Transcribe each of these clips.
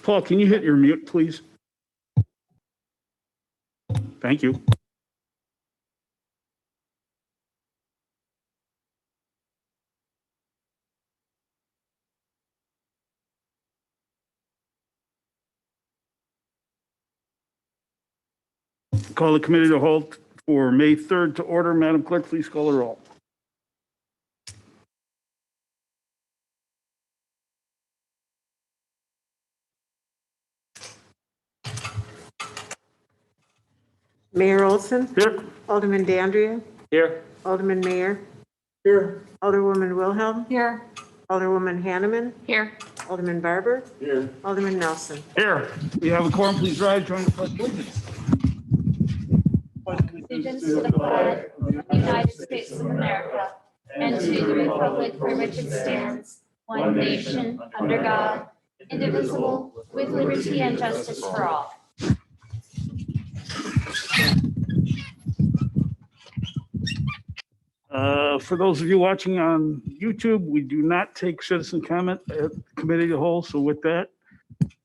Paul, can you hit your mute, please? Thank you. Call the committee to halt for May 3rd to order. Madam Clerk, please call the roll. Mayor Olson. Here. Alderman Dandria. Here. Alderman Mayor. Here. Alderwoman Wilhelm. Here. Alderwoman Hanneman. Here. Alderman Barber. Here. Alderman Nelson. Here. We have a quorum. Please rise. Join the pledge of allegiance. Allegiance to the flag of the United States of America and to the republic for which it stands, one nation, under God, indivisible, with liberty and justice for all. For those of you watching on YouTube, we do not take citizen comment at committee of the whole. So with that,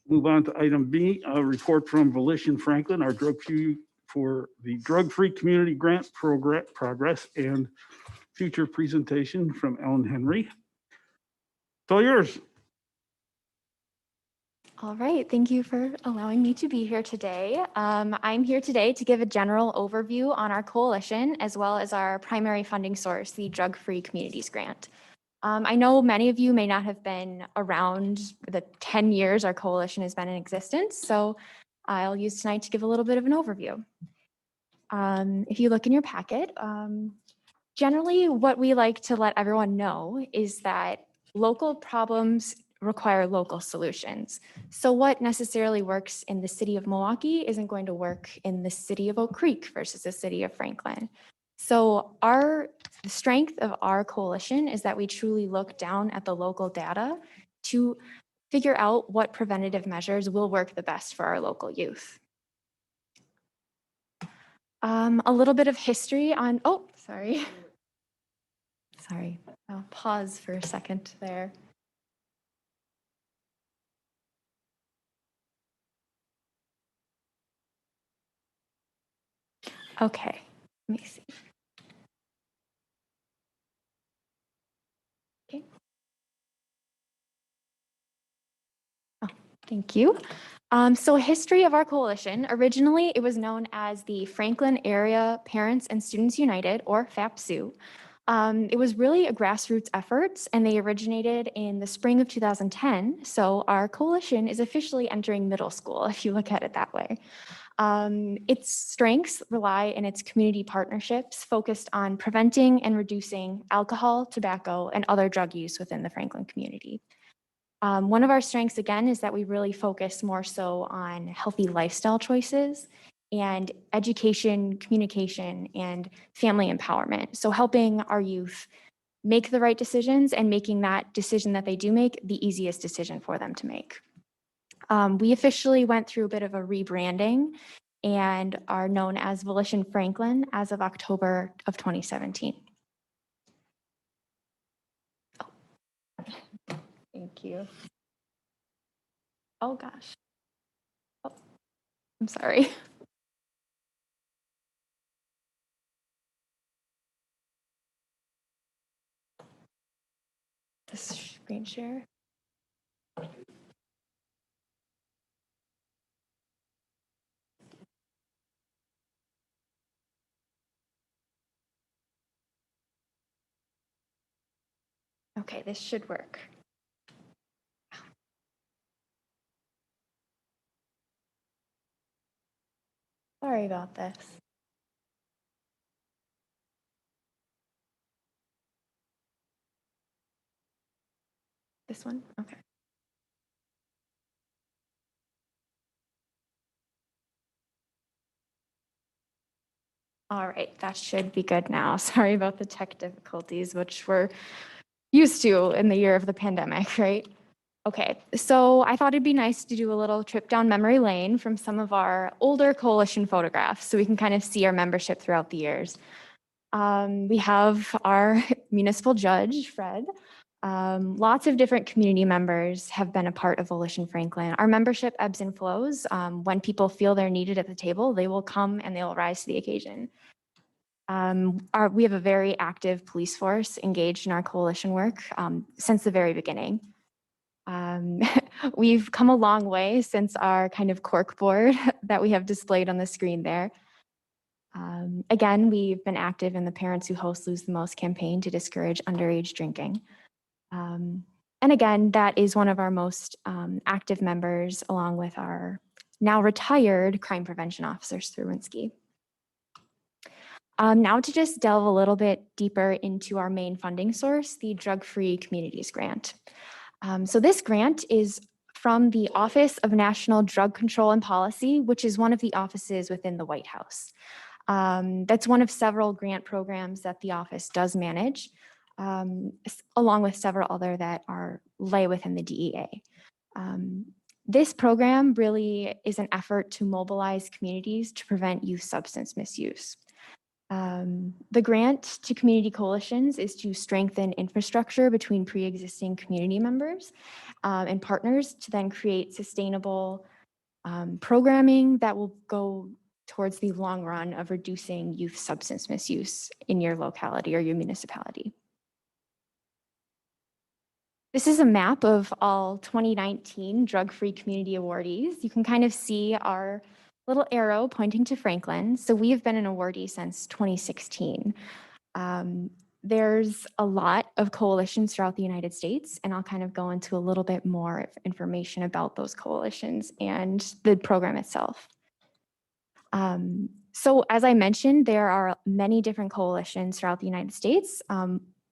move on to item B, a report from Volition Franklin, our drug-free for the drug-free community grant progress and future presentation from Ellen Henry. It's all yours. All right, thank you for allowing me to be here today. I'm here today to give a general overview on our coalition as well as our primary funding source, the Drug Free Communities Grant. I know many of you may not have been around the 10 years our coalition has been in existence, so I'll use tonight to give a little bit of an overview. If you look in your packet, generally what we like to let everyone know is that local problems require local solutions. So what necessarily works in the city of Milwaukee isn't going to work in the city of Oak Creek versus the city of Franklin. So the strength of our coalition is that we truly look down at the local data to figure out what preventative measures will work the best for our local youth. A little bit of history on, sorry, I'll pause for a second there. Okay, let me see. Okay. Oh, thank you. So history of our coalition, originally it was known as the Franklin Area Parents and Students United, or FAPSU. It was really a grassroots effort, and they originated in the spring of 2010. So our coalition is officially entering middle school, if you look at it that way. Its strengths rely in its community partnerships focused on preventing and reducing alcohol, tobacco, and other drug use within the Franklin community. One of our strengths, again, is that we really focus more so on healthy lifestyle choices and education, communication, and family empowerment. So helping our youth make the right decisions and making that decision that they do make the easiest decision for them to make. We officially went through a bit of a rebranding and are known as Volition Franklin as of October of 2017. Oh. Thank you. Oh gosh. Oh, I'm sorry. The screen share. Okay, this should work. Sorry about this. This one? Okay. All right, that should be good now. Sorry about the tech difficulties, which we're used to in the year of the pandemic, right? Okay, so I thought it'd be nice to do a little trip down memory lane from some of our older coalition photographs so we can kind of see our membership throughout the years. We have our municipal judge, Fred. Lots of different community members have been a part of Volition Franklin. Our membership ebbs and flows. When people feel they're needed at the table, they will come and they'll rise to the occasion. We have a very active police force engaged in our coalition work since the very beginning. We've come a long way since our kind of cork board that we have displayed on the screen there. Again, we've been active in the Parents Who Host Lose the Most campaign to discourage underage drinking. And again, that is one of our most active members, along with our now retired crime prevention officer, Strowinski. Now to just delve a little bit deeper into our main funding source, the Drug-Free Communities Grant. So this grant is from the Office of National Drug Control and Policy, which is one of the offices within the White House. That's one of several grant programs that the office does manage, along with several other that lay within the DEA. This program really is an effort to mobilize communities to prevent youth substance misuse. The grant to community coalitions is to strengthen infrastructure between pre-existing community members and partners to then create sustainable programming that will go towards the long run of reducing youth substance misuse in your locality or your municipality. This is a map of all 2019 drug-free community awardees. You can kind of see our little arrow pointing to Franklin. So we have been an awardee since 2016. There's a lot of coalitions throughout the United States, and I'll kind of go into a little bit more information about those coalitions and the program itself. So as I mentioned, there are many different coalitions throughout the United States,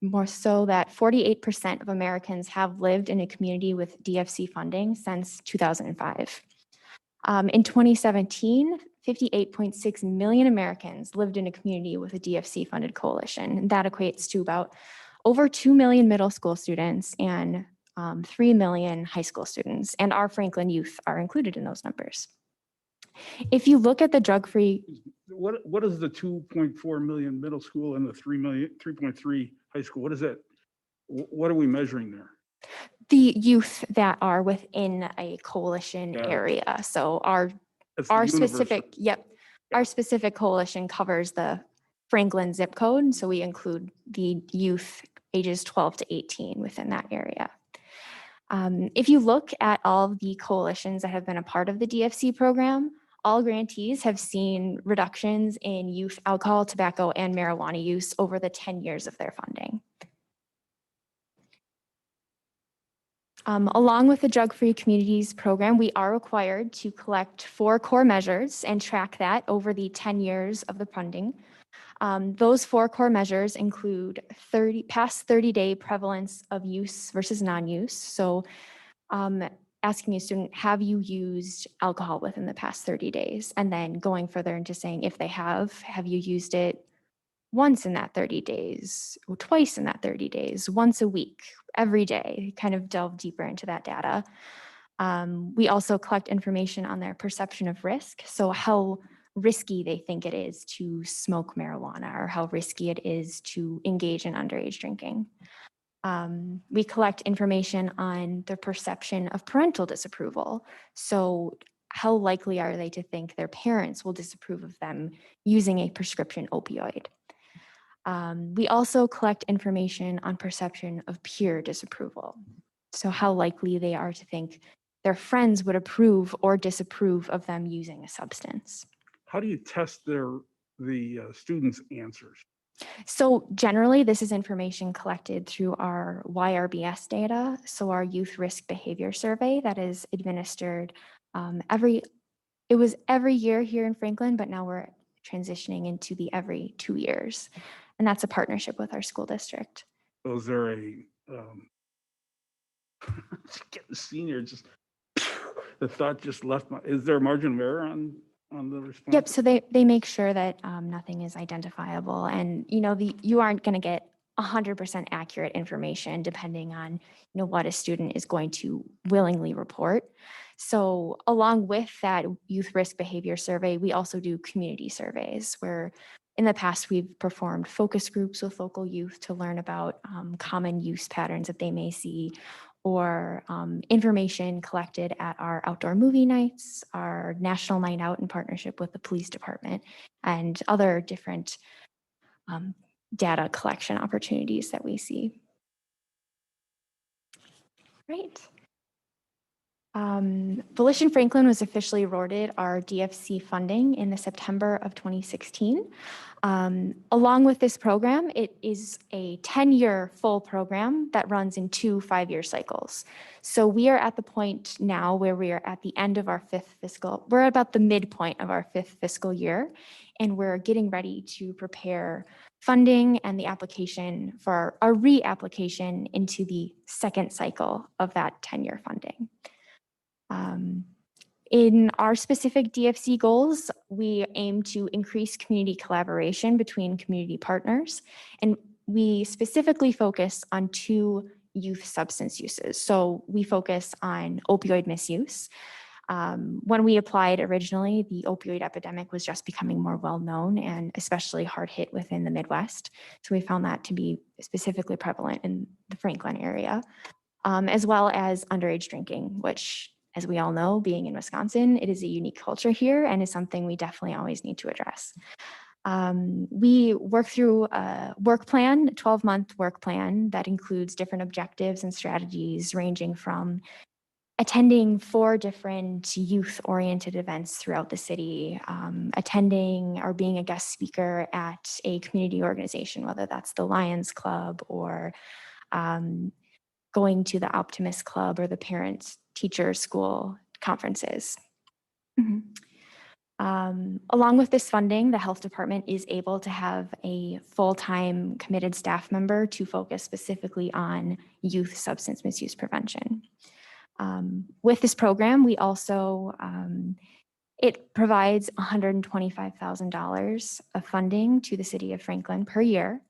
more so that 48% of Americans have lived in a community with DFC funding since 2005. In 2017, 58.6 million Americans lived in a community with a DFC-funded coalition. And that equates to about over 2 million middle school students and 3 million high school students. And our Franklin youth are included in those numbers. If you look at the drug-free... What is the 2.4 million middle school and the 3.3 high school? What is that? What are we measuring there? The youth that are within a coalition area. So our specific, our specific coalition covers the Franklin zip code. So we include the youth ages 12 to 18 within that area. If you look at all of the coalitions that have been a part of the DFC program, all grantees have seen reductions in youth alcohol, tobacco, and marijuana use over the 10 years of their funding. Along with the Drug-Free Communities program, we are required to collect 4 core measures and track that over the 10 years of the funding. Those 4 core measures include past 30-day prevalence of use versus non-use. So asking a student, have you used alcohol within the past 30 days? And then going further into saying, if they have you used it once in that 30 days, or twice in that 30 days, once a week, every day, kind of delve deeper into that data. We also collect information on their perception of risk. So how risky they think it is to smoke marijuana or how risky it is to engage in underage drinking. We collect information on the perception of parental disapproval. So how likely are they to think their parents will disapprove of them using a prescription opioid? We also collect information on perception of peer disapproval. So how likely they are to think their friends would approve or disapprove of them using a substance. How do you test the students' answers? So generally, this is information collected through our YRBS data. So our Youth Risk Behavior Survey that is administered every year here in Franklin, but now we're transitioning into the every 2 years. And that's a partnership with our school district. So is there getting senior, just the thought just left is there a margin of error on the response? Yep, so they make sure that nothing is identifiable, and you aren't going to get 100% accurate information depending on what a student is going to willingly report. So along with that youth risk behavior survey, we also do community surveys where In the past, we've performed focus groups with local youth to learn about common use patterns that they may see, or information collected at our outdoor movie nights, our national night out in partnership with the police department, and other different data collection opportunities that we see. Right. Volition Franklin was officially awarded our DFC funding in the September of 2016. Along with this program, it is a 10-year full program that runs in 2 5-year cycles. So we are at the point now where we are at the end of our we're about the midpoint of our 5th fiscal year, and we're getting ready to prepare funding and the application for our reapplication into the 2nd cycle of that 10-year funding. In our specific DFC goals, we aim to increase community collaboration between community partners, and we specifically focus on 2 youth substance uses. So we focus on opioid misuse. When we applied originally, the opioid epidemic was just becoming more well-known and especially hard hit within the Midwest. So we found that to be specifically prevalent in the Franklin area, as well as underage drinking, which, as we all know, being in Wisconsin, it is a unique culture here and is something we definitely always need to address. We work through a work plan, a 12-month work plan that includes different objectives and strategies ranging from attending 4 different youth-oriented events throughout the city, attending or being a guest speaker at a community organization, whether that's the Lions Club or going to the Optimist Club or the Parents Teacher School conferences. Along with this funding, the health department is able to have a full-time committed staff member to focus specifically on youth substance misuse prevention. With this program, we also, it provides $125,000 of funding to the city of Franklin per year.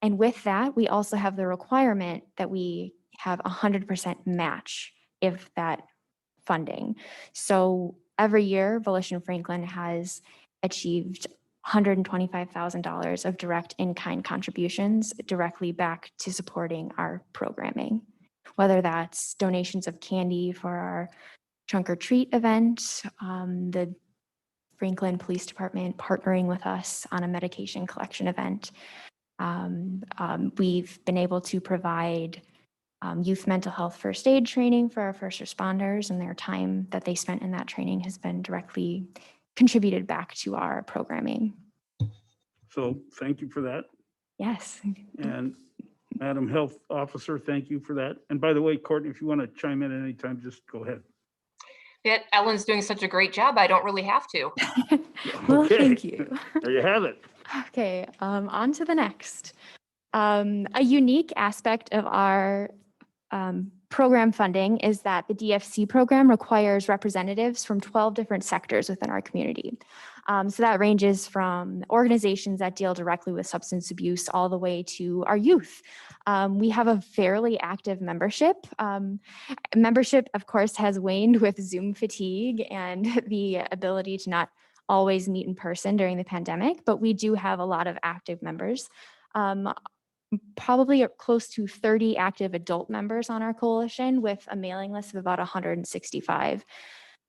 And with that, we also have the requirement that we have 100% match if that funding. So every year, Volition Franklin has achieved $125,000 of direct in-kind contributions directly back to supporting our programming, whether that's donations of candy for our trunk or treat event, the Franklin Police Department partnering with us on a medication collection event. We've been able to provide youth mental health first aid training for our first responders, and their time that they spent in that training has been directly contributed back to our programming. So thank you for that. Yes. And Madam Health Officer, thank you for that. And by the way, Courtney, if you want to chime in at any time, just go ahead. Yeah, Ellen's doing such a great job. I don't really have to. Well, Okay. thank you. There you have it. Okay, on to the next. A unique aspect of our program funding is that the DFC program requires representatives from 12 different sectors within our community. So that ranges from organizations that deal directly with substance abuse all the way to our youth. We have a fairly active membership. Membership, of course, has waned with Zoom fatigue and the ability to not always meet in person during the pandemic, but we do have a lot of active members. Probably close to 30 active adult members on our coalition with a mailing list of about 165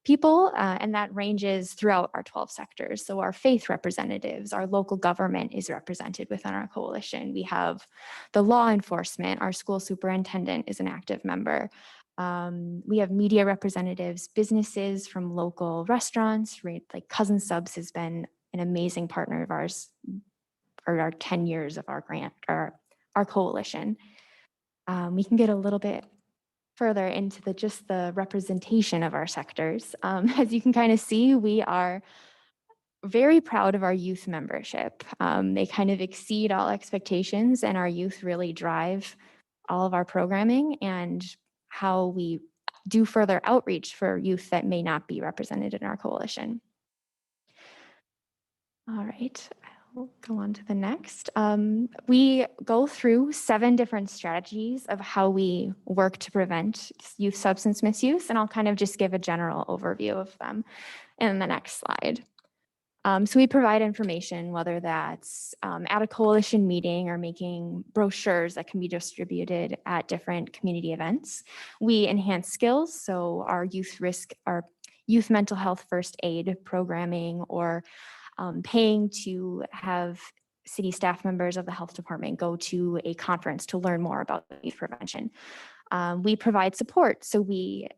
people, and that ranges throughout our 12 sectors. So our faith representatives, our local government is represented within our coalition. We have the law enforcement, our school superintendent is an active member. We have media representatives, businesses from local restaurants, right? Like Cousin Subs has been an amazing partner of ours for our 10 years of our grant, or our coalition. We can get a little bit further into just the representation of our sectors. As you can kind of see, we are very proud of our youth membership. They kind of exceed all expectations, and our youth really drive all of our programming and how we do further outreach for youth that may not be represented in our coalition. All right. We'll go on to the next. We go through 7 different strategies of how we work to prevent youth substance misuse, and I'll kind of just give a general overview of them in the next slide. So we provide information, whether that's at a coalition meeting or making brochures that can be distributed at different community events. We enhance skills, so our youth mental health first aid programming, or paying to have city staff members of the health department go to a conference to learn more about youth prevention. We provide support, so we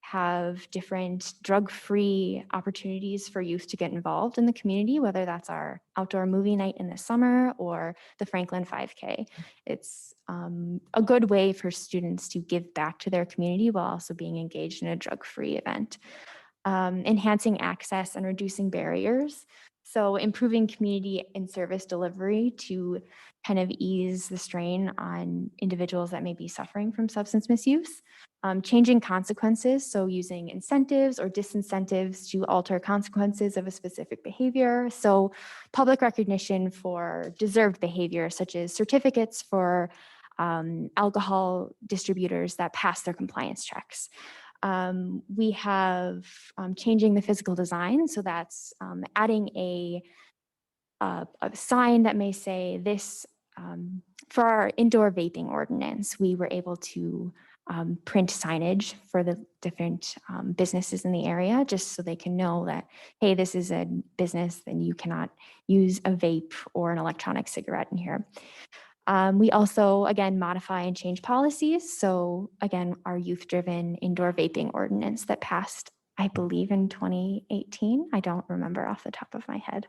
have different drug-free opportunities for youth to get involved in the community, whether that's our outdoor movie night in the summer or the Franklin 5K. It's a good way for students to give back to their community while also being engaged in a drug-free event. Enhancing access and reducing barriers. So improving community and service delivery to kind of ease the strain on individuals that may be suffering from substance misuse. Changing consequences, so using incentives or disincentives to alter consequences of a specific behavior. So public recognition for deserved behavior, such as certificates for alcohol distributors that pass their compliance checks. We have changing the physical design, so that's adding a sign that may say this. For our indoor vaping ordinance, we were able to print signage for the different businesses in the area, just so they can know that, hey, this is a business, then you cannot use a vape or an electronic cigarette in here. We also, again, modify and change policies. So again, our youth-driven indoor vaping ordinance that passed, I believe, in 2018. I don't remember off the top of my head,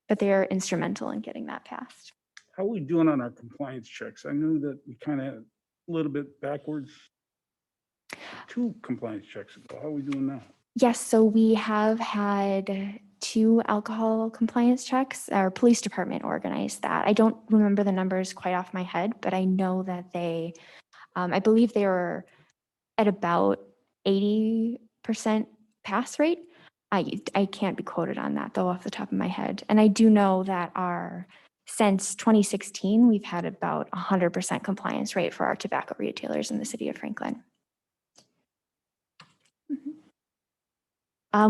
but they're instrumental in getting that passed. How are we doing on our compliance checks? I knew that we kind of a little bit backwards. 2 compliance checks ago. How are we doing now? Yes, so we have had 2 alcohol compliance checks. Our police department organized that. I don't remember the numbers quite off my head, but I know that they, I believe they were at about 80% pass rate. I can't be quoted on that though off the top of my head. And I do know that since 2016, we've had about 100% compliance rate for our tobacco retailers in the city of Franklin.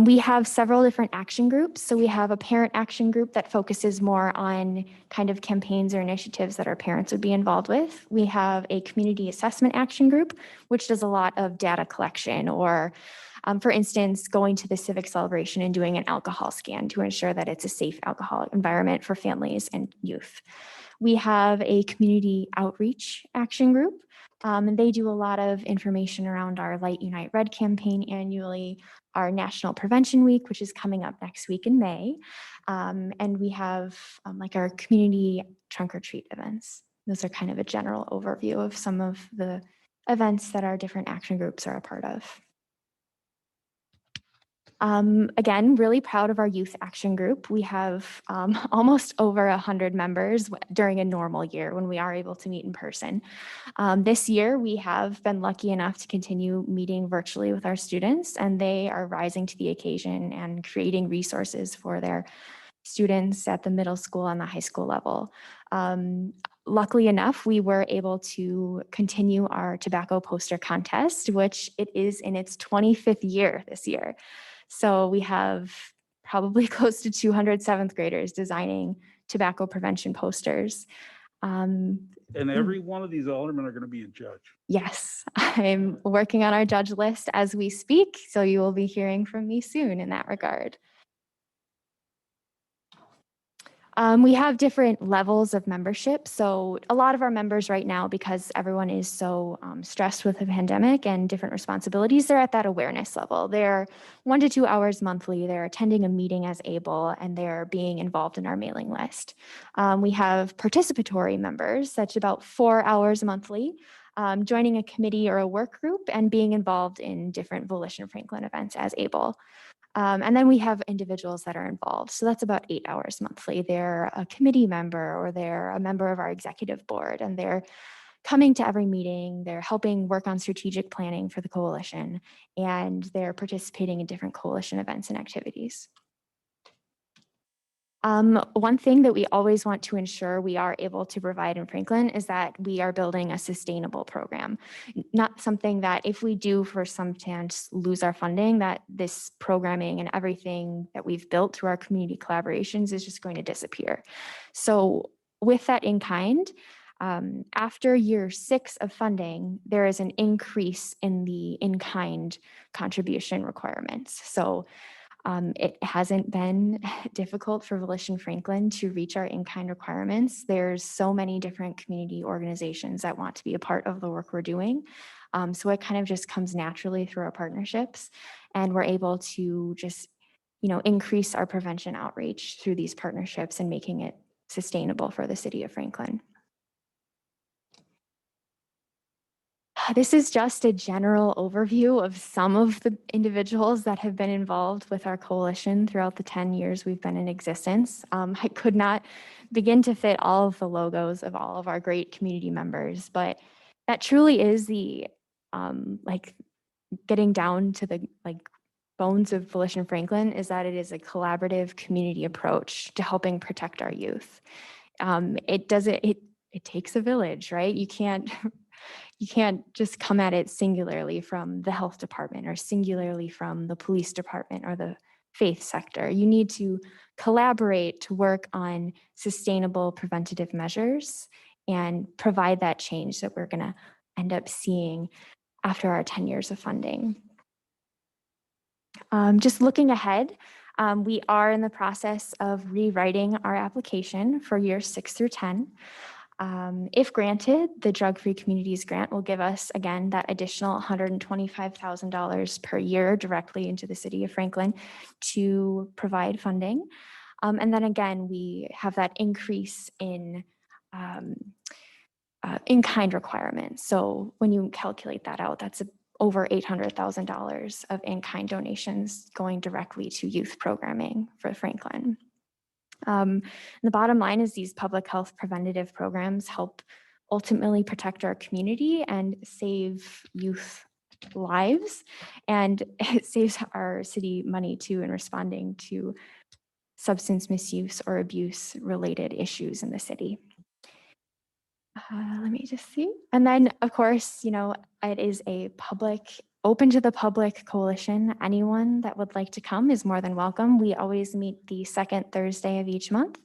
We have several different action groups. So we have a parent action group that focuses more on kind of campaigns or initiatives that our parents would be involved with. We have a community assessment action group, which does a lot of data collection, or for instance, going to the civic celebration and doing an alcohol scan to ensure that it's a safe alcohol environment for families and youth. We have a community outreach action group, and they do a lot of information around our Light Unite Red campaign annually, our National Prevention Week, which is coming up next week in May. And we have like our community trunk or treat events. Those are kind of a general overview of some of the events that our different action groups are a part of. Again, really proud of our youth action group. We have almost over 100 members during a normal year when we are able to meet in person. This year, we have been lucky enough to continue meeting virtually with our students, and they are rising to the occasion and creating resources for their students at the middle school and the high school level. Luckily enough, we were able to continue our tobacco poster contest, which it is in its 25th year this year. So we have probably close to 200 7th graders designing tobacco prevention posters. And every one of these aldermen are going to be a judge. Yes, I'm working on our judge list as we speak, so you will be hearing from me soon in that regard. We have different levels of membership. So a lot of our members right now, because everyone is so stressed with the pandemic and different responsibilities, they're at that awareness level. They're 1 to 2 hours monthly. They're attending a meeting as able, and they're being involved in our mailing list. We have participatory members, that's about 4 hours monthly, joining a committee or a work group and being involved in different Volition Franklin events as able. And then we have individuals that are involved. So that's about 8 hours monthly. They're a committee member, or they're a member of our executive board, and they're coming to every meeting. They're helping work on strategic planning for the coalition, and they're participating in different coalition events and activities. One thing that we always want to ensure we are able to provide in Franklin is that we are building a sustainable program, not something that if we do for some chance lose our funding, that this programming and everything that we've built through our community collaborations is just going to disappear. So with that in kind, after year 6 of funding, there is an increase in the in-kind contribution requirements. So it hasn't been difficult for Volition Franklin to reach our in-kind requirements. There's so many different community organizations that want to be a part of the work we're doing. So it kind of just comes naturally through our partnerships, and we're able to just, increase our prevention outreach through these partnerships and making it sustainable for the city of Franklin. This is just a general overview of some of the individuals that have been involved with our coalition throughout the 10 years we've been in existence. I could not begin to fit all of the logos of all of our great community members, but that truly is the getting down to the bones of Volition Franklin, is that it is a collaborative community approach to helping protect our youth. It takes a village, right? You can't just come at it singularly from the health department or singularly from the police department or the faith sector. You need to collaborate to work on sustainable preventative measures and provide that change that we're going to end up seeing after our 10 years of funding. Just looking ahead, we are in the process of rewriting our application for years 6 through 10. If granted, the Drug-Free Communities Grant will give us, again, that additional $125,000 per year directly into the city of Franklin to provide funding. And then again, we have that increase in in-kind requirements. So when you calculate that out, that's over $800,000 of in-kind donations going directly to youth programming for Franklin. The bottom line is these public health preventative programs help ultimately protect our community and save youth lives, and it saves our city money too in responding to substance misuse or abuse related issues in the city. Let me just see. And then of course, it is a open to the public coalition. Anyone that would like to come is more than welcome. We always meet the second Thursday of each month.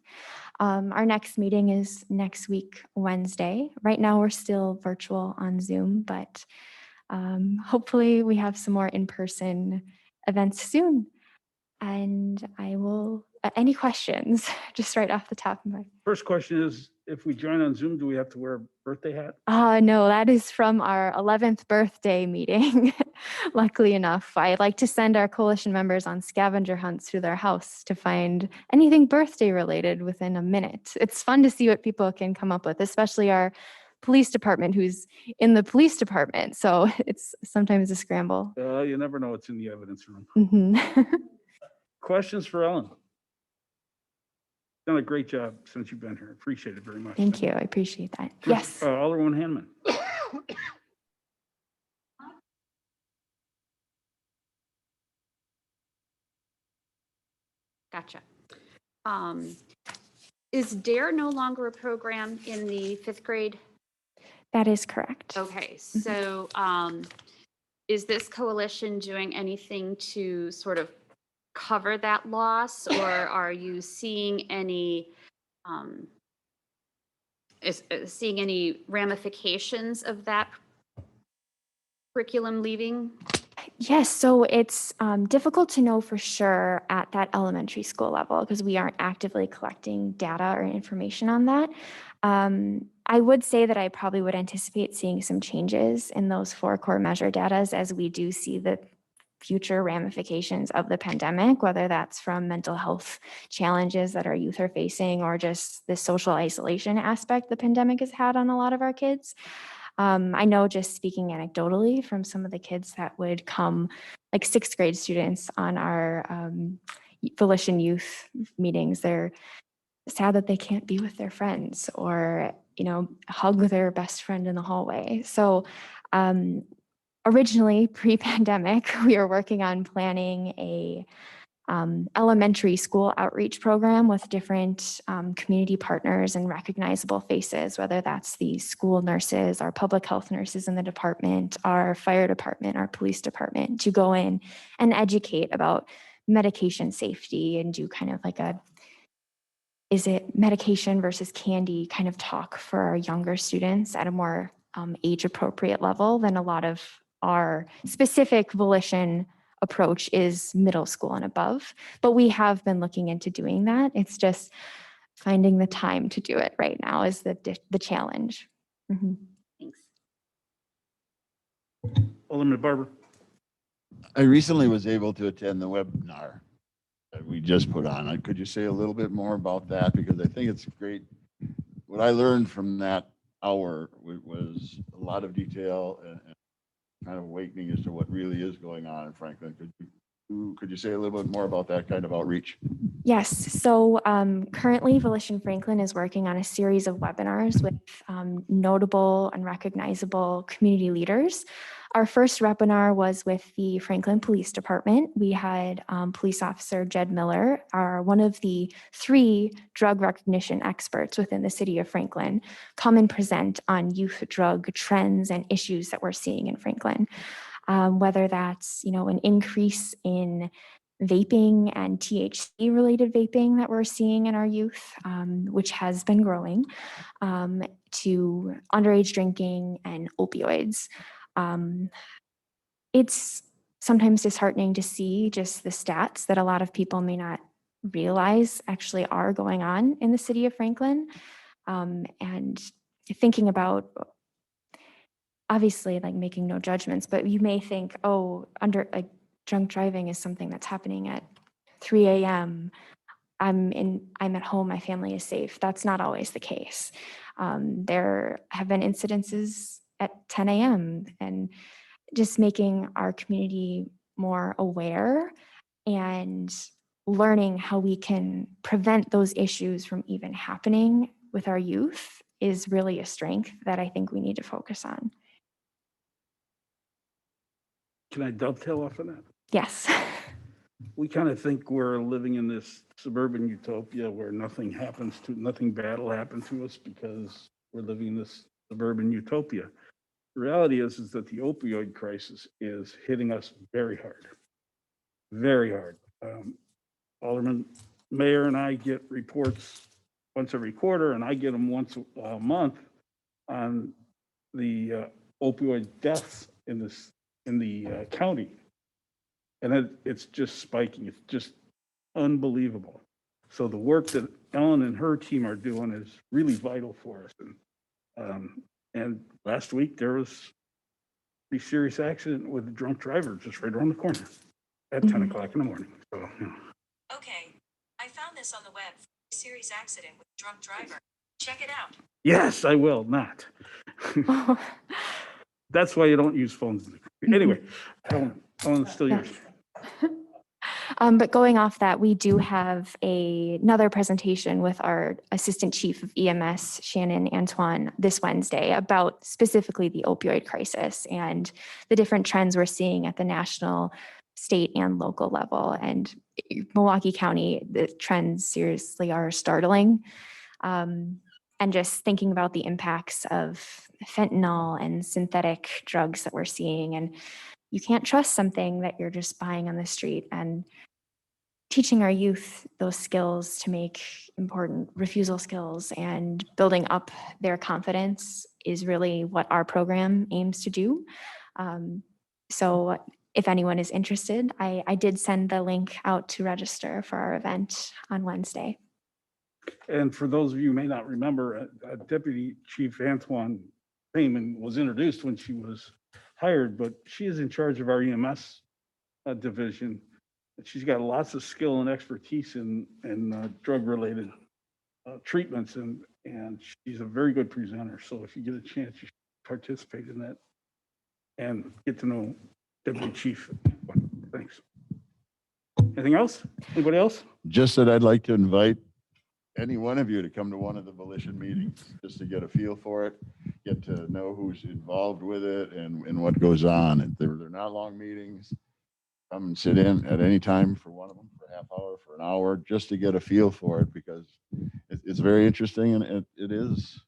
Our next meeting is next week, Wednesday. Right now we're still virtual on Zoom, but hopefully we have some more in-person events soon. And I will, any questions, just right off the top of my. First question is, if we join on Zoom, do we have to wear a birthday hat? No, that is from our 11th birthday meeting. Luckily enough, I like to send our coalition members on scavenger hunts through their house to find anything birthday related within a minute. It's fun to see what people can come up with, especially our police department who's in the police department. So it's sometimes a scramble. You never know what's in the evidence room. Mm-hmm. Questions for Ellen? Done a great job since you've been here. Appreciate it very much. Thank you. I appreciate that. Yes. Alderwoman Hanneman. Gotcha. Is DARE no longer a program in the 5th grade? That is correct. Okay, so is this coalition doing anything to sort of cover that loss, or are you seeing any ramifications of that curriculum leaving? Yes, so it's difficult to know for sure at that elementary school level because we aren't actively collecting data or information on that. I would say that I probably would anticipate seeing some changes in those 4 core measure data as we do see the future ramifications of the pandemic, whether that's from mental health challenges that our youth are facing or just the social isolation aspect the pandemic has had on a lot of our kids. I know, just speaking anecdotally from some of the kids that would come, like 6th grade students on our Volition youth meetings, they're sad that they can't be with their friends or, hug their best friend in the hallway. So originally, pre-pandemic, we were working on planning a elementary school outreach program with different community partners and recognizable faces, whether that's the school nurses, our public health nurses in the department, our fire department, our police department, to go in and educate about medication safety and do kind of like a, is it medication versus candy kind of talk for our younger students at a more age appropriate level than a lot of our specific volition approach is middle school and above. But we have been looking into doing that. It's just finding the time to do it right now is the challenge. Mhm. Thanks. Alderman Barber. I recently was able to attend the webinar that we just put on. Could you say a little bit more about that? Because I think it's great. What I learned from that hour was a lot of detail and kind of awakening as to what really is going on in Franklin. Could you say a little bit more about that kind of outreach? Yes. So currently, Volition Franklin is working on a series of webinars with notable and recognizable community leaders. Our first webinar was with the Franklin Police Department. We had Police Officer Jed Miller, one of the 3 drug recognition experts within the city of Franklin, come and present on youth drug trends and issues that we're seeing in Franklin. Whether that's, an increase in vaping and THC related vaping that we're seeing in our youth, which has been growing, to underage drinking and opioids. It's sometimes disheartening to see just the stats that a lot of people may not realize actually are going on in the city of Franklin. And thinking about, obviously, like making no judgments, but you may think, oh, drunk driving is something that's happening at 3 a.m. I'm at home, my family is safe. That's not always the case. There have been incidences at 10 a.m. and just making our community more aware and learning how we can prevent those issues from even happening with our youth is really a strength that I think we need to focus on. Can I dovetail off of that? Yes. We kind of think we're living in this suburban utopia where nothing bad will happen to us because we're living in this suburban utopia. The reality is that the opioid crisis is hitting us very hard, very hard. Alderman Mayor and I get reports once every quarter, and I get them once a month on the opioid deaths in the county. And it's just spiking. It's just unbelievable. So the work that Ellen and her team are doing is really vital for us. And last week there was a pretty serious accident with a drunk driver just right around the corner at 10 o'clock in the morning. So, Okay, I found this on the web. Serious accident with a drunk driver. Check it out. yes, I will not. That's why you don't use phones. Anyway, Ellen's still yours. But going off that, we do have another presentation with our Assistant Chief of EMS, Shannon Antoine, this Wednesday about specifically the opioid crisis and the different trends we're seeing at the national, state, and local level. And Milwaukee County, the trends seriously are startling. And just thinking about the impacts of fentanyl and synthetic drugs that we're seeing. And you can't trust something that you're just buying on the street, and teaching our youth those skills to make important refusal skills and building up their confidence is really what our program aims to do. So if anyone is interested, I did send the link out to register for our event on Wednesday. And for those of you who may not remember, Deputy Chief Antoine Payman was introduced when she was hired, but she is in charge of our EMS division. She's got lots of skill and expertise in drug-related treatments, and she's a very good presenter. So if you get a chance, you should participate in that and get to know Deputy Chief. Thanks. Anything else? Anybody else? Just that I'd like to invite any one of you to come to one of the Volition meetings, just to get a feel for it, get to know who's involved with it and what goes on. They're not long meetings. Come and sit in at any time for one of them for a half hour, for an hour, just to get a feel for it, because it's very interesting and it is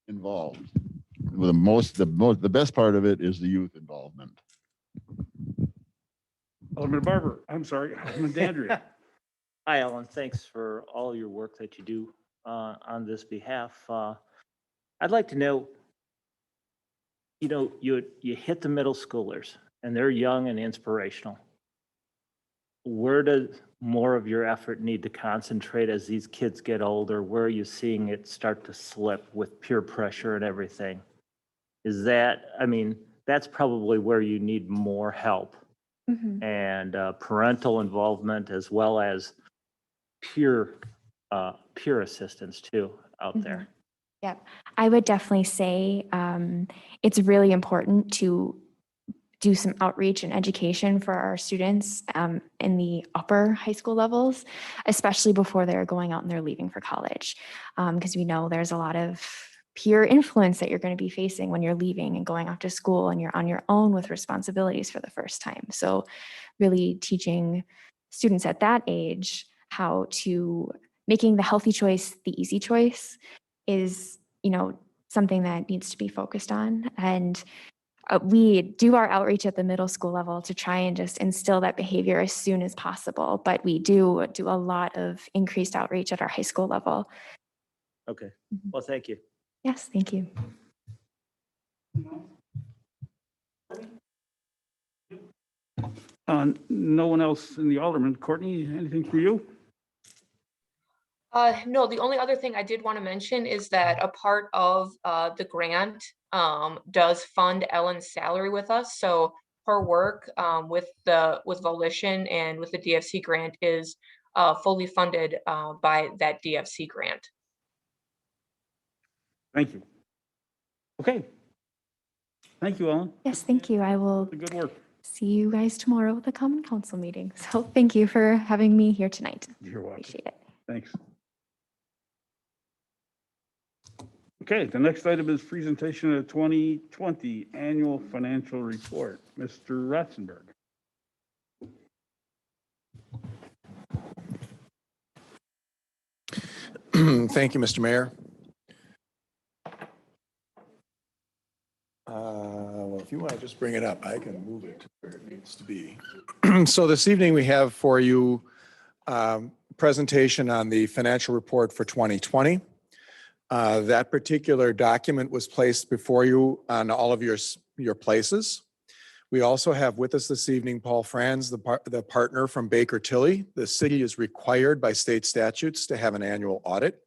involved. The best part of it is the youth involvement. Alderman Barber, I'm sorry, Alderman Dandria. Hi, Ellen. Thanks for all your work that you do on this behalf. I'd like to know, you hit the middle schoolers and they're young and inspirational. Where does more of your effort need to concentrate as these kids get older? Where are you seeing it start to slip with peer pressure and everything? That's probably where you need more help and parental involvement, as well as peer assistance too out there. Yep. I would definitely say it's really important to do some outreach and education for our students in the upper high school levels, especially before they're going out and they're leaving for college. Because we know there's a lot of peer influence that you're going to be facing when you're leaving and going off to school and you're on your own with responsibilities for the first time. So really teaching students at that age how to making the healthy choice the easy choice is, something that needs to be focused on. And we do our outreach at the middle school level to try and just instill that behavior as soon as possible. But we do a lot of increased outreach at our high school level. Okay. Well, thank you. Yes, thank you. No one else in the Alderman. Courtney, anything for you? No, the only other thing I did want to mention is that a part of the grant does fund Ellen's salary with us. So her work with Volition and with the DFC grant is fully funded by that DFC grant. Thank you. Okay. Thank you, Ellen. Yes, thank you. I will Good work. see you guys tomorrow at the Common Council meeting. So thank you for having me here tonight. You're welcome. Appreciate it. Thanks. Okay, the next item is presentation of 2020 annual financial report. Mr. Ratzenberg. Thank you, Mr. Mayor. Well, if you want to just bring it up, I can move it to where it needs to be. So this evening we have for you presentation on the financial report for 2020. That particular document was placed before you on all of your places. We also have with us this evening Paul Franz, the partner from Baker Tilly. The city is required by state statutes to have an annual audit.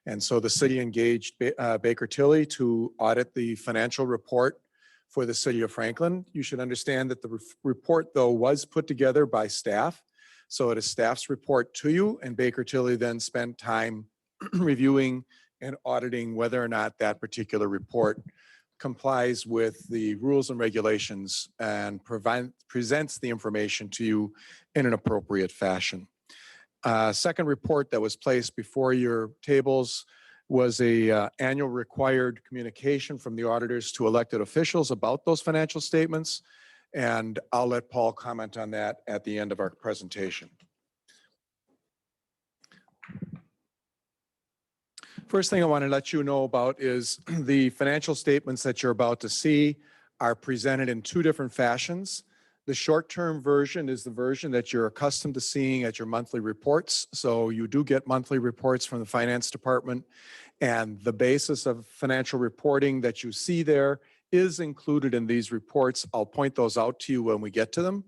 And so the city engaged Baker Tilly to audit the financial report for the city of Franklin. You should understand that the report, though, was put together by staff. So it is staff's report to you, and Baker Tilly then spent time reviewing and auditing whether or not that particular report complies with the rules and regulations and presents the information to you in an appropriate fashion. Second report that was placed before your tables was a annual required communication from the auditors to elected officials about those financial statements. And I'll let Paul comment on that at the end of our presentation. First thing I want to let you know about is the financial statements that you're about to see are presented in two different fashions. The short-term version is the version that you're accustomed to seeing at your monthly reports. So you do get monthly reports from the finance department, and the basis of financial reporting that you see there is included in these reports. I'll point those out to you when we get to them.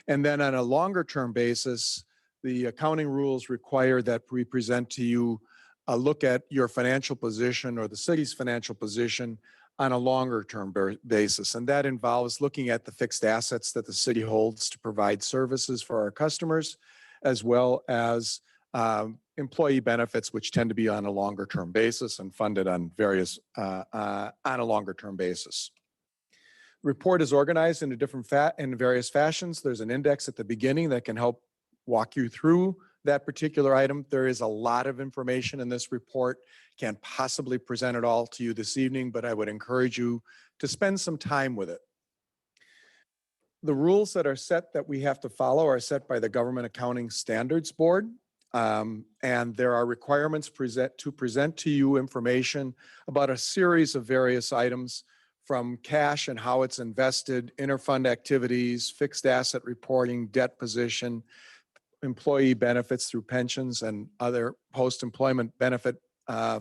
And then on a longer-term basis, the accounting rules require that we present to you a look at your financial position or the city's financial position on a longer term basis. And that involves looking at the fixed assets that the city holds to provide services for our customers, as well as employee benefits, which tend to be on a longer term basis and funded on various on a longer term basis. Report is organized in various fashions. There's an index at the beginning that can help walk you through that particular item. There is a lot of information in this report. Can't possibly present it all to you this evening, but I would encourage you to spend some time with it. The rules that are set that we have to follow are set by the Government Accounting Standards Board. And there are requirements to present to you information about a series of various items, from cash and how it's invested, interfund activities, fixed asset reporting, debt position, employee benefits through pensions and other post-employment benefit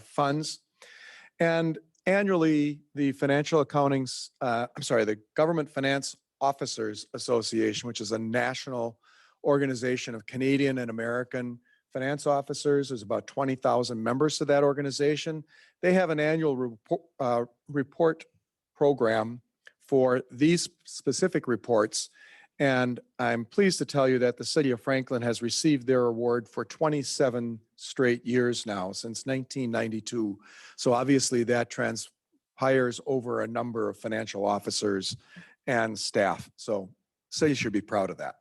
funds. And annually, the the Government Finance Officers Association, which is a national organization of Canadian and American finance officers. There's about 20,000 members to that organization. They have an annual report program for these specific reports. And I'm pleased to tell you that the city of Franklin has received their award for 27 straight years now, since 1992. So obviously that transpires over a number of financial officers and staff. So city should be proud of that.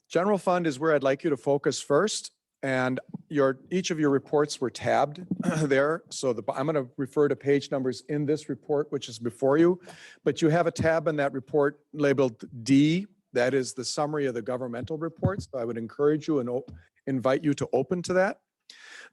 General fund is where I'd like you to focus first. And each of your reports were tabbed there. So I'm going to refer to page numbers in this report, which is before you. But you have a tab in that report labeled D. That is the summary of the governmental reports. So I would encourage you and invite you to open to that.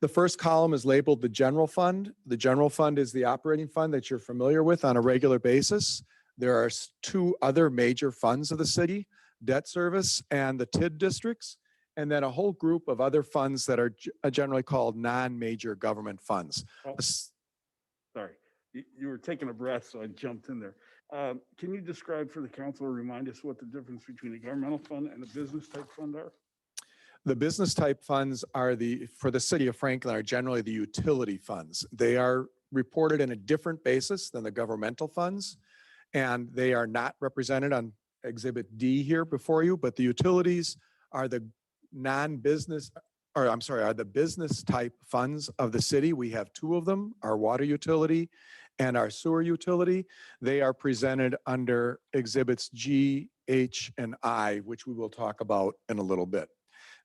The first column is labeled the general fund. The general fund is the operating fund that you're familiar with on a regular basis. There are two other major funds of the city, debt service and the Tif Districts, and then a whole group of other funds that are generally called non-major government funds. Oh, sorry, you were taking a breath, so I jumped in there. Can you describe for the council or remind us what the difference between a governmental fund and a business type fund are? The business type funds are for the city of Franklin, are generally the utility funds. They are reported in a different basis than the governmental funds, and they are not represented on Exhibit D here before you, but the utilities are the are the business type funds of the city. We have two of them, our water utility and our sewer utility. They are presented under Exhibits G, H, and I, which we will talk about in a little bit.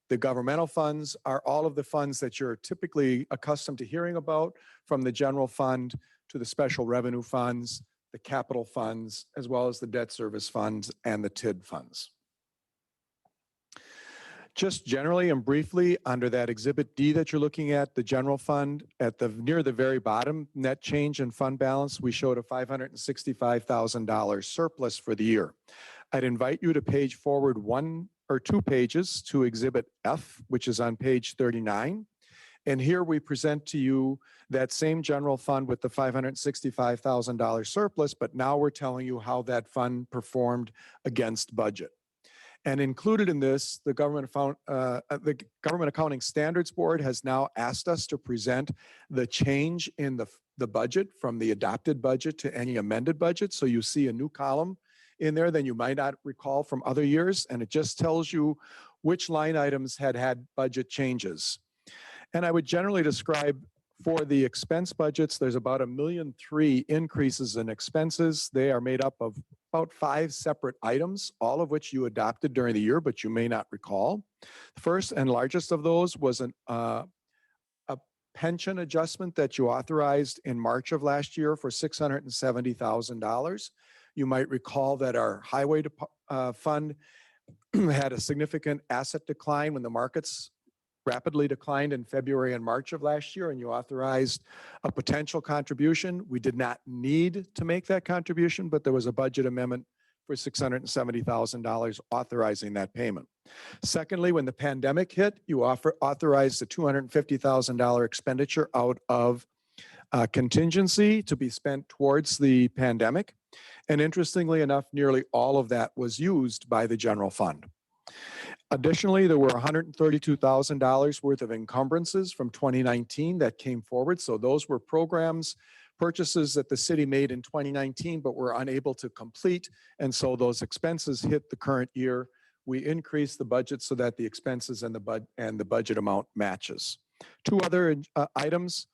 The governmental funds are all of the funds that you're typically accustomed to hearing about, from the general fund to the special revenue funds, the capital funds, as well as the debt service funds and the TID funds. Just generally and briefly, under that Exhibit D that you're looking at, the general fund, near the very bottom, net change in fund balance, we showed a $565,000 surplus for the year. I'd invite you to page forward 1 or 2 pages to Exhibit F, which is on page 39. And here we present to you that same general fund with the $565,000 surplus, but now we're telling you how that fund performed against budget. And included in this, the Government Accounting Standards Board has now asked us to present the change in the budget from the adopted budget to any amended budget. So you see a new column in there than you might not recall from other years. And it just tells you which line items had budget changes. And I would generally describe, for the expense budgets, there's about $1.3 million increases in expenses. They are made up of about 5 separate items, all of which you adopted during the year, but you may not recall. The first and largest of those was a pension adjustment that you authorized in March of last year for $670,000. You might recall that our highway fund had a significant asset decline when the markets rapidly declined in February and March of last year, and you authorized a potential contribution. We did not need to make that contribution, but there was a budget amendment for $670,000 authorizing that payment. Secondly, when the pandemic hit, you authorized a $250,000 expenditure out of contingency to be spent towards the pandemic. And interestingly enough, nearly all of that was used by the general fund. Additionally, there were $132,000 worth of encumbrances from 2019 that came forward. So those were purchases that the city made in 2019, but were unable to complete. And so those expenses hit the current year. We increased the budget so that the expenses and the budget amount matches. 2 other items.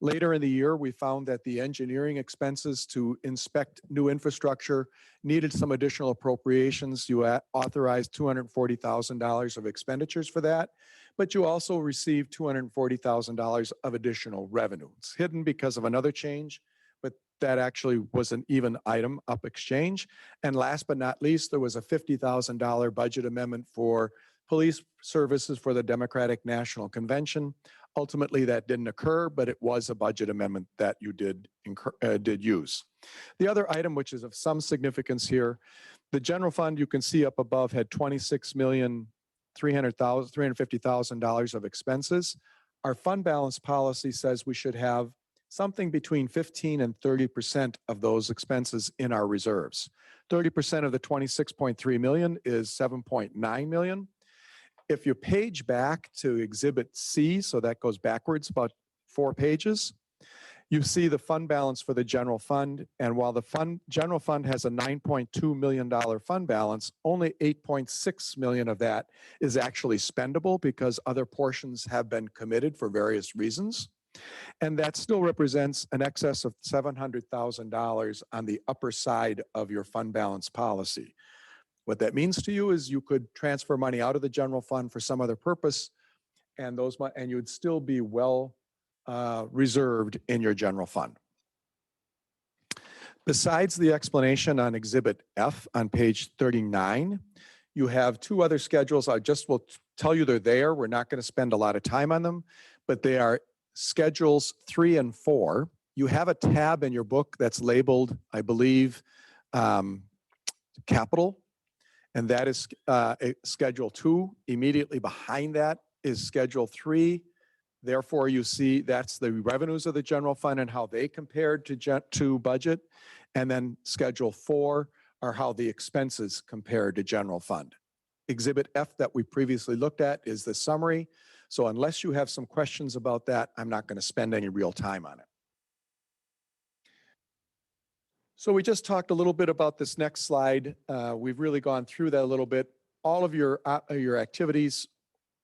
Later in the year, we found that the engineering expenses to inspect new infrastructure needed some additional appropriations. You authorized $240,000 of expenditures for that, but you also received $240,000 of additional revenue. It's hidden because of another change, but that actually was an even item up exchange. And last but not least, there was a $50,000 budget amendment for police services for the Democratic National Convention. Ultimately, that didn't occur, but it was a budget amendment that you did use. The other item, which is of some significance here, the general fund, you can see up above, had $26,350,000 of expenses. Our fund balance policy says we should have something between 15 and 30% of those expenses in our reserves. 30% of the 26.3 million is 7.9 million. If you page back to Exhibit C, so that goes backwards about 4 pages, you see the fund balance for the general fund. And while the general fund has a $9.2 million fund balance, only 8.6 million of that is actually spendable because other portions have been committed for various reasons. And that still represents an excess of $700,000 on the upper side of your fund balance policy. What that means to you is you could transfer money out of the general fund for some other purpose, and you would still be well reserved in your general fund. Besides the explanation on Exhibit F on page 39, you have 2 other schedules. I just will tell you they're there. We're not going to spend a lot of time on them, but they are Schedules 3 and 4. You have a tab in your book that's labeled, I believe, Capital, and that is Schedule 2. Immediately behind that is Schedule 3. Therefore, you see that's the revenues of the general fund and how they compared to budget. And then Schedule 4 are how the expenses compared to general fund. Exhibit F that we previously looked at is the summary. So unless you have some questions about that, I'm not going to spend any real time on it. So we just talked a little bit about this next slide. We've really gone through that a little bit. All of your activities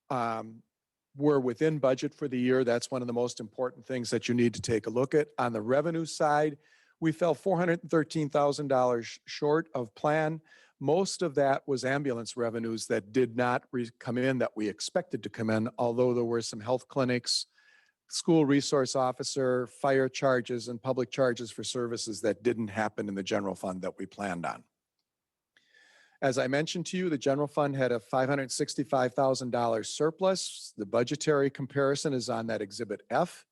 were within budget for the year. That's one of the most important things that you need to take a look at. On the revenue side, we fell $413,000 short of plan. Most of that was ambulance revenues that did not come in that we expected to come in, although there were some health clinics, school resource officer, fire charges, and public charges for services that didn't happen in the general fund that we planned on. As I mentioned to you, the general fund had a $565,000 surplus. The budgetary comparison is on that Exhibit F.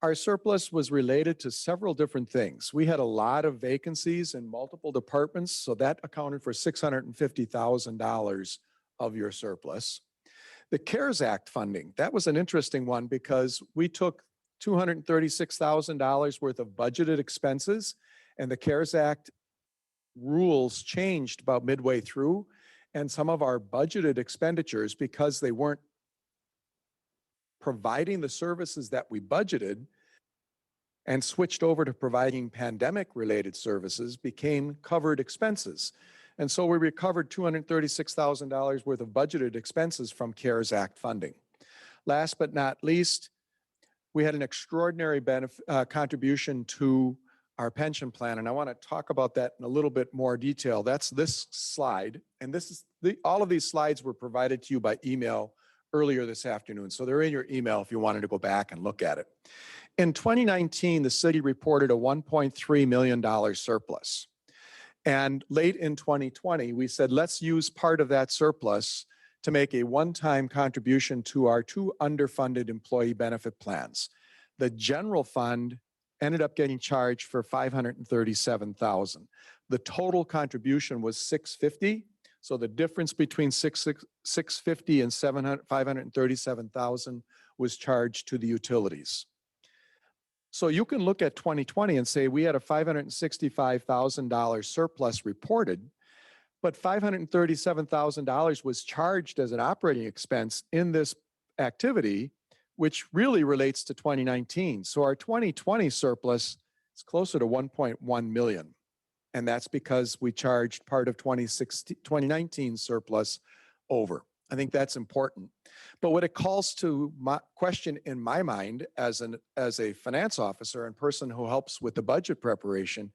Our surplus was related to several different things. We had a lot of vacancies in multiple departments, so that accounted for $650,000 of your surplus. The CARES Act funding, that was an interesting one because we took $236,000 worth of budgeted expenses, and the CARES Act rules changed about midway through, and some of our budgeted expenditures, because they weren't providing the services that we budgeted and switched over to providing pandemic-related services, became covered expenses. And so we recovered $236,000 worth of budgeted expenses from CARES Act funding. Last but not least, we had an extraordinary contribution to our pension plan, and I want to talk about that in a little bit more detail. That's this slide, and this is all of these slides were provided to you by email earlier this afternoon, so they're in your email if you wanted to go back and look at it. In 2019, the city reported a $1.3 million surplus. And late in 2020, we said, let's use part of that surplus to make a one-time contribution to our 2 underfunded employee benefit plans. The general fund ended up getting charged for $537,000. The total contribution was $650,000. So the difference between $650,000 and $537,000 was charged to the utilities. So you can look at 2020 and say we had a $565,000 surplus reported, but $537,000 was charged as an operating expense in this activity, which really relates to 2019. So our 2020 surplus is closer to 1.1 million. And that's because we charged part of 2019 surplus over. I think that's important. But what it calls to my question in my mind as a finance officer and person who helps with the budget preparation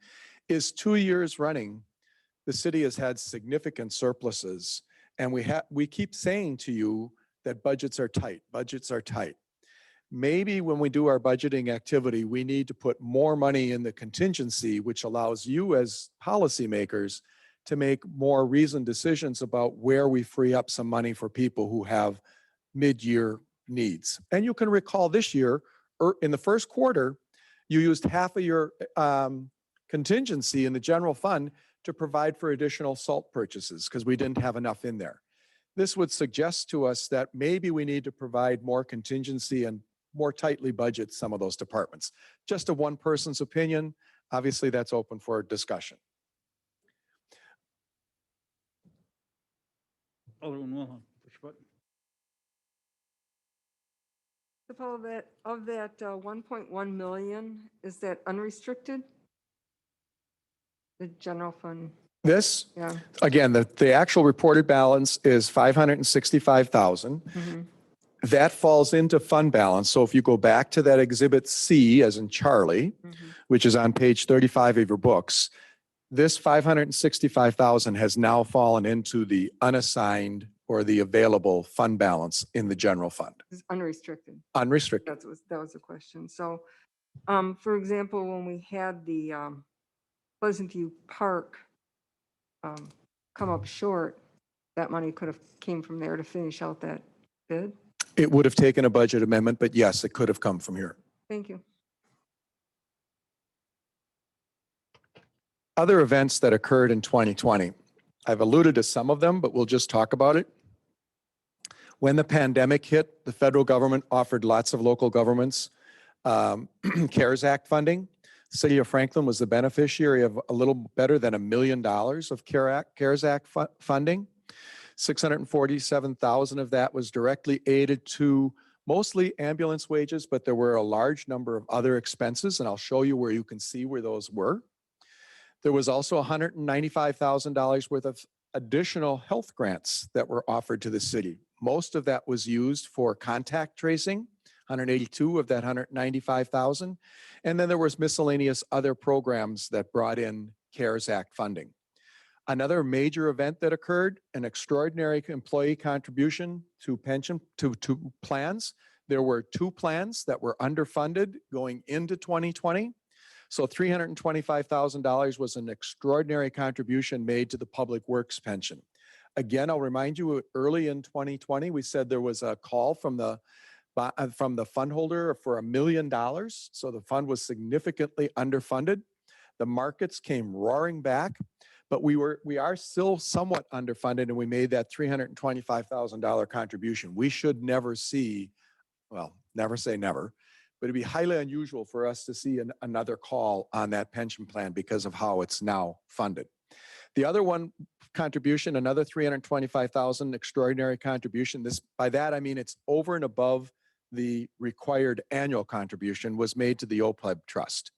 is 2 years running, the city has had significant surpluses. And we keep saying to you that budgets are tight, budgets are tight. maybe when we do our budgeting activity, we need to put more money in the contingency, which allows you as policymakers to make more reasoned decisions about where we free up some money for people who have mid-year needs. And you can recall this year, in the first quarter, you used half of your contingency in the general fund to provide for additional salt purchases because we didn't have enough in there. This would suggest to us that maybe we need to provide more contingency and more tightly budget some of those departments. Just a one person's opinion. Obviously, that's open for discussion. Alderman Wilhelm, push button. Of that 1.1 million, is that unrestricted? The general fund, This, yeah. again, the actual reported balance is 565,000. That falls into fund balance. So if you go back to that exhibit C, as in Charlie, which is on page 35 of your books, this 565,000 has now fallen into the unassigned or the available fund balance in the general fund. It's unrestricted. Unrestricted. That was the question. So, for example, when we had the Pleasant View Park come up short, that money could have came from there to finish out that bid. It would have taken a budget amendment, but yes, it could have come from here. Thank you. Other events that occurred in 2020. I've alluded to some of them, but we'll just talk about it. When the pandemic hit, the federal government offered lots of local governments CARES Act funding. The city of Franklin was the beneficiary of a little better than $1 million of CARES Act funding. 647,000 of that was directly aided to mostly ambulance wages, but there were a large number of other expenses, and I'll show you where you can see where those were. There was also $195,000 worth of additional health grants that were offered to the city. Most of that was used for contact tracing, 182 of that 195,000. And then there was miscellaneous other programs that brought in CARES Act funding. Another major event that occurred, an extraordinary employee contribution to pension, to plans. There were 2 plans that were underfunded going into 2020. So $325,000 was an extraordinary contribution made to the public works pension. Again, I'll remind you, early in 2020, we said there was a call from the fund holder for $1 million. So the fund was significantly underfunded. The markets came roaring back, but we are still somewhat underfunded, and we made that $325,000 contribution. We should never see, well, never say never, but it'd be highly unusual for us to see another call on that pension plan because of how it's now funded. The other one contribution, another $325,000 extraordinary contribution. By that, I mean it's over and above the required annual contribution, was made to the Opeb Trust.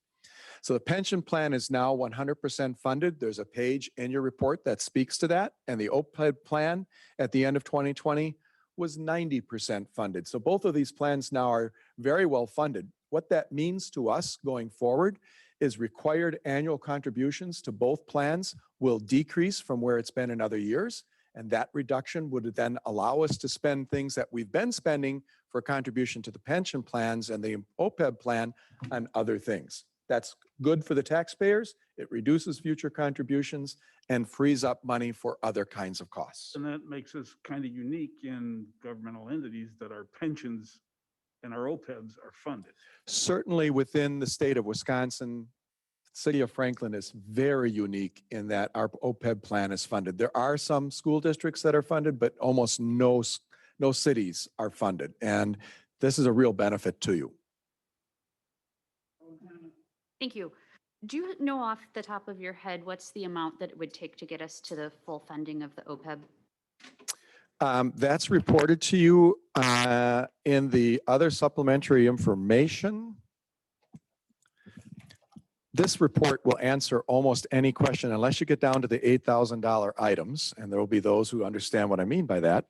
So the pension plan is now 100% funded. There's a page in your report that speaks to that. And the Opeb plan at the end of 2020 was 90% funded. So both of these plans now are very well funded. What that means to us going forward is required annual contributions to both plans will decrease from where it's been in other years. And that reduction would then allow us to spend things that we've been spending for contribution to the pension plans and the Opeb plan on other things. That's good for the taxpayers. It reduces future contributions and frees up money for other kinds of costs. And that makes us kind of unique in governmental entities that our pensions and our OPEBs are funded. Certainly within the state of Wisconsin, city of Franklin is very unique in that our OPEB plan is funded. There are some school districts that are funded, but almost no cities are funded. And this is a real benefit to you. Thank you. Do you know off the top of your head what's the amount that it would take to get us to the full funding of the OPEB? That's reported to you in the other supplementary information. This report will answer almost any question unless you get down to the $8,000 items, and there will be those who understand what I mean by that.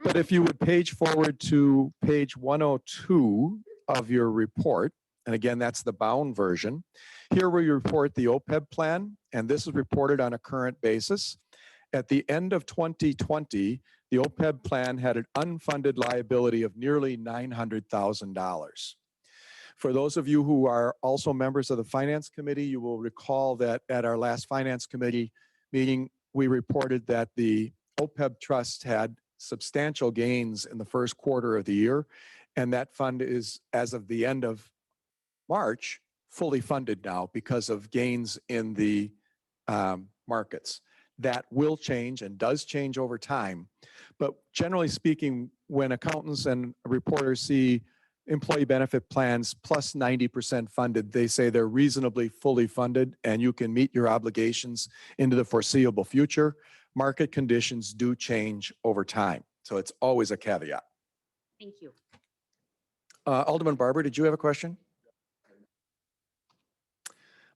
But if you would page forward to page 102 of your report, and again, that's the bound version. Here we report the OPEB plan, and this is reported on a current basis. At the end of 2020, The Opeb plan had an unfunded liability of nearly $900,000. For those of you who are also members of the Finance Committee, you will recall that at our last Finance Committee meeting, we reported that the Opeb Trust had substantial gains in the first quarter of the year, and that fund is, as of the end of March, fully funded now because of gains in the markets. That will change and does change over time. But generally speaking, when accountants and reporters see employee benefit plans plus 90% funded, they say they're reasonably fully funded and you can meet your obligations into the foreseeable future. Market conditions do change over time. So it's always a caveat. Thank you. Alderman Barber, did you have a question?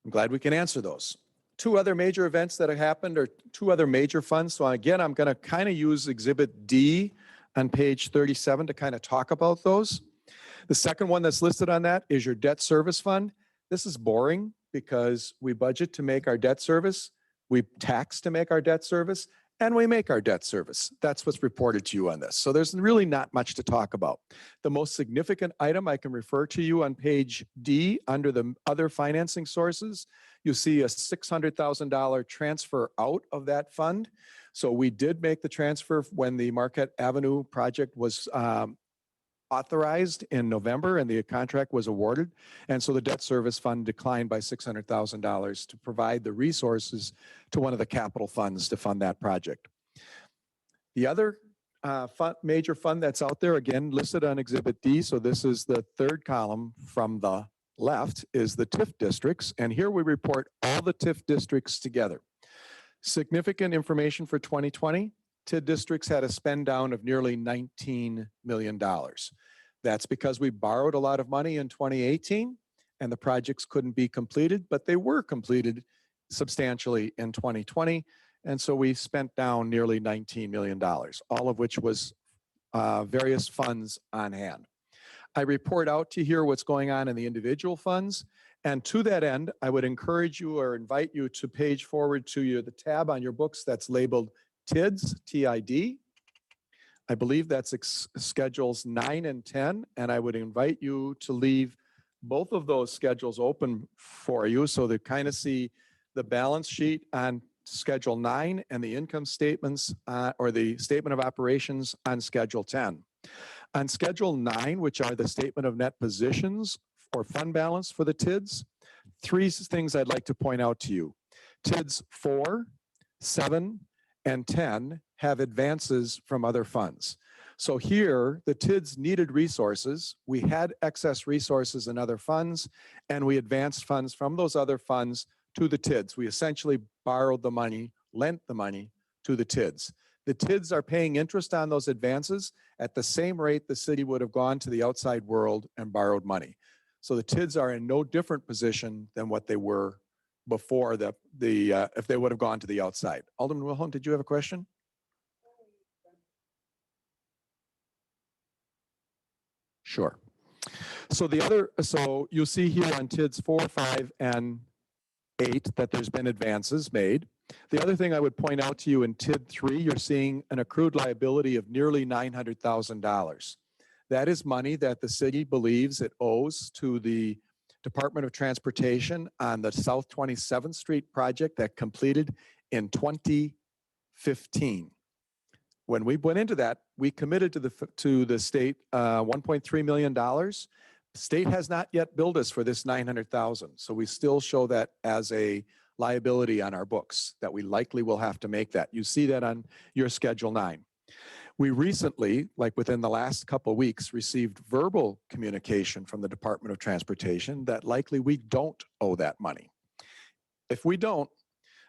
I'm glad we can answer those. Two other major events that have happened are two other major funds. So again, I'm going to kind of use Exhibit D on page 37 to kind of talk about those. The second one that's listed on that is your debt service fund. This is boring because we budget to make our debt service, we tax to make our debt service, and we make our debt service. That's what's reported to you on this. So there's really not much to talk about. The most significant item I can refer to you on page D under the other financing sources, you see a $600,000 transfer out of that fund. So we did make the transfer when the Marquette Avenue project was authorized in November and the contract was awarded. And so the debt service fund declined by $600,000 to provide the resources to one of the capital funds to fund that project. The other major fund that's out there, again, listed on Exhibit D, so this is the third column from the left, is the Tif Districts. And here we report all the Tif Districts together. Significant information for 2020. Tif Districts had a spend down of nearly $19 million. That's because we borrowed a lot of money in 2018 and the projects couldn't be completed, but they were completed substantially in 2020. And so we spent down nearly $19 million, all of which was various funds on hand. I report out to hear what's going on in the individual funds. And to that end, I would encourage you or invite you to page forward to the tab on your books that's labeled TIDS, T-I-D. I believe that's schedules 9 and 10, and I would invite you to leave both of those schedules open for you so they kind of see the balance sheet on schedule 9 and the income statements or the statement of operations on schedule 10. On schedule 9, which are the statement of net positions or fund balance for the TIDS, three things I'd like to point out to you. TIDS 4, 7, and 10 have advances from other funds. So here, the TIDS needed resources. We had excess resources in other funds, and we advanced funds from those other funds to the TIDS. We essentially borrowed the money, lent the money to the TIDS. The TIDS are paying interest on those advances at the same rate the city would have gone to the outside world and borrowed money. So the TIDS are in no different position than what they were before if they would have gone to the outside. Alderman Wilhelm, did you have a question? Sure. So you see here on TIDS 4, 5, and 8 that there's been advances made. The other thing I would point out to you in TID 3, you're seeing an accrued liability of nearly $900,000. That is money that the city believes it owes to the Department of Transportation on the South 27th Street project that completed in 2015. When we went into that, we committed to the state $1.3 million. The state has not yet billed us for this $900,000. So we still show that as a liability on our books that we likely will have to make that. You see that on your Schedule 9. We recently, like within the last couple of weeks, received verbal communication from the Department of Transportation that likely we don't owe that money. If we don't,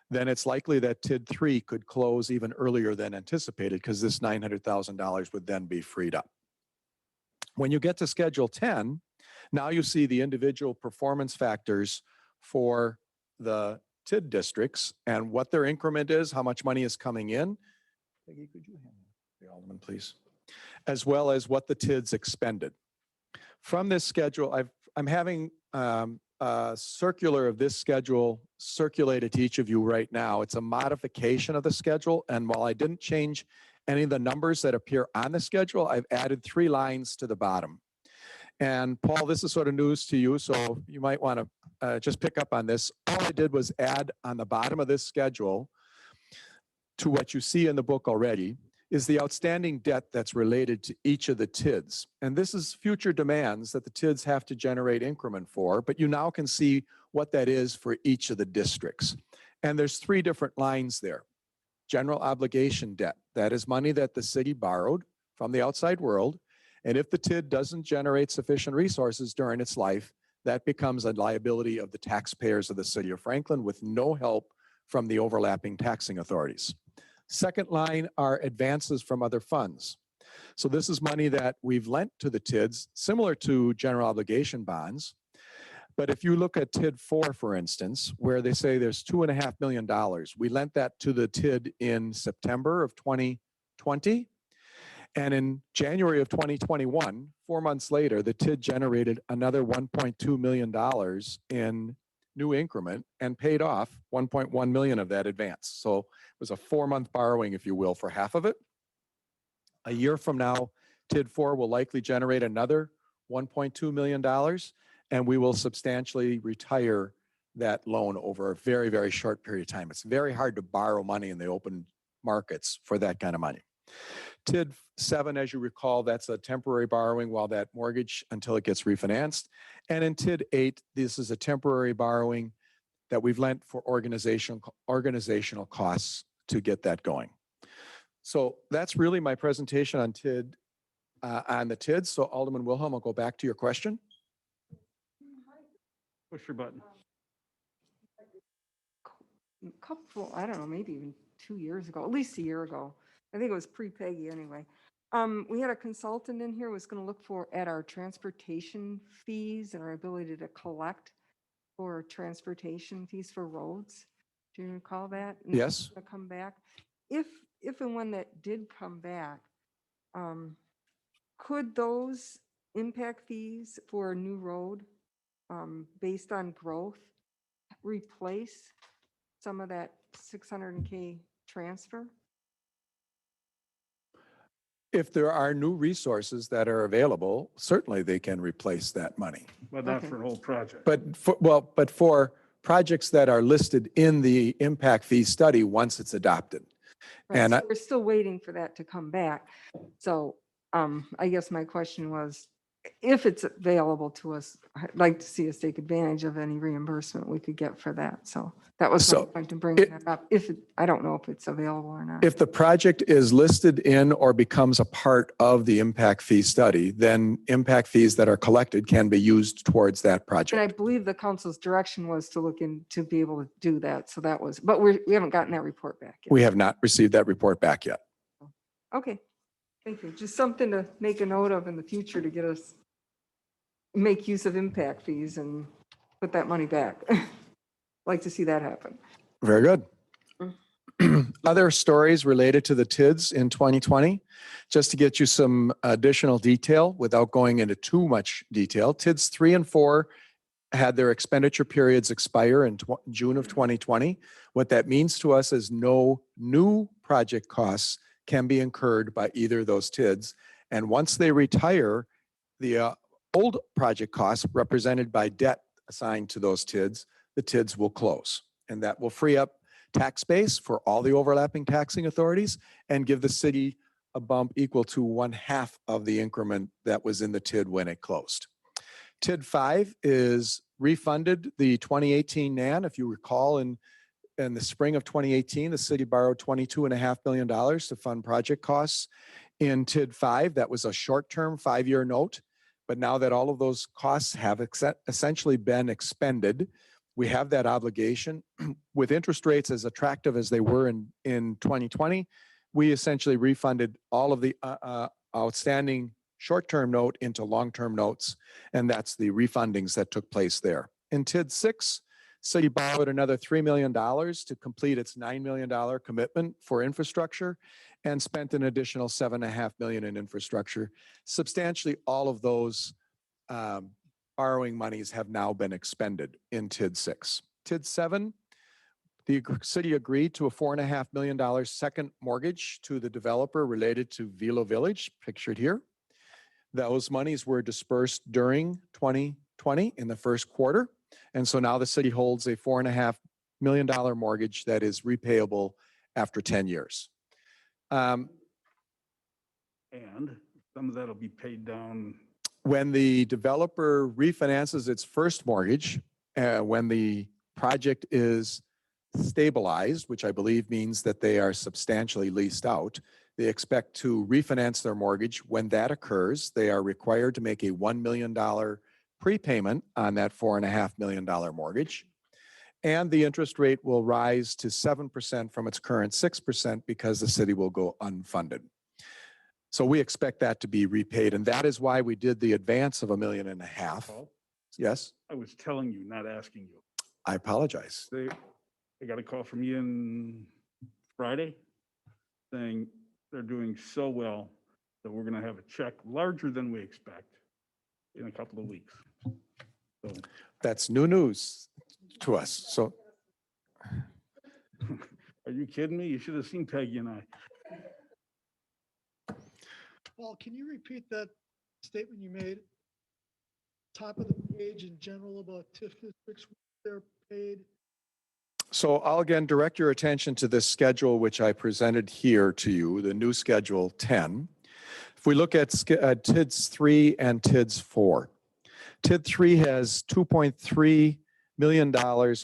then it's likely that TID 3 could close even earlier than anticipated because this $900,000 would then be freed up. When you get to Schedule 10, now you see the individual performance factors for the TID districts and what their increment is, how much money is coming in. Peggy, could you hand the Alderman, please? As well as what the TIDs expended. From this schedule, I'm having a circular of this schedule circulated to each of you right now. It's a modification of the schedule, and while I didn't change any of the numbers that appear on the schedule, I've added 3 lines to the bottom. And Paul, this is sort of news to you, so you might want to just pick up on this. All I did was add on the bottom of this schedule to what you see in the book already is the outstanding debt that's related to each of the TIDs. And this is future demands that the TIDs have to generate increment for, but you now can see what that is for each of the districts. And there's 3 different lines there. General obligation debt, that is money that the city borrowed from the outside world. And if the TID doesn't generate sufficient resources during its life, that becomes a liability of the taxpayers of the city of Franklin with no help from the overlapping taxing authorities. Second line are advances from other funds. So this is money that we've lent to the TIDs, similar to general obligation bonds. But if you look at TID 4, for instance, where they say there's $2.5 million, we lent that to the TID in September of 2020. And in January of 2021, 4 months later, the TID generated another $1.2 million in new increment and paid off 1.1 million of that advance. So it was a 4-month borrowing, if you will, for half of it. A year from now, TID 4 will likely generate another $1.2 million, and we will substantially retire that loan over a very, very short period of time. It's very hard to borrow money in the open markets for that kind of money. TID 7, as you recall, that's a temporary borrowing while that mortgage until it gets refinanced. And in TID 8, this is a temporary borrowing that we've lent for organizational costs to get that going. So that's really my presentation on TID, on the TID. So Alderman Wilhelm, I'll go back to your question. Push your button. A couple, I don't know, maybe even 2 years ago, at least a year ago. I think it was pre-Peggy anyway. We had a consultant in here who was going to look at our transportation fees and our ability to collect for transportation fees for roads. Do you recall that? And Yes. to come back. If and when that did come back, could those impact fees for a new road based on growth replace some of that 600K transfer? If there are new resources that are available, certainly they can replace that money. But not Okay. for an whole project. But for projects that are listed in the impact fee study once it's adopted. Right, And so we're still waiting for that to come back. So I guess my question was, if it's available to us, I'd like to see us take advantage of any reimbursement we could get for that. So that was my point to bring that up. I don't know if it's available or not. if the project is listed in or becomes a part of the impact fee study, then impact fees that are collected can be used towards that And I project. believe the council's direction was to look in, to be able to do that. So that was, but we haven't gotten that report back yet. We have not received that report back yet. Okay, thank you. Just something to make a note of in the future to get us, make use of impact fees and put that money back. Like to see that happen. Very good. Other stories related to the TIDs in 2020, just to get you some additional detail without going into too much detail. TIDs 3 and 4 had their expenditure periods expire in June of 2020. What that means to us is no new project costs can be incurred by either of those TIDs. And once they retire, the old project costs represented by debt assigned to those TIDs, the TIDs will close. And that will free up tax base for all the overlapping taxing authorities and give the city a bump equal to 1/2 of the increment that was in the TID when it closed. TID 5 is refunded the 2018 NAN. If you recall, in the spring of 2018, the city borrowed $22.5 million to fund project costs. In TID 5, that was a short-term 5-year note. But now that all of those costs have essentially been expended, we have that obligation. With interest rates as attractive as they were in 2020, we essentially refunded all of the outstanding short-term note into long-term notes, and that's the refundings that took place there. In TID 6, city borrowed another $3 million to complete its $9 million commitment for infrastructure and spent an additional $7.5 million in infrastructure. Substantially all of those borrowing monies have now been expended in TID 6. TID 7, The city agreed to a $4.5 million second mortgage to the developer related to Velo Village, pictured here. Those monies were dispersed during 2020 in the first quarter. And so now the city holds a $4.5 million mortgage that is repayable after 10 years. And some of that'll be paid down. When the developer refinances its first mortgage, when the project is stabilized, which I believe means that they are substantially leased out, they expect to refinance their mortgage. When that occurs, they are required to make a $1 million prepayment on that $4.5 million mortgage. And the interest rate will rise to 7% from its current 6% because the city will go unfunded. So we expect that to be repaid. And that is why we did the advance of $1.5 million. Paul, Yes, I was telling you, not asking you. I apologize. I got a call from Ian Friday saying they're doing so well that we're gonna have a check larger than we expect in a couple of weeks. So, That's new news to us. So are you kidding me? You should have seen Peggy and I. Paul, can you repeat that statement you made? Top of the page in general about Tif Districts, they're paid. So I'll again direct your attention to this schedule, which I presented here to you, the new schedule 10. If we look at TIDS 3 and TIDS 4, TID 3 has $2.3 million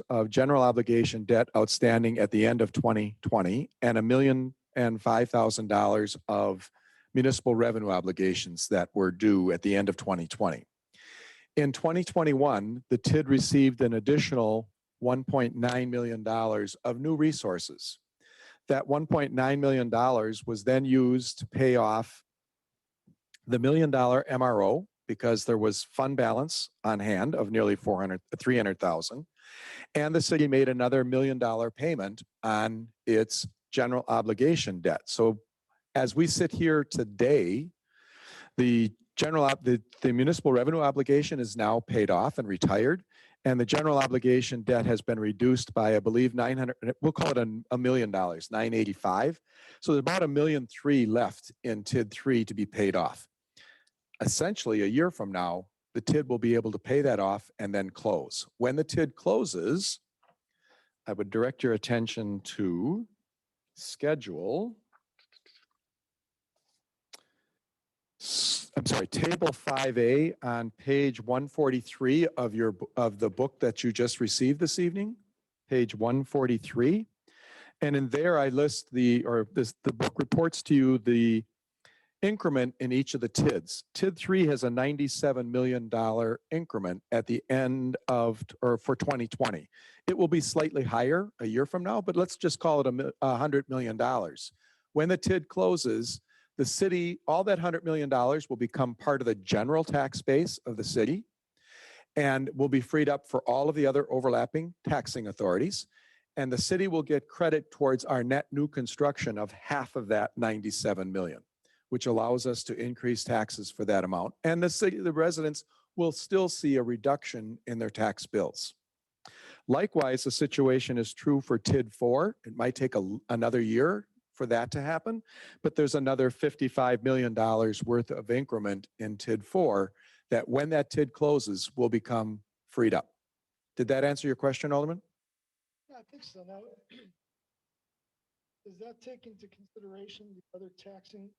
of general obligation debt outstanding at the end of 2020 and $1,005,000 of municipal revenue obligations that were due at the end of 2020. In 2021, the TID received an additional $1.9 million of new resources. That $1.9 million was then used to pay off the $1 million MRO because there was fund balance on hand of nearly $300,000. And the city made another $1 million payment on its general obligation debt. So as we sit here today, the municipal revenue obligation is now paid off and retired. And the general obligation debt has been reduced by, I believe, we'll call it $1 million, $985. So there's about $1.3 million left in TID 3 to be paid off. Essentially, a year from now, the TID will be able to pay that off and then close. When the TID closes, I would direct your attention to table 5A on page 143 of the book that you just received this evening, page 143. And in there I list the book reports to you the increment in each of the TIDs. TID 3 has a $97 million increment at the end of, or for 2020. It will be slightly higher a year from now, but let's just call it $100 million. When the TID closes, the city, all that $100 million will become part of the general tax base of the city and will be freed up for all of the other overlapping taxing authorities. And the city will get credit towards our net new construction of half of that $97 million, which allows us to increase taxes for that amount. And the residents will still see a reduction in their tax bills. Likewise, the situation is true for TID 4. It might take another year for that to happen, but there's another $55 million worth of increment in TID 4 that when that TID closes will become freed up. Did that answer your question, Alderman? Yeah, I think so. Now, does that take into consideration the other taxing,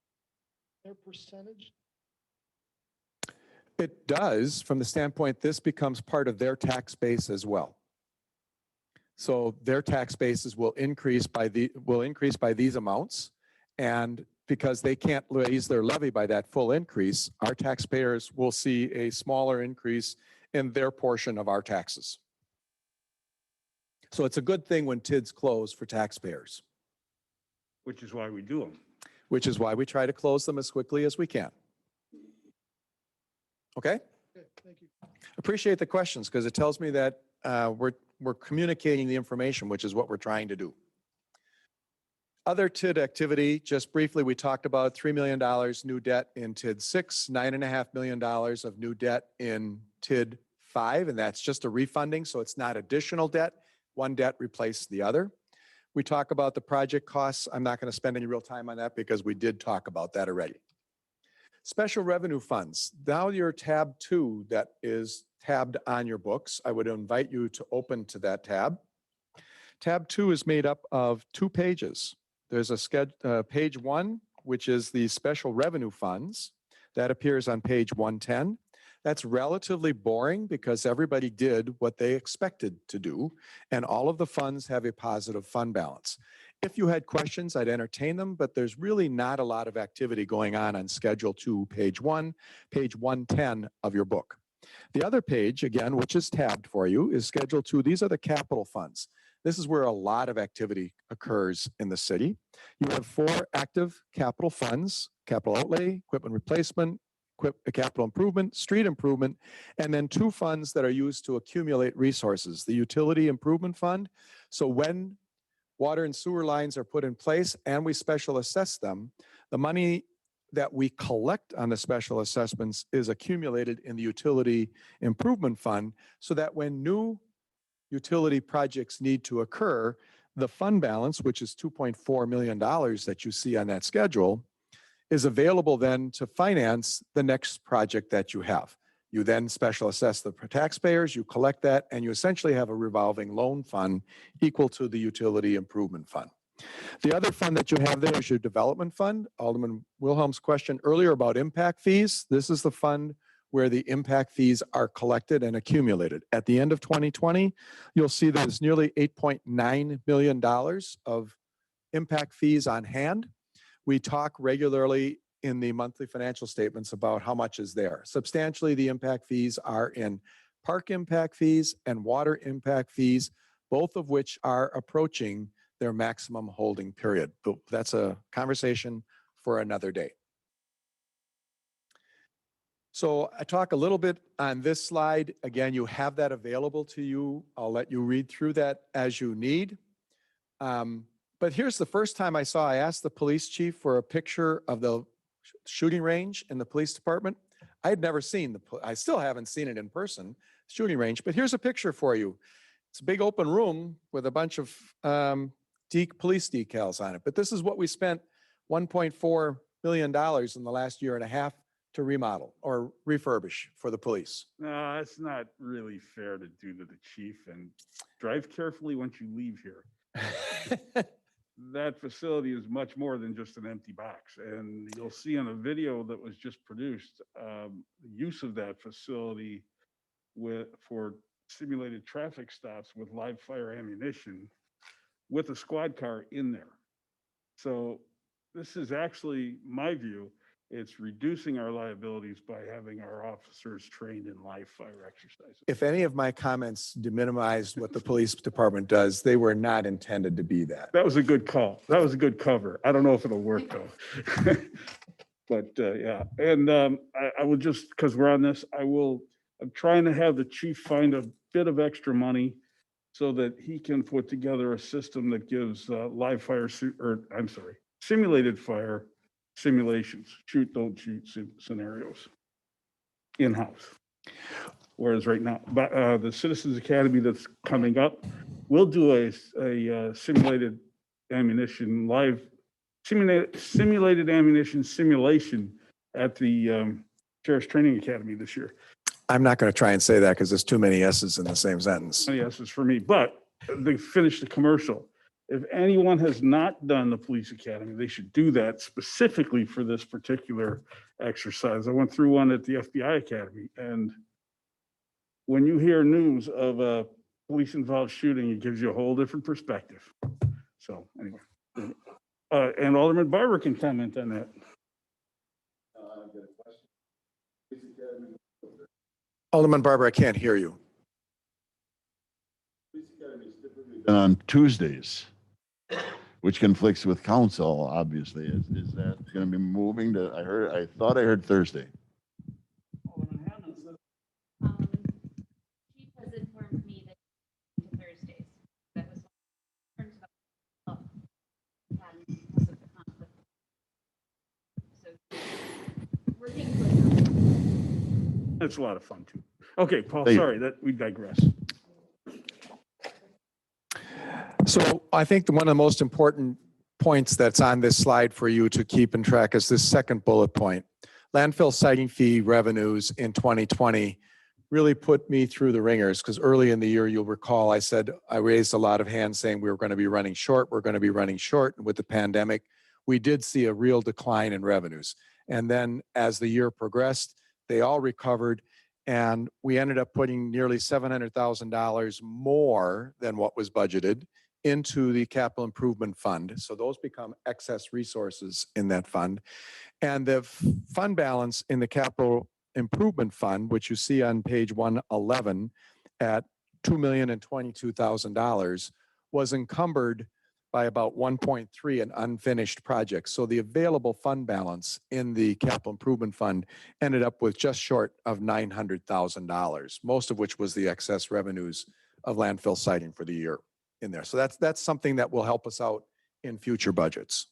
their percentage? It does, from the standpoint this becomes part of their tax base as well. So their tax bases will increase by these amounts, and because they can't raise their levy by that full increase, our taxpayers will see a smaller increase in their portion of our taxes. So it's a good thing when TIDs close for taxpayers. Which is why we do them. Which is why we try to close them as quickly as we can. Okay? Okay, thank you. Appreciate the questions because it tells me that we're communicating the information, which is what we're trying to do. Other TID activity, just briefly, we talked about $3 million new debt in TID 6, $9.5 million of new debt in TID 5, and that's just a refunding, so it's not additional debt. one debt replaced the other. We talk about the project costs. I'm not going to spend any real time on that because we did talk about that already. Special revenue funds. Now your tab 2 that is tabbed on your books. I would invite you to open to that tab. Tab 2 is made up of 2 pages. There's a page 1, which is the special revenue funds. That appears on page 110. That's relatively boring because everybody did what they expected to do, and all of the funds have a positive fund balance. If you had questions, I'd entertain them, but there's really not a lot of activity going on Schedule 2, page 1, page 110 of your book. The other page, again, which is tabbed for you, is Schedule 2. These are the capital funds. This is where a lot of activity occurs in the city. You have 4 active capital funds: capital outlay, equipment replacement, capital improvement, street improvement, and then 2 funds that are used to accumulate resources: the utility improvement fund. So when water and sewer lines are put in place and we special assess them, the money that we collect on the special assessments is accumulated in the utility improvement fund, so that when new utility projects need to occur, the fund balance, which is $2.4 million that you see on that schedule, is available then to finance the next project that you have. You then special assess the taxpayers, you collect that, and you essentially have a revolving loan fund equal to the utility improvement fund. The other fund that you have there is your development fund. Alderman Wilhelm's question earlier about impact fees. This is the fund where the impact fees are collected and accumulated. At the end of 2020, you'll see there's nearly $8.9 million of impact fees on hand. We talk regularly in the monthly financial statements about how much is there. Substantially, the impact fees are in park impact fees and water impact fees, both of which are approaching their maximum holding period. But that's a conversation for another day. So I talk a little bit on this slide. Again, you have that available to you. I'll let you read through that as you need. But here's the first time I asked the police chief for a picture of the shooting range in the police department. I had never seen I still haven't seen it in person, shooting range, but here's a picture for you. It's a big open room with a bunch of police decals on it. But this is what we spent $1.4 million in the last year and a half to remodel or refurbish for the police. No, it's not really fair to do to the chief, and drive carefully once you leave here. That facility is much more than just an empty box. And you'll see in a video that was just produced, the use of that facility for simulated traffic stops with live fire ammunition with a squad car in there. So this is actually, my view, it's reducing our liabilities by having our officers trained in live fire exercises. If any of my comments minimized what the police department does, they were not intended to be that. That was a good call. That was a good cover. I don't know if it'll work though. But yeah, and I will just, because we're on this, I'm trying to have the chief find a bit of extra money so that he can put together a system that gives live fire, simulated fire simulations, shoot, don't shoot scenarios in-house. Whereas right now, the Citizens Academy that's coming up will do a simulated ammunition, simulated ammunition simulation at the Sheriff's Training Academy this year. I'm not going to try and say that because there's too many S's in the same sentence. Many S's for me, but they finished the commercial. If anyone has not done the police academy, they should do that specifically for this particular exercise. I went through one at the FBI Academy, and when you hear news of a police involved shooting, it gives you a whole different perspective. So anyway, and Alderman Barber can comment on that. Alderman Barber, I can't hear you. On Tuesdays, which conflicts with council, obviously. Is that going to be moving to, I thought I heard Thursday. Chief has informed me that to Thursdays. That was one of the concerns about because of the conflict. So working with That's a lot of fun too. Okay, Paul, Thank you. sorry that we digress. So I think one of the most important points that's on this slide for you to keep in track is this second bullet point. Landfill siting fee revenues in 2020 really put me through the ringers, because early in the year, you'll recall, I said, I raised a lot of hands saying we were going to be running short, we're going to be running short. And with the pandemic, we did see a real decline in revenues. And then as the year progressed, they all recovered, and we ended up putting nearly $700,000 more than what was budgeted into the capital improvement fund. So those become excess resources in that fund. And the fund balance in the capital improvement fund, which you see on page 111 at $2,022,000, was encumbered by about 1.3 in unfinished projects. So the available fund balance in the capital improvement fund ended up with just short of $900,000, most of which was the excess revenues of landfill siting for the year in there. So that's something that will help us out in future budgets.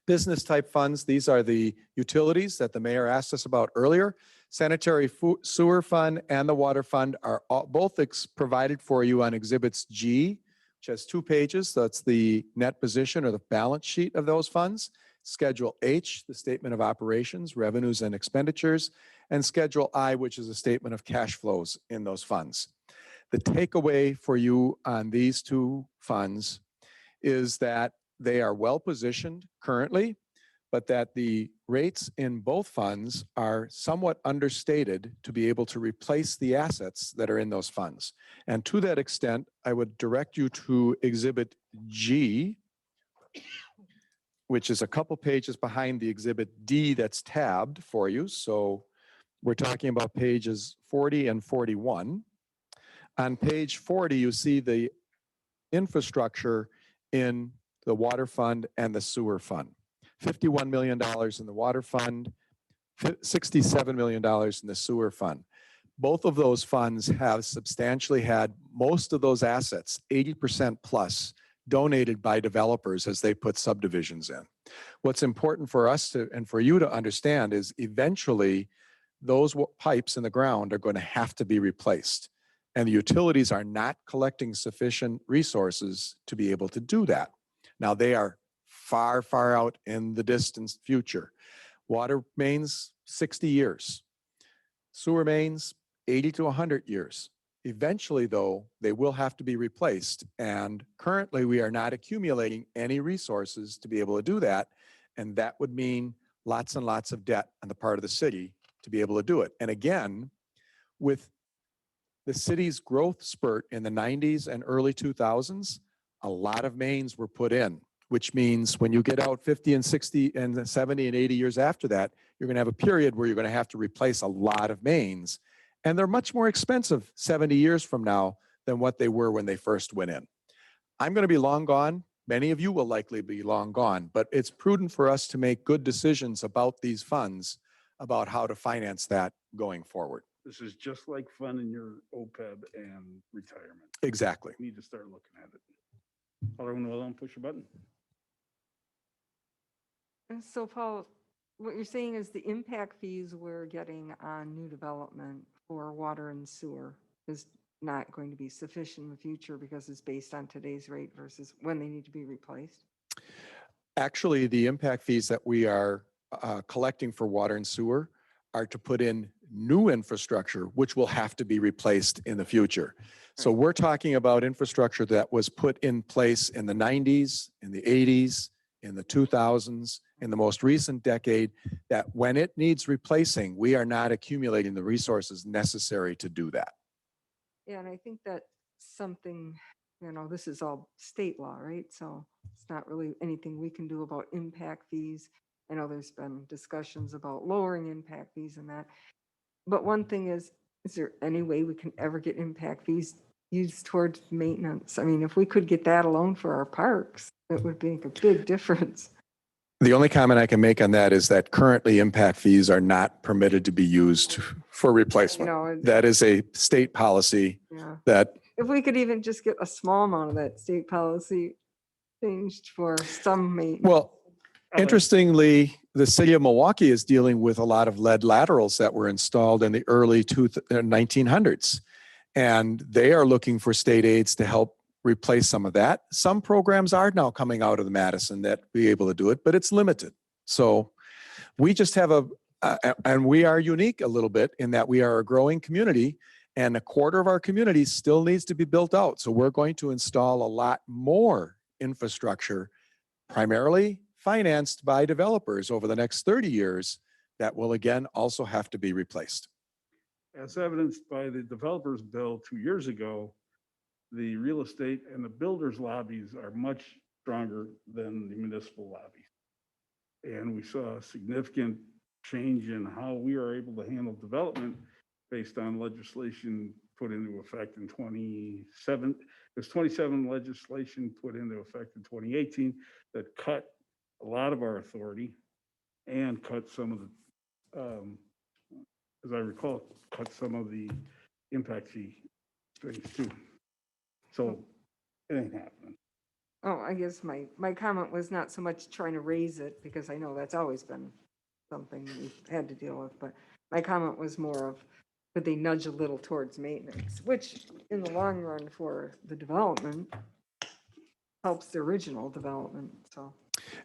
Business type funds, these are the utilities that the mayor asked us about earlier. Sanitary sewer fund and the water fund are both provided for you on exhibits G, which has 2 pages. That's the net position or the balance sheet of those funds. Schedule H, the statement of operations, revenues and expenditures, and Schedule I, which is a statement of cash flows in those funds. The takeaway for you on these 2 funds is that they are well positioned currently, but that the rates in both funds are somewhat understated to be able to replace the assets that are in those funds. And to that extent, I would direct you to Exhibit G, which is a couple pages behind the Exhibit D that's tabbed for you. So we're talking about pages 40 and 41. On page 40, you see the infrastructure in the water fund and the sewer fund. $51 million in the water fund, $67 million in the sewer fund. Both of those funds have substantially had most of those assets, 80% plus, donated by developers as they put subdivisions in. What's important for us to, and for you to understand, is eventually those pipes in the ground are going to have to be replaced. And the utilities are not collecting sufficient resources to be able to do that. Now, they are far, far out in the distant future. Water mains, 60 years. Sewer mains, 80 to 100 years. Eventually, though, they will have to be replaced. And currently, we are not accumulating any resources to be able to do that. And that would mean lots and lots of debt on the part of the city to be able to do it. And again, with the city's growth spurt in the 90s and early 2000s, a lot of mains were put in, which means when you get out 50 and 60 and 70 and 80 years after that, you're going to have a period where you're going to have to replace a lot of mains. And they're much more expensive 70 years from now than what they were when they first went in. I'm going to be long gone. Many of you will likely be long gone, but it's prudent for us to make good decisions about these funds, about how to finance that going forward. This is just like funding your OPEB and retirement. Exactly. You need to start looking at it. Alderman Wilhelm, push your button. And so Paul, what you're saying is the impact fees we're getting on new development for water and sewer is not going to be sufficient in the future because it's based on today's rate versus when they need to be replaced? Actually, the impact fees that we are collecting for water and sewer are to put in new infrastructure, which will have to be replaced in the future. So we're talking about infrastructure that was put in place in the 90s, in the 80s, in the 2000s, in the most recent decade, that when it needs replacing, we are not accumulating the resources necessary to do that. Yeah, and I think that's something, this is all state law, right? So it's not really anything we can do about impact fees. I know there's been discussions about lowering impact fees and that. But one thing is there any way we can ever get impact fees used towards maintenance? I mean, if we could get that alone for our parks, it would make a big difference. The only comment I can make on that is that currently impact fees are not permitted to be used for replacement. That is a state policy that. If we could even just get a small amount of that state policy changed for some maintenance. Well, interestingly, the city of Milwaukee is dealing with a lot of lead laterals that were installed in the early 1900s. And they are looking for state aids to help replace some of that. Some programs are now coming out of the Madison that be able to do it, but it's limited. So we just have and we are unique a little bit in that we are a growing community, and a quarter of our community still needs to be built out. So we're going to install a lot more infrastructure, primarily financed by developers over the next 30 years, that will again also have to be replaced. As evidenced by the developers bill 2 years ago, the real estate and the builders lobbies are much stronger than the municipal lobbies. And we saw a significant change in how we are able to handle development based on legislation put into effect in 27. There's 27 legislation put into effect in 2018 that cut a lot of our authority and cut some of the, as I recall, cut some of the impact fee things too. So it ain't happening. Oh, I guess my comment was not so much trying to raise it, because I know that's always been something we've had to deal with, but my comment was more of, could they nudge a little towards maintenance, which in the long run for the development helps the original development, so.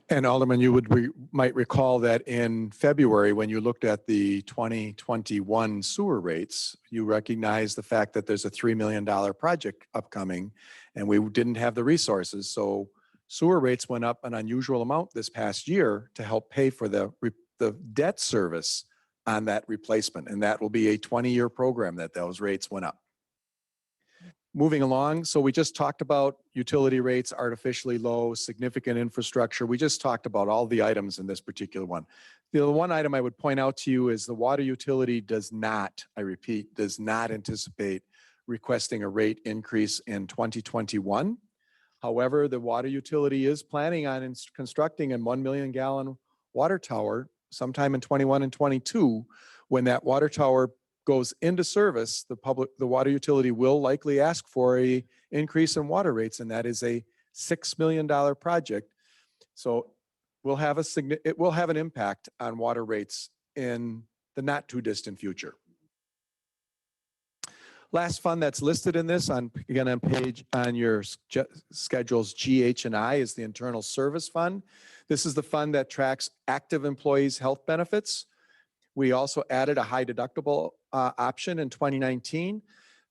And Alderman, you might recall that in February, when you looked at the 2021 sewer rates, you recognized the fact that there's a $3 million project upcoming, and we didn't have the resources. So sewer rates went up an unusual amount this past year to help pay for the debt service on that replacement. And that will be a 20-year program that those rates went up. Moving along, so we just talked about utility rates, artificially low, significant infrastructure. We just talked about all the items in this particular one. The one item I would point out to you is the water utility does not, I repeat, does not anticipate requesting a rate increase in 2021. However, the water utility is planning on constructing a 1 million gallon water tower sometime in 21 and 22. When that water tower goes into service, the water utility will likely ask for a increase in water rates, and that is a $6 million project. So it will have an impact on water rates in the not too distant future. Last fund that's listed in this on your schedules G, H, and I is the Internal Service Fund. This is the fund that tracks active employees' health benefits. We also added a high deductible option in 2019.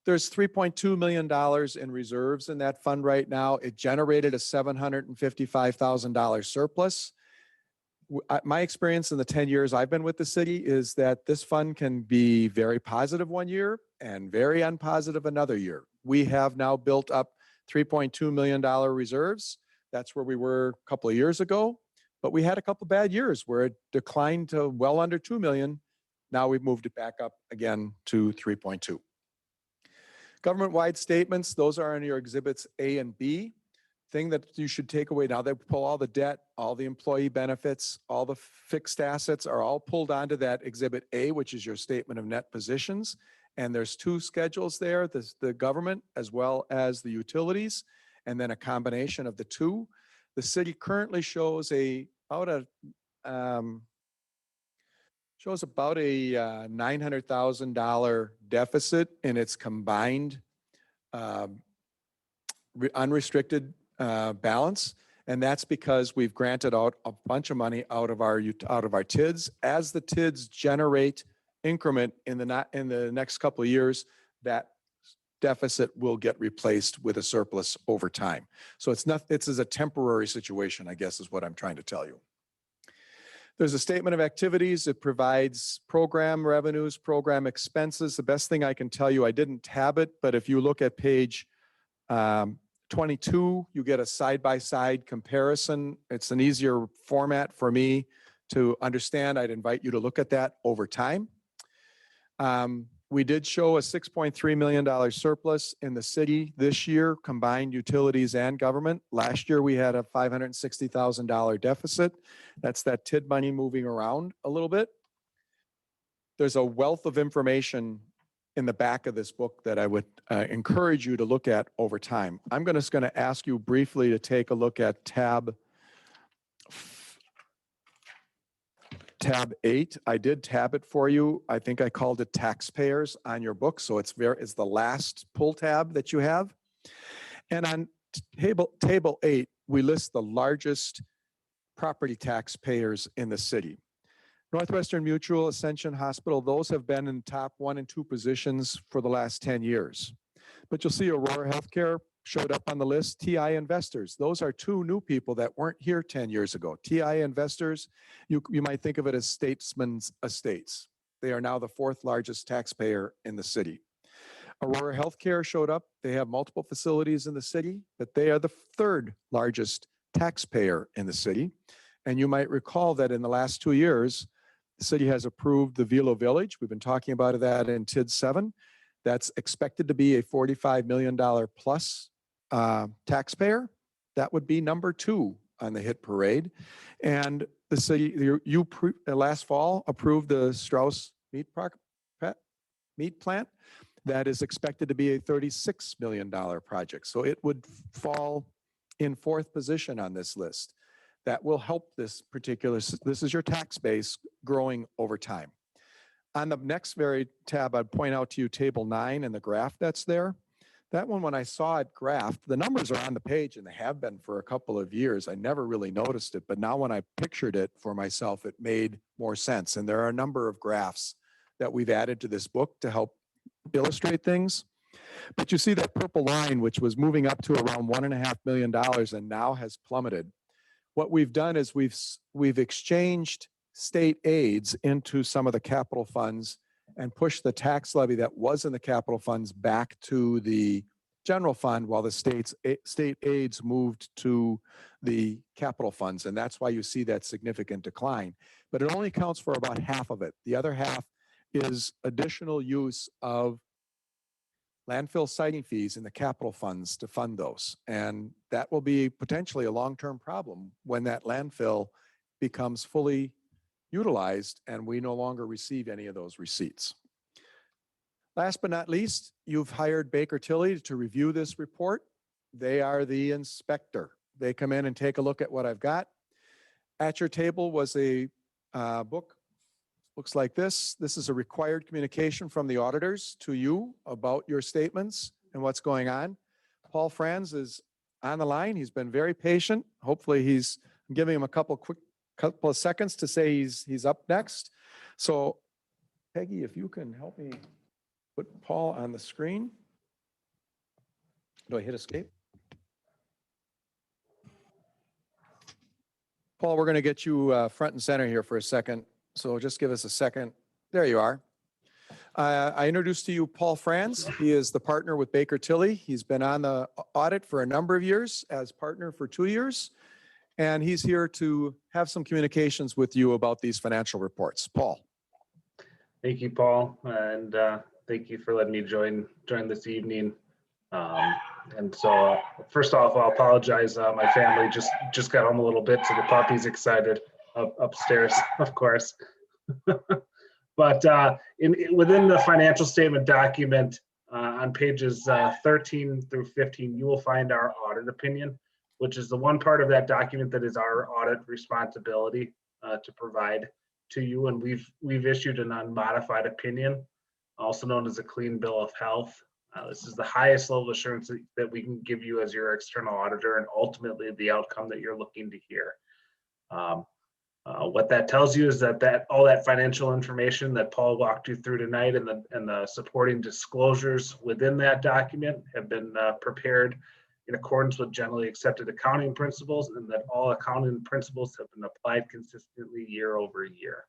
There's $3.2 million in reserves in that fund right now. It generated a $755,000 surplus. My experience in the 10 years I've been with the city is that this fund can be very positive one year and very unpositive another year. We have now built up $3.2 million reserves. That's where we were a couple of years ago, but we had a couple bad years where it declined to well under 2 million. Now we've moved it back up again to 3.2. Government-wide statements, those are in your exhibits A and B. Thing that you should take away now, they pull all the debt, all the employee benefits, all the fixed assets are all pulled onto that exhibit A, which is your statement of net positions. And there's two schedules there, the government as well as the utilities, and then a combination of the two. The city currently shows about a $900,000 deficit in its combined unrestricted balance, and that's because we've granted out a bunch of money out of our TIDs. As the TIDs generate increment in the next couple of years, that deficit will get replaced with a surplus over time. So it's a temporary situation, I guess, is what I'm trying to tell you. There's a statement of activities. It provides program revenues, program expenses. The best thing I can tell you, I didn't tab it, but if you look at page 22, you get a side-by-side comparison. It's an easier format for me to understand. I'd invite you to look at that over time. We did show a $6.3 million surplus in the city this year, combined utilities and government. Last year, we had a $560,000 deficit. That's that TID money moving around a little bit. There's a wealth of information in the back of this book that I would encourage you to look at over time. I'm just going to ask you briefly to take a look at tab 8. I did tab it for you. I think I called it taxpayers on your book. So it's the last pull tab that you have. And table 8, we list the largest property tax payers in the city. Northwestern Mutual, Ascension Hospital, those have been in top 1 and 2 positions for the last 10 years. But you'll see Aurora Healthcare showed up on the list. TI Investors, those are 2 new people that weren't here 10 years ago. TI Investors, you might think of it as Statesman's Estates. They are now the 4th largest taxpayer in the city. Aurora Healthcare showed up. They have multiple facilities in the city, but they are the 3rd largest taxpayer in the city. And you might recall that in the last 2 years, the city has approved the Velo Village. We've been talking about that in TID 7. That's expected to be a $45 million plus taxpayer. That would be number 2 on the hit parade. And the city, last fall approved the Strauss meat plant. That is expected to be a $36 million project. So it would fall in 4th position on this list. That will help this is your tax base growing over time. On the next very tab, I'd point out to you table 9 and the graph that's there. That one, when I saw it graphed, the numbers are on the page and they have been for a couple of years. I never really noticed it, but now when I pictured it for myself, it made more sense. And there are a number of graphs that we've added to this book to help illustrate things. But you see that purple line, which was moving up to around $1.5 million and now has plummeted. What we've done is we've exchanged state aids into some of the capital funds and pushed the tax levy that was in the capital funds back to the general fund while the state aids moved to the capital funds. And that's why you see that significant decline. But it only counts for about half of it. The other half is additional use of landfill siting fees in the capital funds to fund those. And that will be potentially a long-term problem when that landfill becomes fully utilized and we no longer receive any of those receipts. Last but not least, you've hired Baker Tilly to review this report. They are the inspector. They come in and take a look at what I've got. At your table was a book. Looks like this. This is a required communication from the auditors to you about your statements and what's going on. Paul Franz is on the line. He's been very patient. Hopefully I'm giving him a couple of seconds to say he's up next. So Peggy, if you can help me put Paul on the screen. Do I hit escape? Paul, we're going to get you front and center here for a second. So just give us a second. There you are. I introduced to you Paul Franz. He is the partner with Baker Tilly. He's been on the audit for a number of years as partner for 2 years. And he's here to have some communications with you about these financial reports. Paul. Thank you, Paul. And thank you for letting me join this evening. And so first off, I'll apologize. My family just got home a little bit, so the puppy's excited upstairs, of course. But within the financial statement document on pages 13 through 15, you will find our audit opinion, which is the one part of that document that is our audit responsibility to provide to you. And we've issued an unmodified opinion, also known as a clean bill of health. This is the highest level of assurance that we can give you as your external auditor, and ultimately the outcome that you're looking to hear. What that tells you is that all that financial information that Paul walked you through tonight and the supporting disclosures within that document have been prepared in accordance with generally accepted accounting principles, and that all accounting principles have been applied consistently year over year.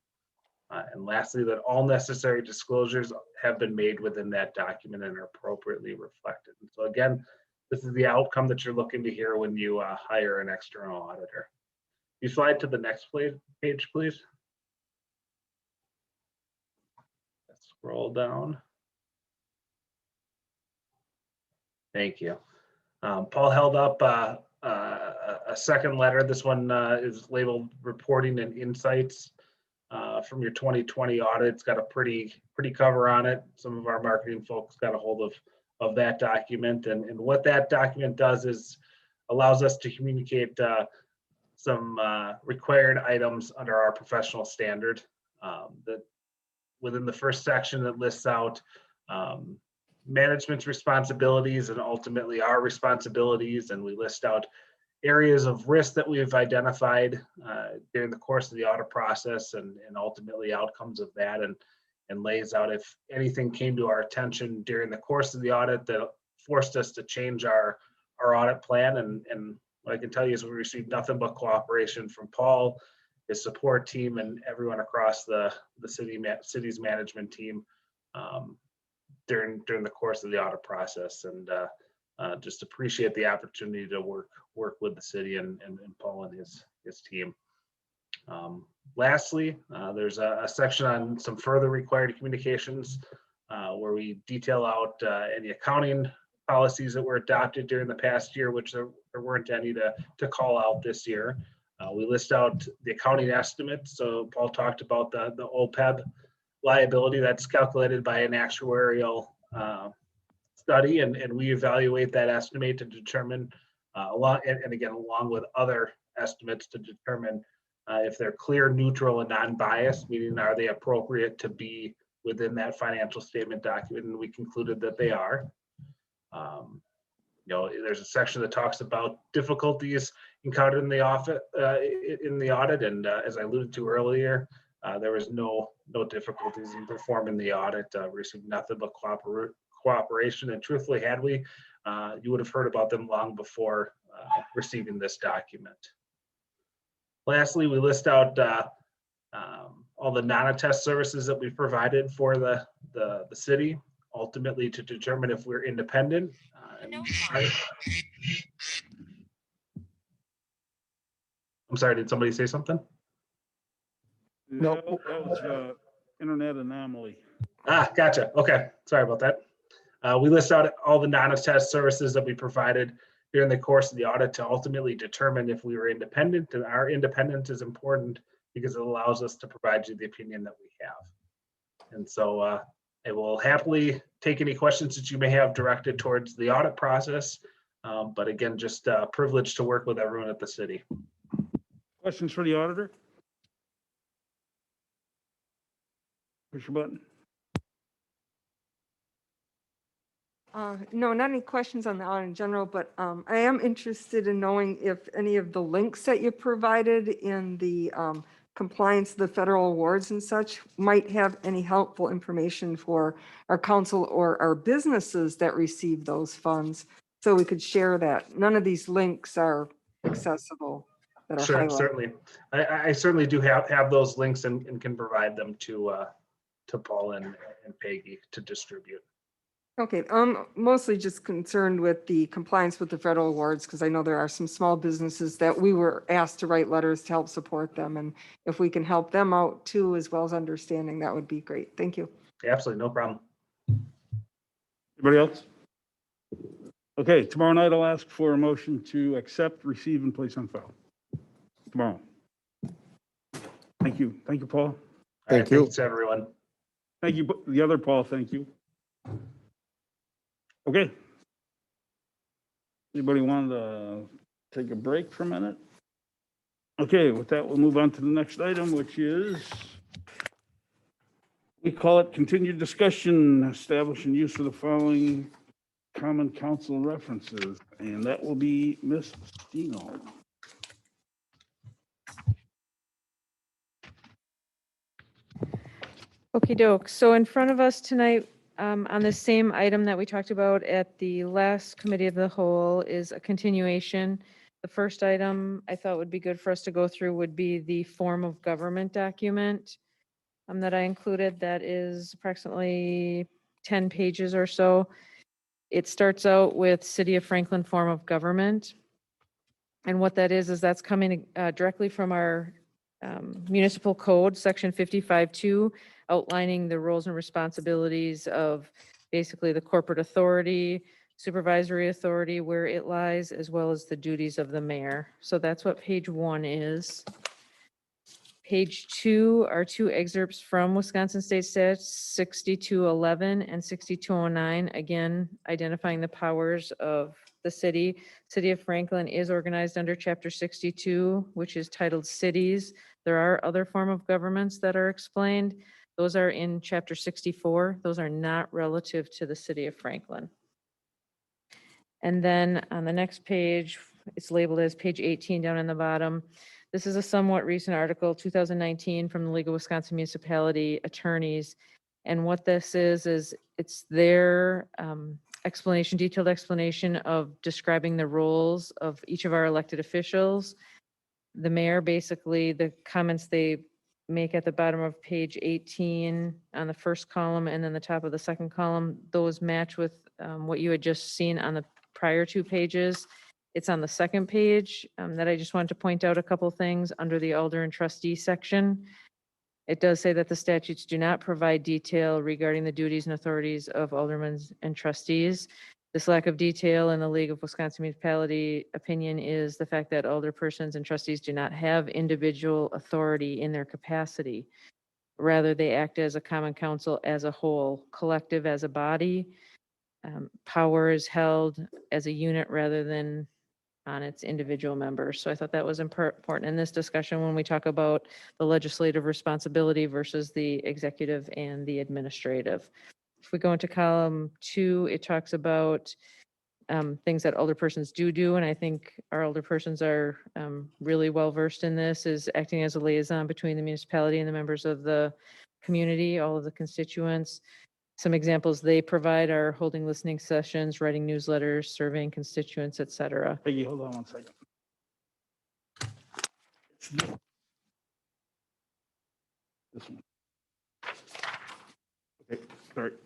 And lastly, that all necessary disclosures have been made within that document and are appropriately reflected. And so again, this is the outcome that you're looking to hear when you hire an external auditor. You slide to the next page, please. Let's scroll down. Thank you. Paul held up a second letter. This one is labeled Reporting and Insights from your 2020 audit. It's got a pretty cover on it. Some of our marketing folks got a hold of that document. And what that document does is allows us to communicate some required items under our professional standard. That within the first section that lists out management's responsibilities and ultimately our responsibilities, and we list out areas of risk that we have identified during the course of the audit process and ultimately outcomes of that, and lays out if anything came to our attention during the course of the audit that forced us to change our audit plan. And what I can tell you is we received nothing but cooperation from Paul, his support team, and everyone across the city's management team during the course of the audit process. And just appreciate the opportunity to work with the city and Paul and his team. Lastly, there's a section on some further required communications where we detail out any accounting policies that were adopted during the past year, which there weren't any to call out this year. We list out the accounting estimates. So Paul talked about the Opeb liability that's calculated by an actuarial study, and we evaluate that estimate to determine along with other estimates to determine if they're clear, neutral, and non-biased, meaning are they appropriate to be within that financial statement document, and we concluded that they are. There's a section that talks about difficulties encountered in the audit, and as I alluded to earlier, there was no difficulties in performing the audit. Received nothing but cooperation, and truthfully, had we, you would have heard about them long before receiving this document. Lastly, we list out all the non-attest services that we provided for the city, ultimately to determine if we're independent. I'm sorry, did somebody say something? No, that was internet anomaly. Gotcha. Okay, sorry about that. We list out all the non-attest services that we provided during the course of the audit to ultimately determine if we were independent, and our independence is important because it allows us to provide you the opinion that we have. And so I will happily take any questions that you may have directed towards the audit process. But again, just privileged to work with everyone at the city. Questions for the auditor? Push your button. No, not any questions on the audit in general, but I am interested in knowing if any of the links that you provided in the compliance of the federal awards and such might have any helpful information for our council or our businesses that receive those funds, so we could share that. None of these links are accessible that are Sure, highlighted. certainly. I certainly do have those links and can provide them to Paul and Peggy to distribute. Okay, I'm mostly just concerned with the compliance with the federal awards, because I know there are some small businesses that we were asked to write letters to help support them. And if we can help them out too, as well as understanding, that would be great. Thank you. Absolutely, no problem. Anybody else? Okay, tomorrow night I'll ask for a motion to accept, receive, and place on file. Tomorrow. Thank you. Thank you, Paul. Thank you. Thanks, everyone. Thank you, the other Paul, thank you. Okay. Anybody want to take a break for a minute? Okay, with that, we'll move on to the next item, which is, we call it continued discussion, establishing use of the following common council references, and that will be Ms. Steno. Okey doke. So in front of us tonight, on the same item that we talked about at the last committee of the whole, is a continuation. The first item I thought would be good for us to go through would be the form of government document that I included. That is approximately 10 pages or so. It starts out with City of Franklin form of government. And what that is that's coming directly from our municipal code, section 55.2, outlining the roles and responsibilities of basically the corporate authority, supervisory authority, where it lies, as well as the duties of the mayor. So that's what page 1 is. Page 2 are 2 excerpts from Wisconsin State Statutes 6211 and 6209, again, identifying the powers of the city. City of Franklin is organized under Chapter 62, which is titled Cities. There are other form of governments that are explained, Those are in chapter 64. Those are not relative to the city of Franklin. And then on the next page, it's labeled as page 18 down in the bottom. This is a somewhat recent article, 2019, from the League of Wisconsin Municipality Attorneys. And what this is it's their explanation, detailed explanation of describing the roles of each of our elected officials. The mayor, basically, the comments they make at the bottom of page 18 on the first column and then the top of the second column, those match with what you had just seen on the prior two pages. It's on the second page that I just wanted to point out a couple things under the Alder and Trustee section. It does say that the statutes do not provide detail regarding the duties and authorities of aldermen and trustees. This lack of detail in the League of Wisconsin Municipality opinion is the fact that alderpersons and trustees do not have individual authority in their capacity. Rather, they act as a common council as a whole, collective as a body. Power is held as a unit rather than on its individual members. So I thought that was important in this discussion when we talk about the legislative responsibility versus the executive and the administrative. If we go into column 2, it talks about things that alderpersons do, and I think our alderpersons are really well versed in this, is acting as a liaison between the municipality and the members of the community, all of the constituents. Some examples they provide are holding listening sessions, writing newsletters, surveying constituents, et cetera. Peggy, hold on one second. This one. Okay, start.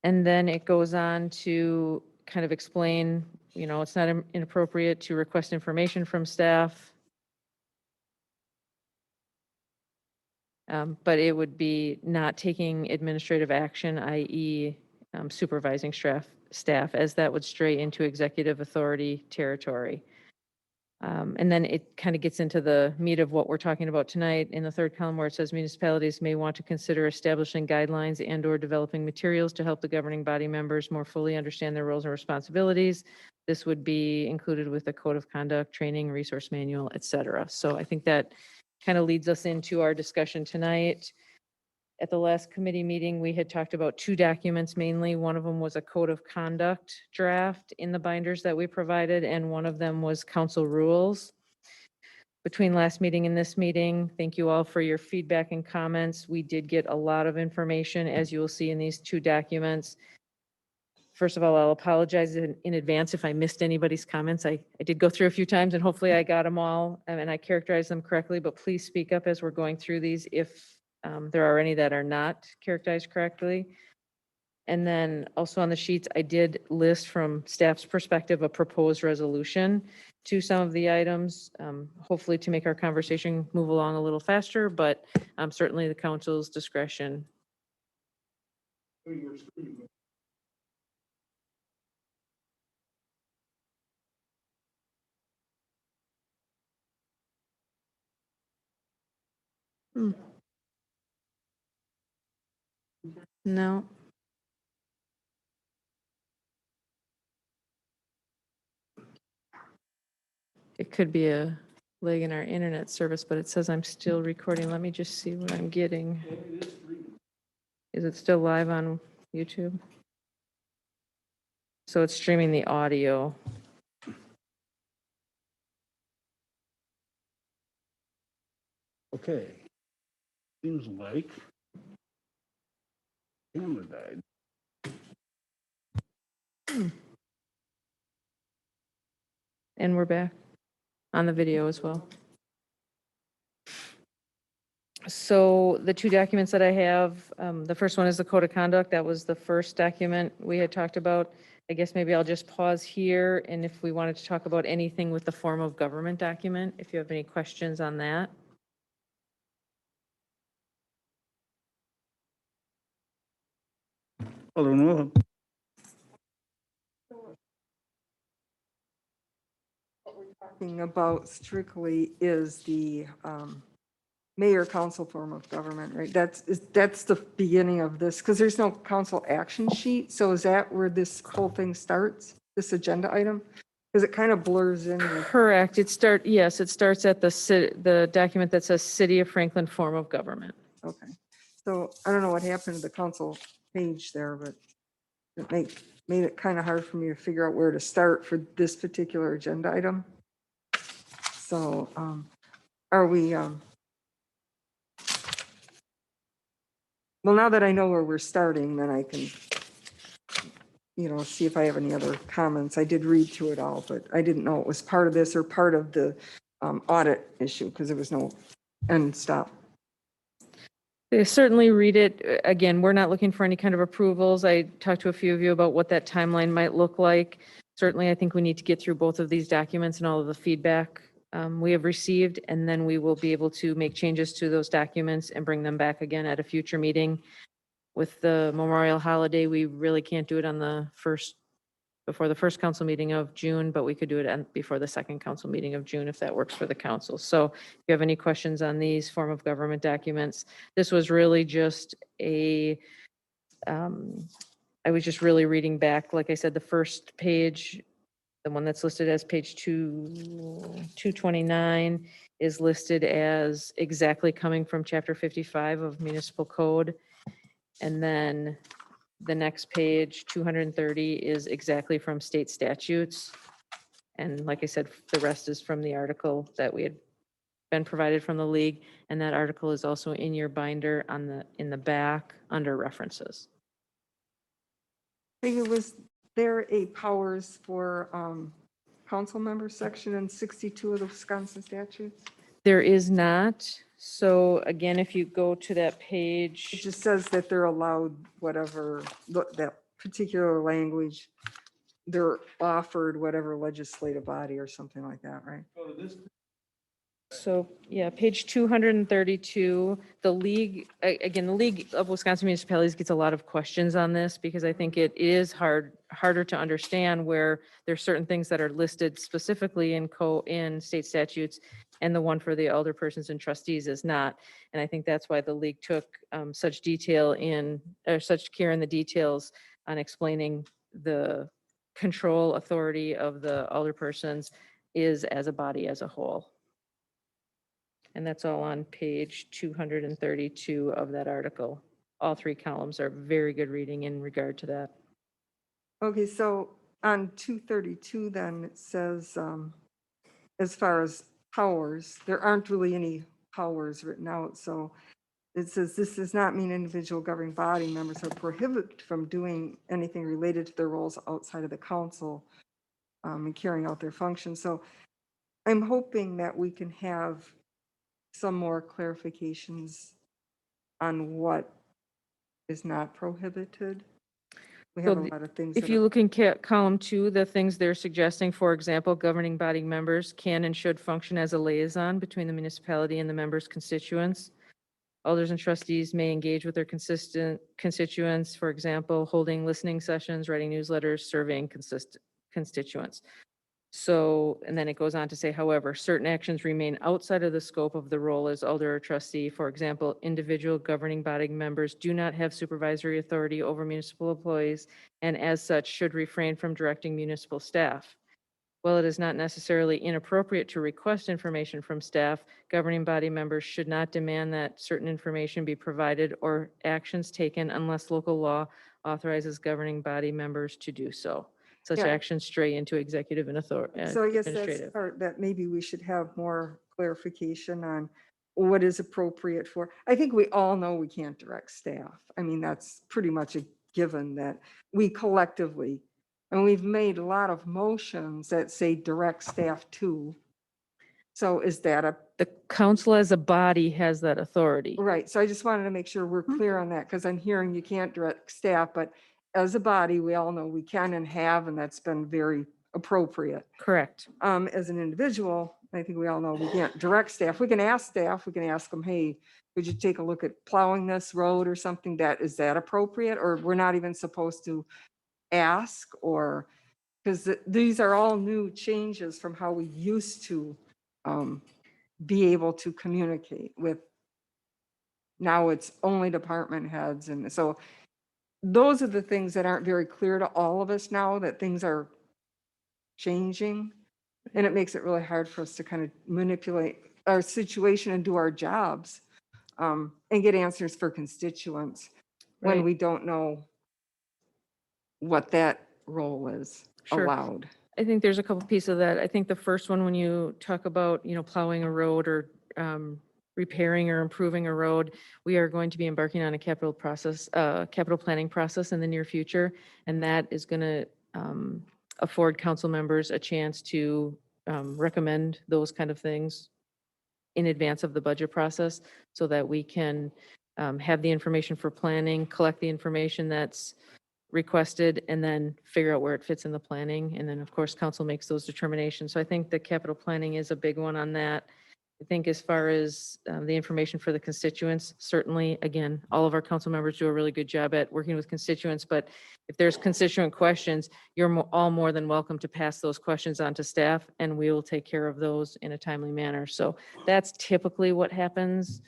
And then it goes on to kind of explain, it's not inappropriate to request information from staff. But it would be not taking administrative action, i.e. Supervising staff, as that would stray into executive authority territory. And then it kind of gets into the meat of what we're talking about tonight in the third column, where it says municipalities may want to consider establishing guidelines and/or developing materials to help the governing body members more fully understand their roles and responsibilities. This would be included with a code of conduct, training, resource manual, et cetera. So I think that kind of leads us into our discussion tonight. At the last committee meeting, we had talked about 2 documents mainly. One of them was a code of conduct draft in the binders that we provided, and one of them was council rules. Between last meeting and this meeting, thank you all for your feedback and comments. We did get a lot of information, as you will see in these 2 documents. First of all, I'll apologize in advance if I missed anybody's comments. I did go through a few times and hopefully I got them all and I characterized them correctly, but please speak up as we're going through these if there are any that are not characterized correctly. And then also on the sheets, I did list from staff's perspective a proposed resolution to some of the items, hopefully to make our conversation move along a little faster, but certainly the council's discretion. No. It could be a lag in our internet service, but it says I'm still recording. Let me just see what I'm getting. Is it still live on YouTube? So it's streaming the audio. Okay. Seems like camera died. And we're back on the video as well. So the 2 documents that I have, the first one is the code of conduct. That was the first document we had talked about. I guess maybe I'll just pause here, and if we wanted to talk about anything with the form of government document, if you have any questions on that. Alderman Wilhelm. Talking about strictly is the mayor council form of government, right? That's the beginning of this, because there's no council action sheet. So is that where this whole thing starts, this agenda item? Because it kind of blurs in. Correct. It starts at the document that says City of Franklin form of government. Okay. So I don't know what happened to the council page there, but it made it kind of hard for me to figure out where to start for this particular agenda item. So are we, well, now that I know where we're starting, then I can, see if I have any other comments. I did read through it all, but I didn't know it was part of this or part of the audit issue because there was no end stop. Certainly read it. Again, we're not looking for any kind of approvals. I talked to a few of you about what that timeline might look like. Certainly, I think we need to get through both of these documents and all of the feedback we have received, and then we will be able to make changes to those documents and bring them back again at a future meeting. With the Memorial holiday, we really can't do it on before the first council meeting of June, but we could do it before the second council meeting of June if that works for the council. So if you have any questions on these form of government documents, this was really just I was just really reading back, like I said, the first page, the one that's listed as page 229 is listed as exactly coming from chapter 55 of municipal code. And then the next page, 230, is exactly from state statutes. And like I said, the rest is from the article that we had been provided from the league. And that article is also in your binder in the back under references. Was there a powers for council member section in 62 of the Wisconsin statutes? There is not. So again, if you go to that page. It just says that they're allowed whatever, that particular language, they're offered whatever legislative body or something like that, right? So, yeah, page 232, the league, again, the League of Wisconsin Municipalities gets a lot of questions on this because I think it is harder to understand where there's certain things that are listed specifically in state statutes and the one for the alderpersons and trustees is not. And I think that's why the league took such care in the details on explaining the control authority of the alderpersons is as a body as a whole. And that's all on page 232 of that article. All three columns are very good reading in regard to that. Okay, so on 232 then it says, as far as powers, there aren't really any powers written out. So it says this does not mean individual governing body members are prohibited from doing anything related to their roles outside of the council and carrying out their functions. So I'm hoping that we can have some more clarifications on what is not prohibited. We have a lot of things. If you look in column 2, the things they're suggesting, for example, governing body members can and should function as a liaison between the municipality and the members' constituents. Alders and trustees may engage with their constituents, for example, holding listening sessions, writing newsletters, surveying constituents. So, and then it goes on to say, however, certain actions remain outside of the scope of the role as alder or trustee. For example, individual governing body members do not have supervisory authority over municipal employees and as such should refrain from directing municipal staff. While it is not necessarily inappropriate to request information from staff, governing body members should not demand that certain information be provided or actions taken unless local law authorizes governing body members to do so. Such actions stray into executive and authority. So I guess that's part that maybe we should have more clarification on what is appropriate for. I think we all know we can't direct staff. I mean, that's pretty much a given that we collectively, and we've made a lot of motions that say direct staff to. So is that the council as a body has that authority? Right. So I just wanted to make sure we're clear on that because I'm hearing you can't direct staff, but as a body, we all know we can and have, and that's been very appropriate. Correct. As an individual, I think we all know we can't direct staff. We can ask staff, we can ask them, hey, could you take a look at plowing this road or something? Is that appropriate? Or we're not even supposed to ask, or because these are all new changes from how we used to be able to communicate with. Now it's only department heads. And so those are the things that aren't very clear to all of us now, that things are changing. And it makes it really hard for us to kind of manipulate our situation and do our jobs and get answers for constituents when Right. we don't know what that role is Sure. allowed. I think there's a couple pieces of that. I think the first one, when you talk about, plowing a road or repairing or improving a road, we are going to be embarking on a capital planning process in the near future. And that is going to afford council members a chance to recommend those kind of things in advance of the budget process so that we can have the information for planning, collect the information that's requested, and then figure out where it fits in the planning. And then, of course, council makes those determinations. So I think the capital planning is a big one on that. I think as far as the information for the constituents, certainly, again, all of our council members do a really good job at working with constituents, but if there's constituent questions, you're all more than welcome to pass those questions on to staff, and we will take care of those in a timely manner. So that's typically what happens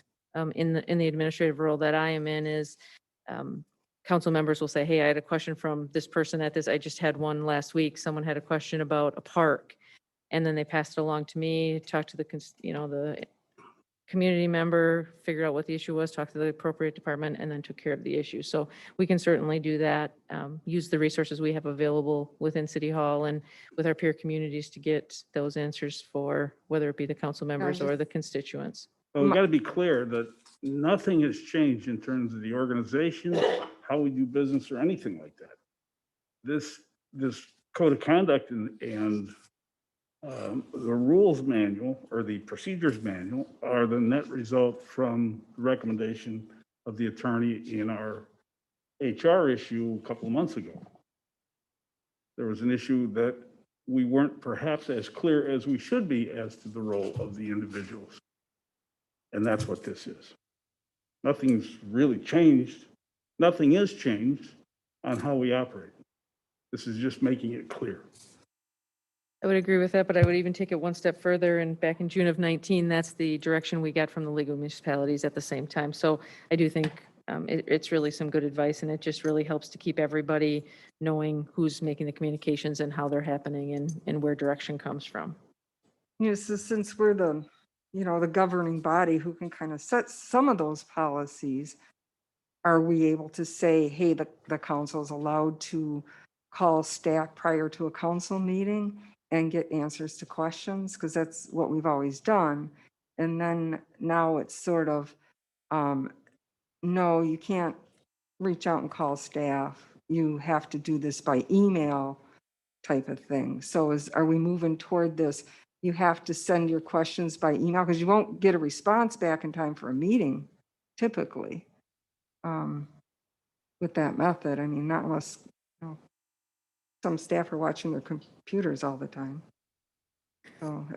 in the administrative role that I am in is council members will say, hey, I had a question from this person at this. I just had one last week. Someone had a question about a park. And then they passed it along to me, talked to the community member, figured out what the issue was, talked to the appropriate department, and then took care of the issue. So we can certainly do that, use the resources we have available within City Hall and with our peer communities to get those answers for whether it be the council members or the constituents. Well, we got to be clear that nothing has changed in terms of the organization, how we do business, or anything like that. This code of conduct and the rules manual or the procedures manual are the net result from the recommendation of the attorney in our HR issue a couple of months ago. There was an issue that we weren't perhaps as clear as we should be as to the role of the individuals. And that's what this is. Nothing's really changed. Nothing is changed on how we operate. This is just making it clear. I would agree with that, but I would even take it one step further. And back in June of 19, that's the direction we got from the League of Municipalities at the same time. So I do think it's really some good advice, and it just really helps to keep everybody knowing who's making the communications and how they're happening and where direction comes from. So since we're the governing body who can kind of set some of those policies, are we able to say, hey, the council is allowed to call staff prior to a council meeting and get answers to questions? Because that's what we've always done. And then now it's sort of, no, you can't reach out and call staff. You have to do this by email type of thing. So are we moving toward this? You have to send your questions by email because you won't get a response back in time for a meeting, typically, with that method. I mean, not unless some staff are watching their computers all the time. So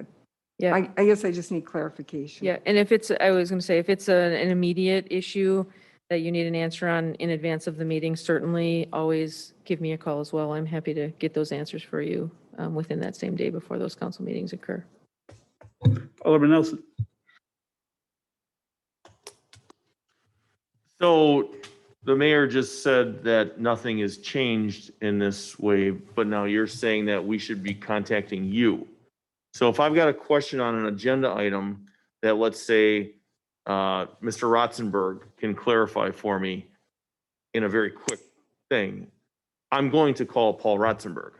Yeah. I guess I just need clarification. Yeah, and I was going to say, if it's an immediate issue that you need an answer on in advance of the meeting, certainly always give me a call as well. I'm happy to get those answers for you within that same day before those council meetings occur. Alderman Nelson. So the mayor just said that nothing has changed in this way, but now you're saying that we should be contacting you. So if I've got a question on an agenda item that, let's say, Mr. Rotzenberg can clarify for me in a very quick thing, I'm going to call Paul Rotzenberg.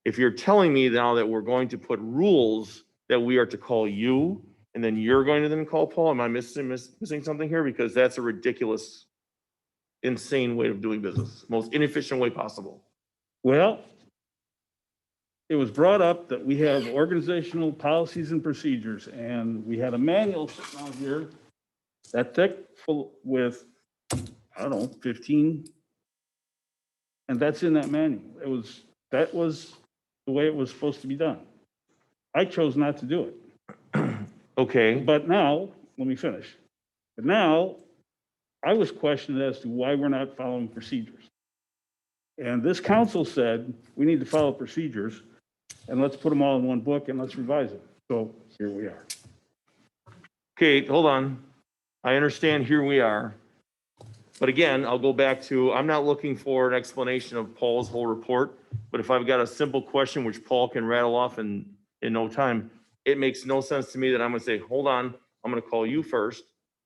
If you're telling me now that we're going to put rules that we are to call you, and then you're going to then call Paul, am I missing something here? Because that's a ridiculous, insane way of doing business, most inefficient way possible. Well, it was brought up that we have organizational policies and procedures, and we had a manual sitting out here that thick full with, I don't know, 15, and that's in that manual. That was the way it was supposed to be done. I chose not to do it. Okay. But now, let me finish. But now, I was questioned as to why we're not following procedures. And this council said, we need to follow procedures, and let's put them all in one book and let's revise it. So here we are. Okay, hold on. I understand here we are. But again, I'll go back to, I'm not looking for an explanation of Paul's whole report, but if I've got a simple question which Paul can rattle off in no time, it makes no sense to me that I'm gonna say, hold on, I'm gonna call you first,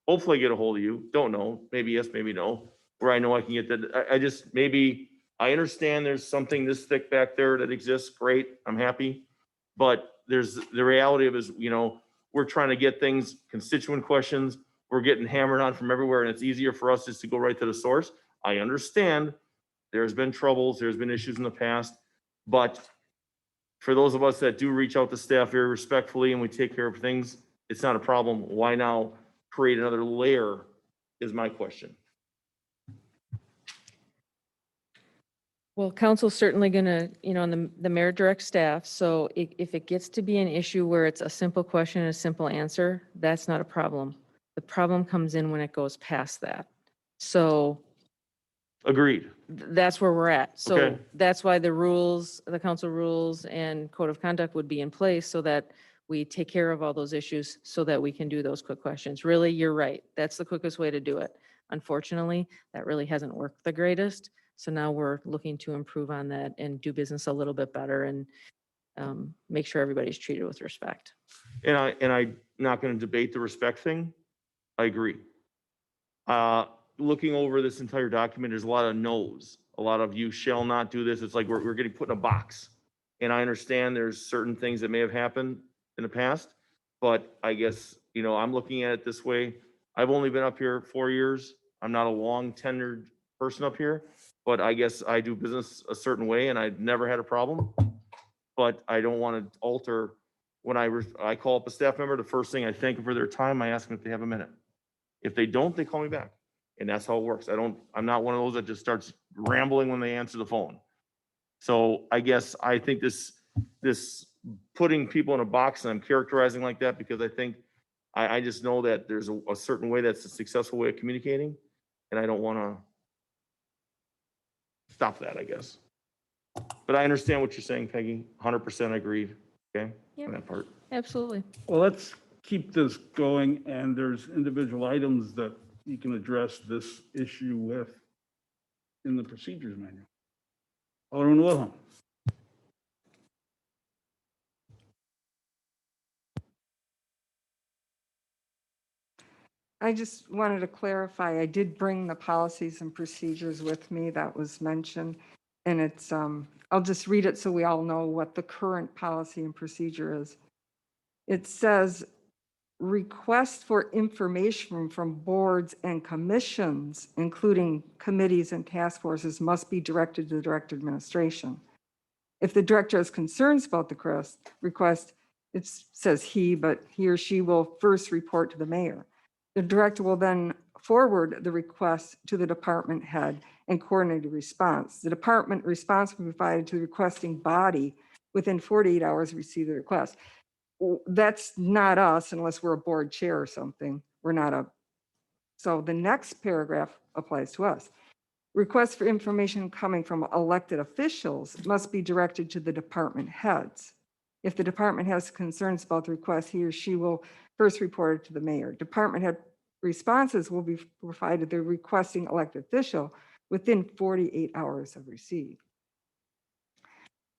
Hopefully I get a hold of you. Don't know. Maybe yes, maybe no. Where I know I can get that. I just, maybe, I understand there's something this thick back there that exists. Great. I'm happy. But there's the reality of is, we're trying to get things, constituent questions. We're getting hammered on from everywhere, and it's easier for us just to go right to the source. I understand there's been troubles, there's been issues in the past, but for those of us that do reach out to staff very respectfully and we take care of things, it's not a problem. Why now create another layer is my question. Well, council's certainly gonna, and the mayor directs staff, so if it gets to be an issue where it's a simple question and a simple answer, that's not a problem. The problem comes in when it goes past that. So Agreed. that's where we're at. So Okay. that's why the rules, the council rules and code of conduct would be in place so that we take care of all those issues so that we can do those quick questions. Really, you're right. That's the quickest way to do it. Unfortunately, that really hasn't worked the greatest. So now we're looking to improve on that and do business a little bit better and make sure everybody's treated with respect. And I'm not going to debate the respect thing. I agree. Looking over this entire document, there's a lot of no's. A lot of you shall not do this. It's like we're getting put in a box. And I understand there's certain things that may have happened in the past, but I guess, I'm looking at it this way. I've only been up here 4 years. I'm not a long tenured person up here, but I guess I do business a certain way and I've never had a problem. But I don't want to alter when I call up a staff member, the first thing I thank them for their time, I ask them if they have a minute. If they don't, they call me back. And that's how it works. I'm not one of those that just starts rambling when they answer the phone. So I guess I think this putting people in a box, and I'm characterizing like that because I think I just know that there's a certain way that's a successful way of communicating, and I don't want to stop that, I guess. But I understand what you're saying, Peggy. 100% agreed. Okay, Yep. on that part. Absolutely. Well, let's keep this going, and there's individual items that you can address this issue with in the procedures manual. Alderman Wilhelm. I just wanted to clarify, I did bring the policies and procedures with me that was mentioned. And it's, I'll just read it so we all know what the current policy and procedure is. It says, request for information from boards and commissions, including committees and task forces, must be directed to the director of administration. If the director has concerns about the request, it says he, but he or she will first report to the mayor. The director will then forward the request to the department head and coordinate a response. The department response will be provided to the requesting body within 48 hours to receive the request. That's not us unless we're a board chair or something. We're not a. So the next paragraph applies to us. Requests for information coming from elected officials must be directed to the department heads. If the department has concerns about the request, he or she will first report it to the mayor. Department head responses will be provided to the requesting elected official within 48 hours of receipt.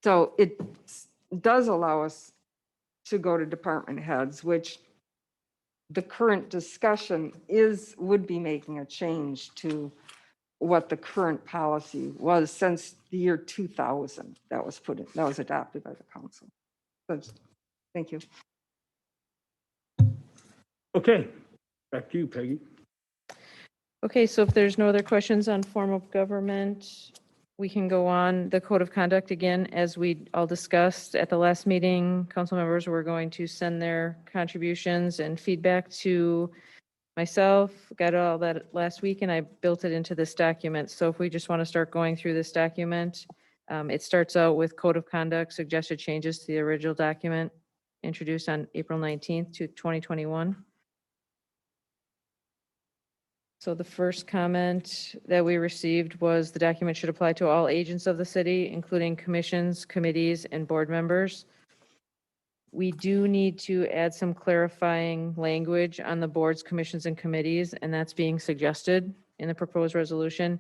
So it does allow us to go to department heads, which the current discussion would be making a change to what the current policy was since the year 2000 that was adopted by the council. So, thank you. Okay, back to you, Peggy. Okay, so if there's no other questions on form of government, we can go on. The code of conduct, again, as we all discussed at the last meeting, council members were going to send their contributions and feedback to myself. Got all that last week and I built it into this document. So if we just want to start going through this document, it starts out with code of conduct, suggested changes to the original document introduced on April 19th to 2021. So the first comment that we received was the document should apply to all agents of the city, including commissions, committees, and board members. We do need to add some clarifying language on the boards, commissions, and committees, and that's being suggested in the proposed resolution.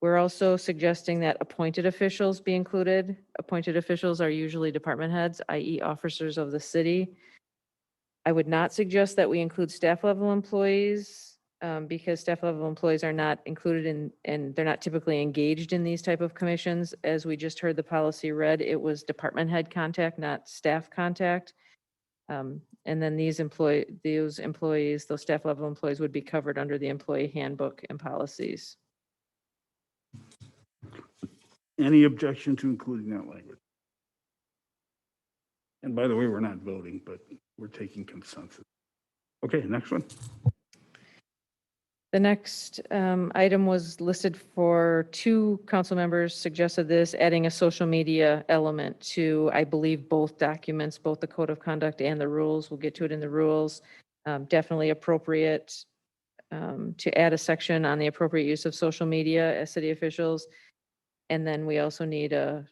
We're also suggesting that appointed officials be included. Appointed officials are usually department heads, i.e. officers of the city. I would not suggest that we include staff level employees because staff level employees are not included in, and they're not typically engaged in these type of commissions. As we just heard the policy read, it was department head contact, not staff contact. And then those employees, those staff level employees would be covered under the employee handbook and policies. Any objection to including that language? And by the way, we're not voting, but we're taking consensus. Okay, next one. The next item was listed for 2 council members suggested this, adding a social media element to, I believe, both documents, both the code of conduct and the rules. We'll get to it in the rules. Definitely appropriate to add a section on the appropriate use of social media as city officials. And then we also need a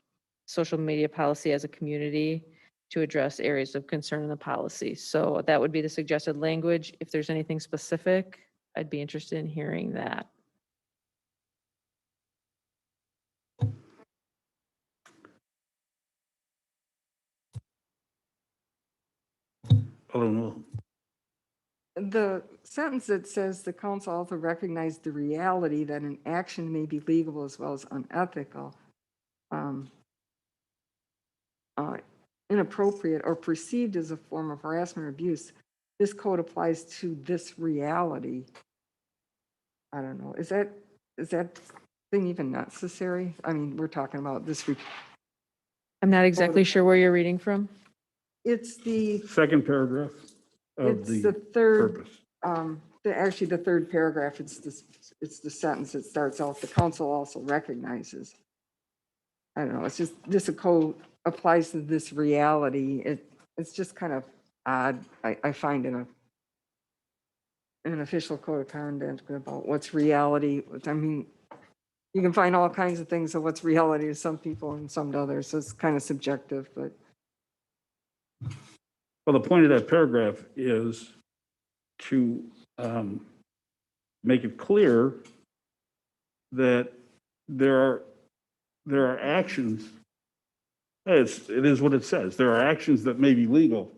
social media policy as a community to address areas of concern in the policy. So that would be the suggested language. If there's anything specific, I'd be interested in hearing that. The sentence that says the council also recognized the reality that an action may be legal as well as unethical, inappropriate, or perceived as a form of harassment or abuse. This code applies to this reality. I don't know. Is that thing even necessary? I mean, we're talking about this. I'm not exactly sure where you're reading from. It's the Second paragraph of it's the the third. purpose. Actually, the third paragraph. It's the sentence that starts off. The council also recognizes. I don't know. It's just this code applies to this reality. It's just kind of odd. I find in an official code of conduct about what's reality. I mean, you can find all kinds of things of what's reality to some people and some to others. So it's kind of subjective, but. Well, the point of that paragraph is to make it clear that there are actions. It is what it says. There are actions that may be legal,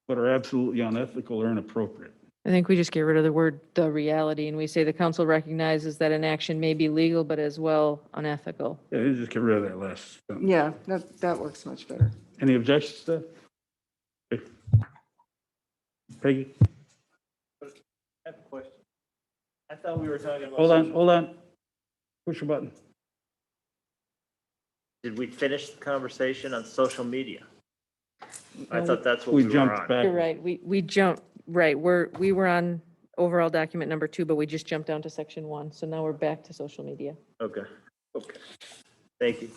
but are absolutely unethical or inappropriate. I think we just get rid of the word "the reality" and we say the council recognizes that an action may be legal, but as well unethical. Yeah, you just get rid of that last sentence. Yeah, that works much better. Any objections to that? Okay. Peggy? I have a question. I thought we were talking about. Hold on. Push a button. Did we finish the conversation on social media? I No, thought that's what we we were jumped on. back. You're right. We jumped, right. We were on overall document number 2, but we just jumped down to section 1. So now we're back to social media. Okay. Thank you.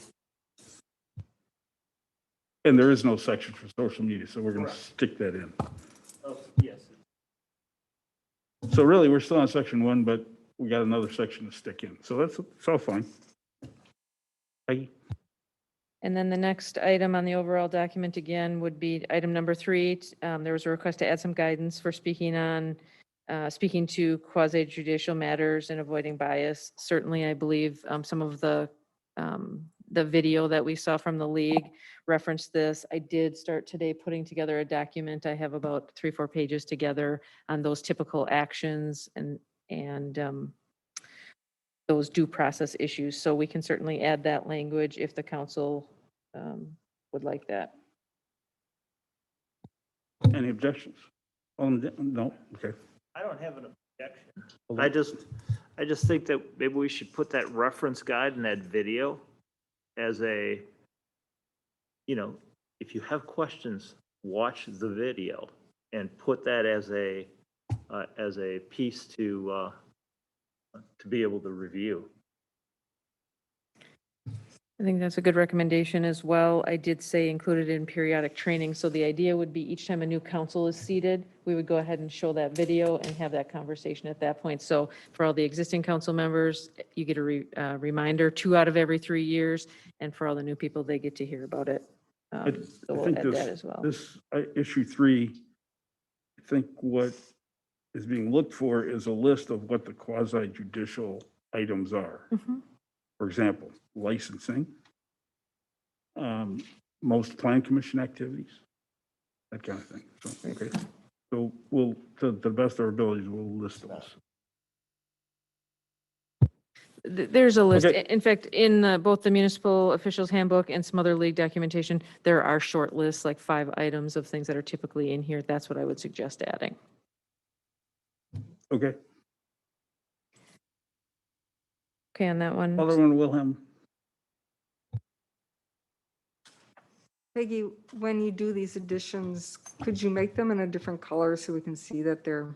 And there is no section for social media, so we're going to stick that in. Oh, yes. So really, we're still on section 1, but we got another section to stick in. So it's all fine. Peggy? And then the next item on the overall document again would be item number 3. There was a request to add some guidance for speaking to quasi judicial matters and avoiding bias. Certainly, I believe some of the video that we saw from the league referenced this. I did start today putting together a document. I have about 3-4 pages together on those typical actions and those due process issues. So we can certainly add that language if the council would like that. Any objections? No? Okay. I don't have an objection. I just think that maybe we should put that reference guide and that video as a, if you have questions, watch the video and put that as a piece to be able to review. I think that's a good recommendation as well. I did say included in periodic training. So the idea would be each time a new council is seated, we would go ahead and show that video and have that conversation at that point. So for all the existing council members, you get a reminder 2 out of every 3 years. And for all the new people, they get to hear about it. So we'll add that as well. This issue 3, I think what is being looked for is a list of what the quasi judicial items are. For example, licensing, most plan commission activities, that kind of thing. So, okay. So we'll, to the best of our abilities, we'll list those. There's a list. Okay. In fact, in both the municipal officials handbook and some other league documentation, there are short lists, like 5 items of things that are typically in here. That's what I would suggest adding. Okay. Okay, on that one. Alderman Wilhelm. Peggy, when you do these additions, could you make them in a different color so we can see that they're?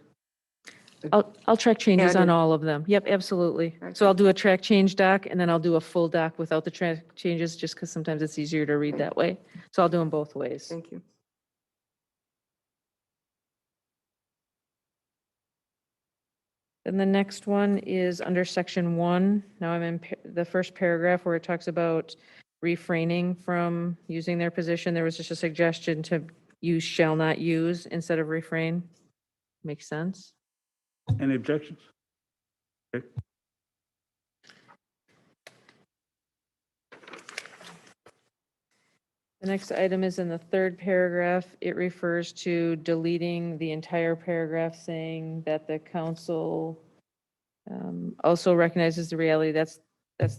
I'll track changes on Added. all of them. Yep, absolutely. So I'll do a track change doc and then I'll do a full doc without the track changes, just because sometimes it's easier to read that way. So I'll do them both ways. Thank you. And the next one is under section 1. Now I'm in the first paragraph where it talks about refraining from using their position. There was just a suggestion to use shall not use instead of refrain. Makes sense. Any objections? Okay. The next item is in the third paragraph. It refers to deleting the entire paragraph saying that the council also recognizes the reality. That's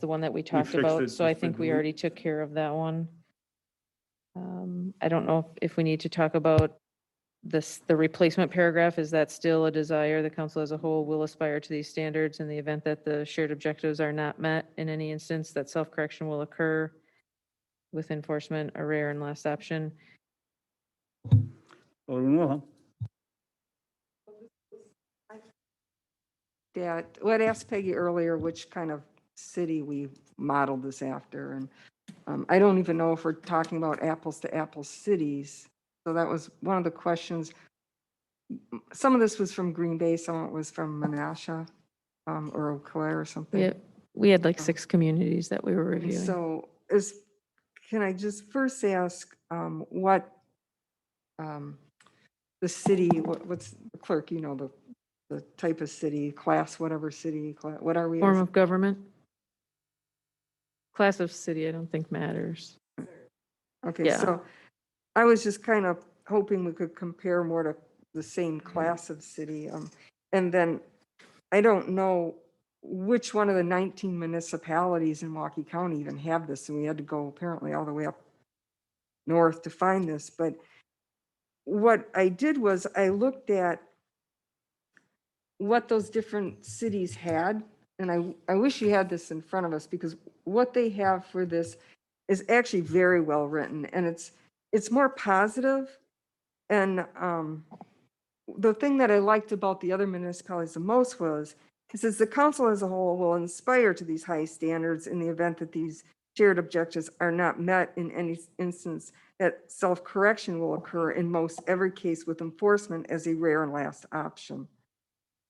the one that we talked fixed about. it, So I just the think we delete. already took care of that one. I don't know if we need to talk about the replacement paragraph. Is that still a desire? The council as a whole will aspire to these standards in the event that the shared objectives are not met in any instance, that self-correction will occur with enforcement, a rare and last option. Alderman Wilhelm. That, what I asked Peggy earlier, which kind of city we modeled this after, and I don't even know if we're talking about apples to apples cities. So that was one of the questions. Some of this was from Green Bay, some of it was from Menasha or Eau Claire or something. We had like 6 communities that we were reviewing. So can I just first ask what the city, what's the clerk, you know, the type of city, class, whatever city, what are we? Form as- of government? Class of city, I don't think matters. Okay, Yeah. so I was just kind of hoping we could compare more to the same class of city. And then I don't know which one of the 19 municipalities in Milwaukee County even have this, and we had to go apparently all the way up north to find this. But what I did was I looked at what those different cities had, and I wish you had this in front of us, because what they have for this is actually very well written, and it's more positive. And the thing that I liked about the other municipalities the most was, it says the council as a whole will inspire to these high standards in the event that these shared objectives are not met. In any instance, that self-correction will occur in most every case, with enforcement as a rare and last option.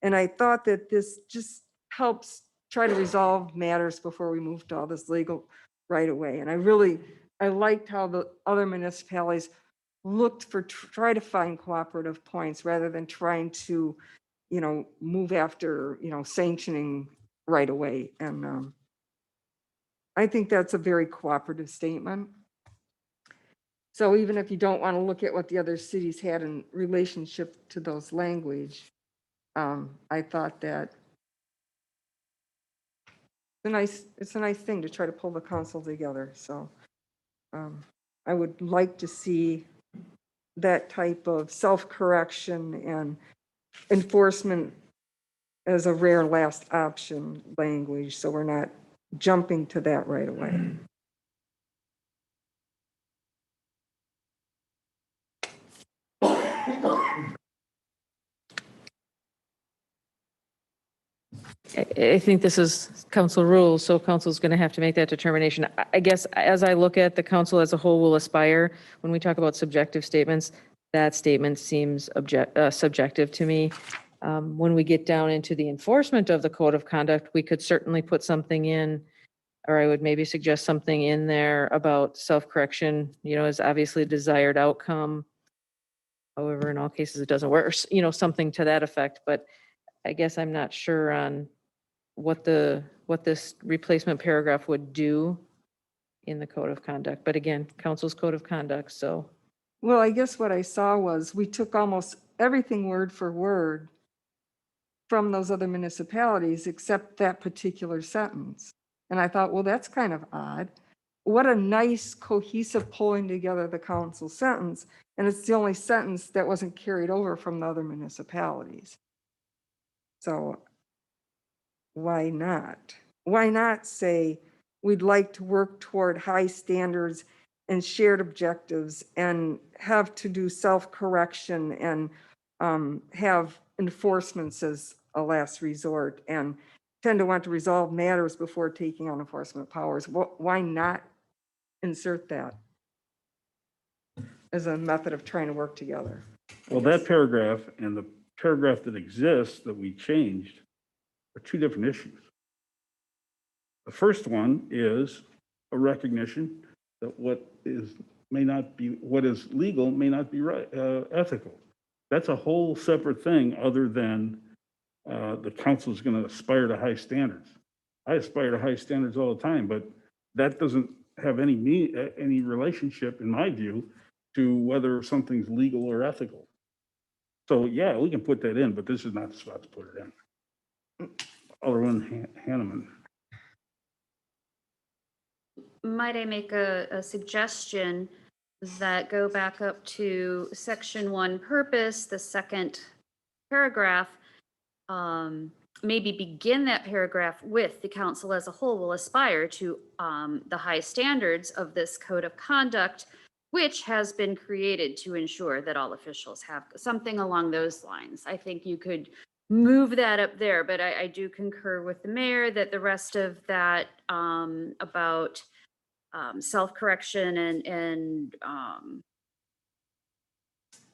And I thought that this just helps try to resolve matters before we move to all this legal right away. And I liked how the other municipalities looked for, try to find cooperative points rather than trying to, you know, move after, you know, sanctioning right away. And I think that's a very cooperative statement. So even if you don't want to look at what the other cities had in relationship to those language, I thought that it's a nice thing to try to pull the council together. So I would like to see that type of self-correction and enforcement as a rare last option language, so we're not jumping to that right away. I think this is council rules, so council's going to have to make that determination. I guess as I look at the council as a whole will aspire, when we talk about subjective statements, that statement seems subjective to me. When we get down into the enforcement of the code of conduct, we could certainly put something in, or I would maybe suggest something in there about self-correction, you know, is obviously a desired outcome. However, in all cases, it doesn't work, you know, something to that effect. But I guess I'm not sure on what this replacement paragraph would do in the code of conduct. But again, council's code of conduct, so. Well, I guess what I saw was we took almost everything word for word from those other municipalities except that particular sentence. And I thought, well, that's kind of odd. What a nice cohesive pulling together of the council sentence. And it's the only sentence that wasn't carried over from the other municipalities. So why not? Why not say we'd like to work toward high standards and shared objectives and have to do self-correction and have enforcements as a last resort and tend to want to resolve matters before taking on enforcement powers. Why not insert that as a method of trying to work together? Well, that paragraph and the paragraph that exists that we changed are two different issues. The first one is a recognition that what is legal may not be right, ethical. That's a whole separate thing other than the council is going to aspire to high standards. I aspire to high standards all the time, but that doesn't have any relationship, in my view, to whether something's legal or ethical. So yeah, we can put that in, but this is not the spot to put it in. Alderman Hanneman. Might I make a suggestion that go back up to section 1 purpose, the second paragraph, maybe begin that paragraph with the council as a whole will aspire to the high standards of this code of conduct, which has been created to ensure that all officials have something along those lines. I think you could move that up there, but I do concur with the mayor that the rest of that about self-correction and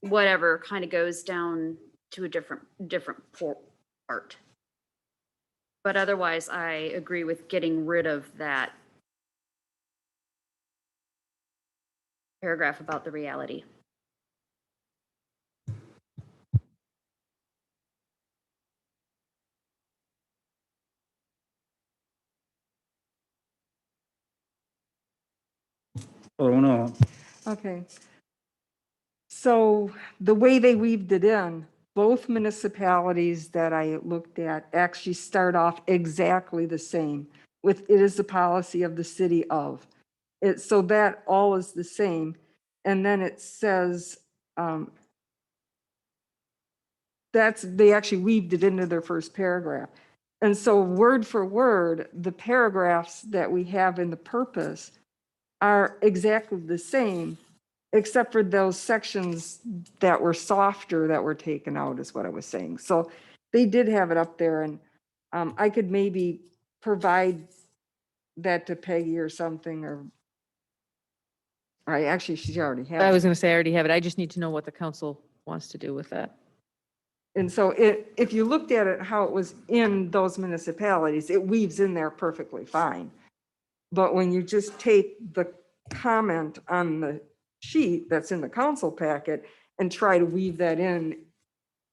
whatever kind of goes down to a different part. But otherwise, I agree with getting rid of that paragraph about the reality. Oh, no. Okay. So the way they weaved it in, both municipalities that I looked at actually start off exactly the same with it is the policy of the city of. So that all is the same. And then it says, they actually weaved it into their first paragraph. And so word for word, the paragraphs that we have in the purpose are exactly the same, except for those sections that were softer that were taken out is what I was saying. So they did have it up there, and I could maybe provide that to Peggy or something, or actually she already has it. I was going to say, I already have it. I just need to know what the council wants to do with that. And so if you looked at it, how it was in those municipalities, it weaves in there perfectly fine. But when you just take the comment on the sheet that's in the council packet and try to weave that in,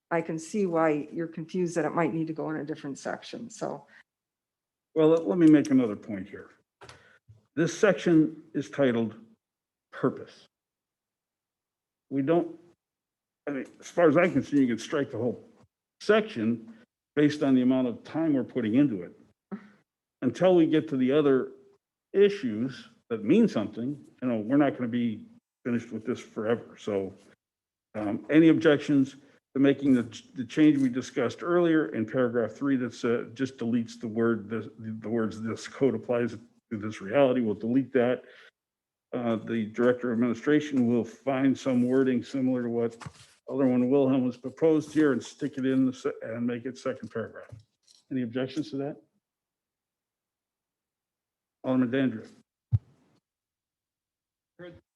I can see why you're confused that it might need to go in a different section. So, Well, let me make another point here. This section is titled Purpose. We don't, I mean, as far as I can see, you can strike the whole section based on the amount of time we're putting into it. Until we get to the other issues that mean something, we're not going to be finished with this forever. So any objections to making the change we discussed earlier in paragraph 3 that's just deletes the words this code applies to this reality? We'll delete that. The director of administration will find some wording similar to what Alderman Wilhelm has proposed here and stick it in and make it second paragraph. Any objections to that? Alderman Dandridge.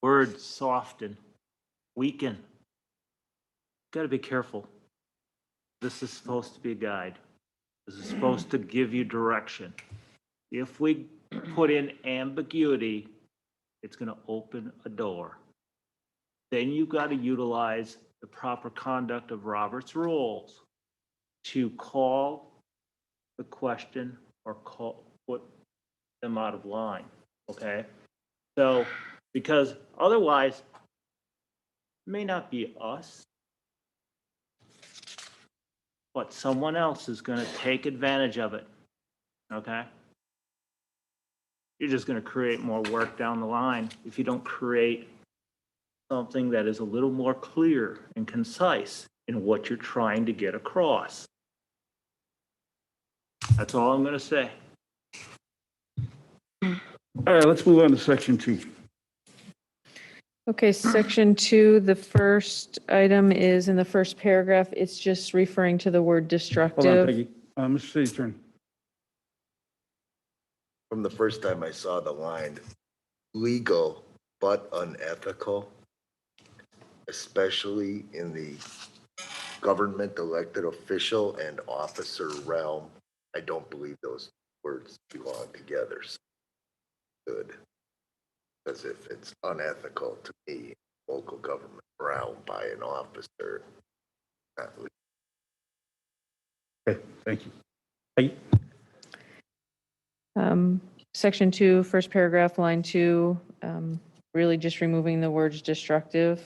Word soften, weaken. Got to be careful. This is supposed to be a guide. This is supposed to give you direction. If we put in ambiguity, it's going to open a door. Then you got to utilize the proper conduct of Robert's rules to call the question or put them out of line. Okay? So, because otherwise, it may not be us. but someone else is gonna take advantage of it, okay? You're just gonna create more work down the line if you don't create something that is a little more clear and concise in what you're trying to get across. That's all I'm gonna say. All right, let's move on to section 2. Okay, section 2, the first item is in the first paragraph. It's just referring to the word Hold on, destructive. Peggy. Mr. City Attorney. From the first time I saw the line, legal but unethical, especially in the government elected official and officer realm, I don't believe those words belong together. So good. Because if it's unethical to me, local government realm by an officer, not legal. Okay, thank you. Peggy? Section 2, first paragraph, line 2, really just removing the words destructive,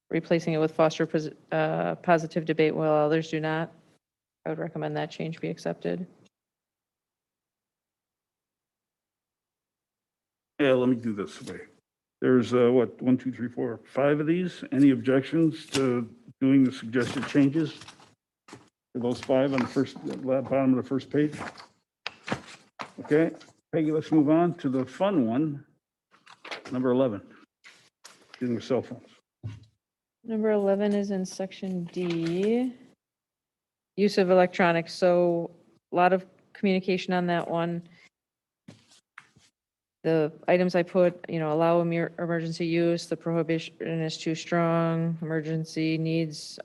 replacing it with foster positive debate while others do not. I would recommend that change be accepted. Yeah, let me do this way. There's what, 1, 2, 3, 4, 5 of these. Any objections to doing the suggested changes? For those 5 on the first, bottom of the first page? Okay, Peggy, let's move on to the fun one, number 11. Using your cell phones. Number 11 is in section D, use of electronics. So a lot of communication on that one. The items I put, allow emergency use, the prohibition is too strong, emergency needs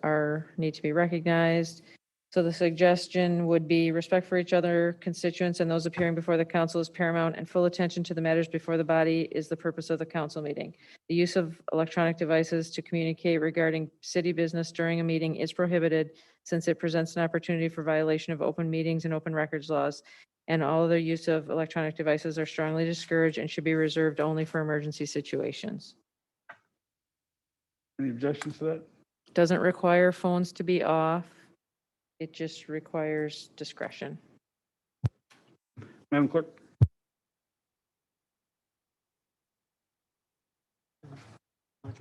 need to be recognized. So the suggestion would be respect for each other, constituents, and those appearing before the council is paramount, and full attention to the matters before the body is the purpose of the council meeting. The use of electronic devices to communicate regarding city business during a meeting is prohibited since it presents an opportunity for violation of open meetings and open records laws. And all other use of electronic devices are strongly discouraged and should be reserved only for emergency situations. Any objections to that? Doesn't require phones to be off. It just requires discretion. Madam Clerk?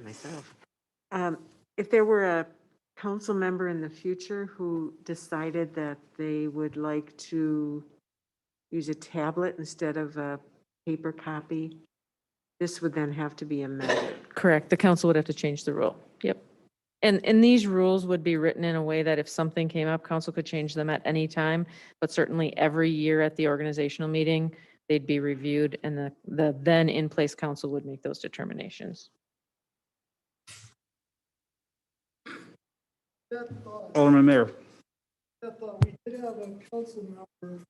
Myself. If there were a council member in the future who decided that they would like to use a tablet instead of a paper copy, this would then have to be amended. Correct. The council would have to change the rule. Yep. And these rules would be written in a way that if something came up, council could change them at any time, but certainly every year at the organizational meeting, they'd be reviewed and the then in place council would make those determinations. Alderman Mayor. We did have a council member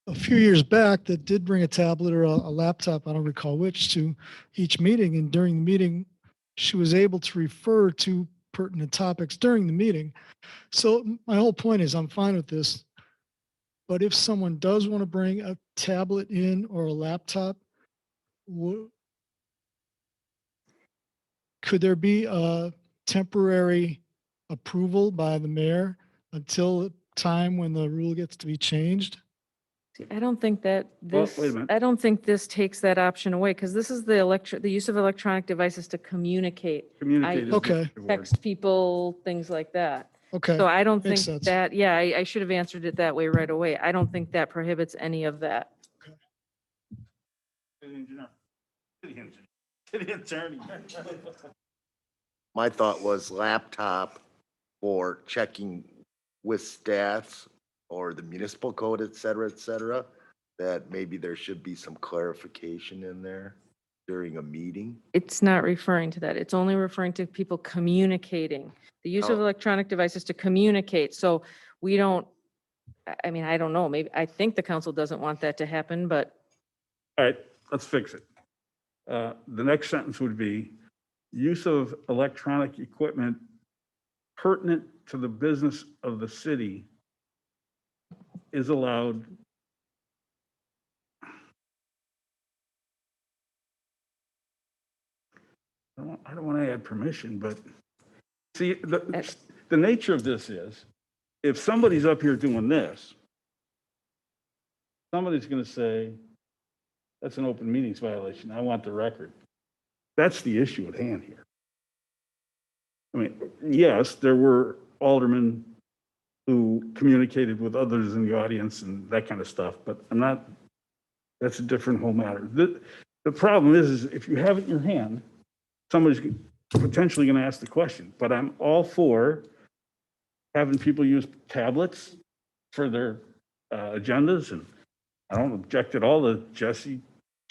a few years back that did bring a tablet or a laptop, I don't recall which, to each meeting. And during the meeting, she was able to refer to pertinent topics during the meeting. So my whole point is I'm fine with this. But if someone does want to bring a tablet in or a laptop, could there be a temporary approval by the mayor until the time when the rule gets to be changed? I don't think that Well, this, wait a minute. I don't think this takes that option away because this is the use of electronic devices to communicate. Communicate. is Okay. the word. Text people, things like that. Okay. So I don't think Makes sense. that, yeah, I should have answered it that way right away. I don't think that prohibits any of that. City Attorney. My thought was laptop for checking with stats or the municipal code, et cetera, that maybe there should be some clarification in there during a meeting. It's not referring to that. It's only referring to people communicating. The use of Oh. electronic devices to communicate. So we don't, I mean, I don't know, maybe, I think the council doesn't want that to happen, but All right, let's fix it. The next sentence would be, use of electronic equipment pertinent to the business of the city is allowed. I don't want to add permission, but see, the nature of this is, if somebody's up here doing this, somebody's going to say, that's an open meetings violation. I want the record. That's the issue at hand here. I mean, yes, there were aldermen who communicated with others in the audience and that kind of stuff, but that's a different whole matter. The problem is if you have it in your hand, somebody's potentially going to ask the question, but I'm all for having people use tablets for their agendas, and I don't object at all to Jesse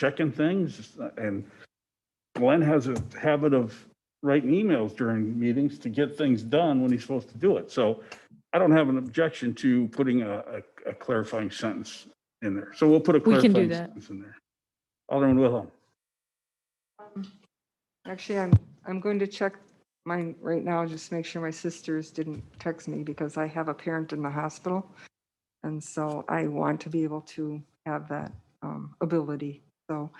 checking things, and Glenn has a habit of writing emails during meetings to get things done when he's supposed to do it. So I don't have an objection to putting a clarifying sentence in there. So we'll put a We can do clarifying that. sentence in there. Alderman Wilhelm. Actually, I'm going to check mine right now, just to make sure my sisters didn't text me, because I have a parent in the hospital. And so I want to be able to have that ability. So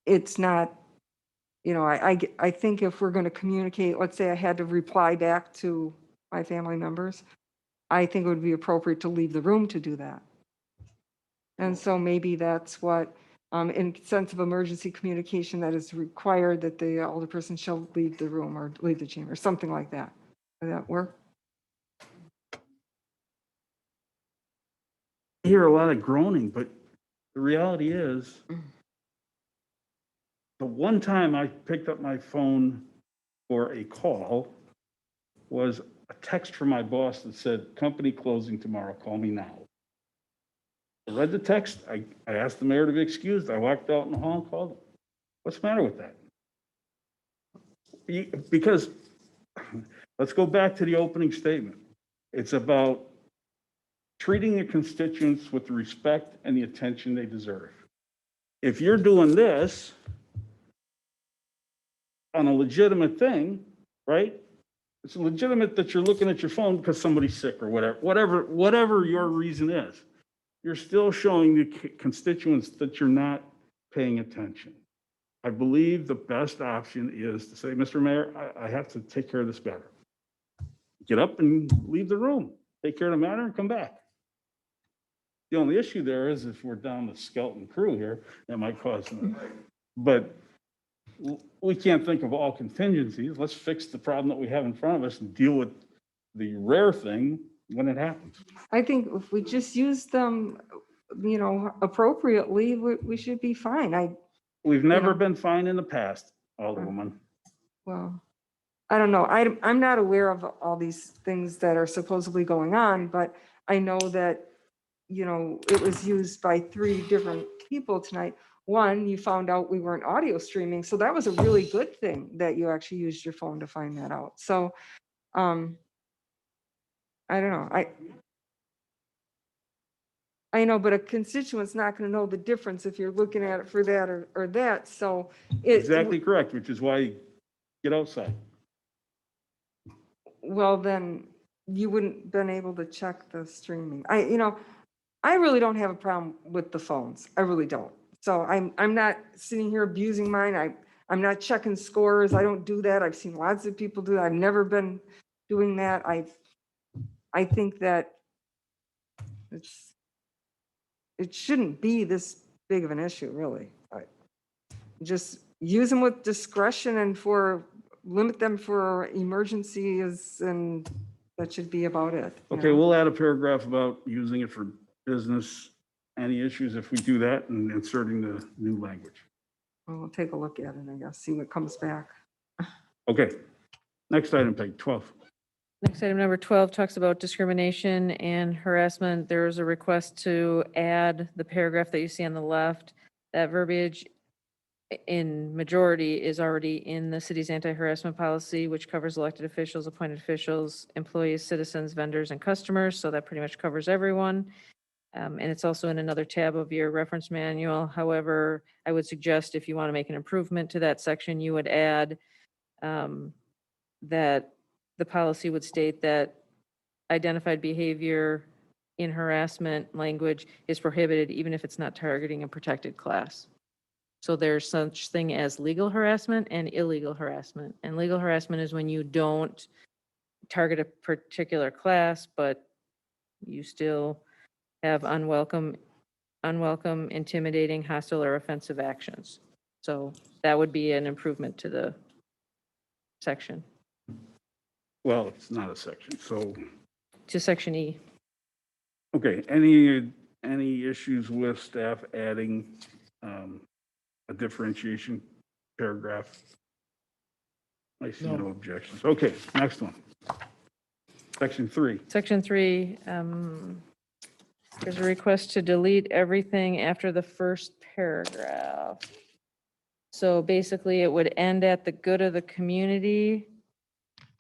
it's not, I think if we're going to communicate, let's say I had to reply back to my family members, I think it would be appropriate to leave the room to do that. And so maybe that's what, in sense of emergency communication, that is required that the alderperson shall leave the room or leave the chamber, something like that. Would that work? I hear a lot of groaning, but the reality is, the one time I picked up my phone for a call was a text from my boss that said, company closing tomorrow, call me now. I read the text. I asked the mayor to be excused. I walked out in the hall and called him. What's the matter with that? Because let's go back to the opening statement. It's about treating the constituents with the respect and the attention they deserve. If you're doing this on a legitimate thing, right? It's legitimate that you're looking at your phone because somebody's sick or whatever your reason is. You're still showing the constituents that you're not paying attention. I believe the best option is to say, Mr. Mayor, I have to take care of this matter. Get up and leave the room, take care of the matter and come back. The only issue there is if we're down the skeleton crew here, that might cause them. But we can't think of all contingencies. Let's fix the problem that we have in front of us and deal with the rare thing when it happens. I think if we just use them, appropriately, we should be fine. We've never been fine in the past, Alderwoman. Well, I don't know. I'm not aware of all these things that are supposedly going on, but I know that, it was used by 3 different people tonight. One, you found out we weren't audio streaming, so that was a really good thing that you actually used your phone to find that out. So, I don't know. I know, but a constituent's not going to know the difference if you're looking at it for that or that. So Exactly correct, which is why you get outside. Well, then you wouldn't been able to check the streaming. I really don't have a problem with the phones. I really don't. So I'm not sitting here abusing mine. I'm not checking scores. I don't do that. I've seen lots of people do that. I've never been doing that. I think that it shouldn't be this big of an issue, really. Just use them with discretion and limit them for emergencies, and that should be about it. Okay, we'll add a paragraph about using it for business, any issues if we do that, and inserting the new language. Well, we'll take a look at it, I guess, see what comes back. Okay, next item, Peg, 12. Next item, number 12, talks about discrimination and harassment. There is a request to add the paragraph that you see on the left. That verbiage in majority is already in the city's anti-harassment policy, which covers elected officials, appointed officials, employees, citizens, vendors, and customers. So that pretty much covers everyone. And it's also in another tab of your reference manual. However, I would suggest if you want to make an improvement to that section, you would add that the policy would state that identified behavior in harassment language is prohibited even if it's not targeting a protected class. So there's such thing as legal harassment and illegal harassment. And legal harassment is when you don't target a particular class, but you still have unwelcome, intimidating, hostile, or offensive actions. So that would be an improvement to the section, Well, it's not a section, so, to section E. okay, any issues with staff adding a differentiation paragraph? I see no objections. Okay, next one. Section 3. Section 3, there's a request to delete everything after the first paragraph. So basically, it would end at the good of the community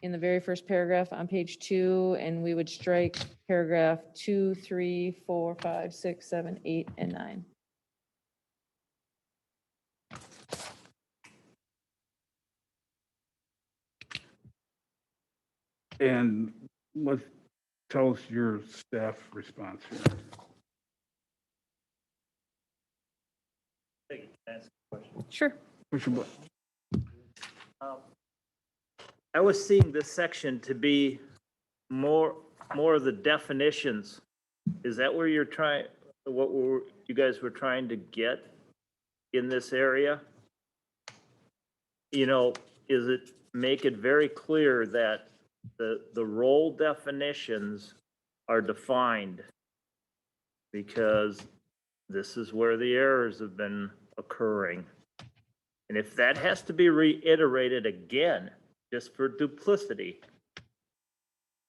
in the very first paragraph on page 2, and we would strike paragraph 2, 3, 4, 5, 6, 7, 8, and 9. And tell us your staff response here. Sure. Commissioner Black. I was seeing this section to be more of the definitions. Is that where you're trying, you guys were trying to get in this area? You know, make it very clear that the role definitions are defined, because this is where the errors have been occurring. And if that has to be reiterated again, just for duplicity,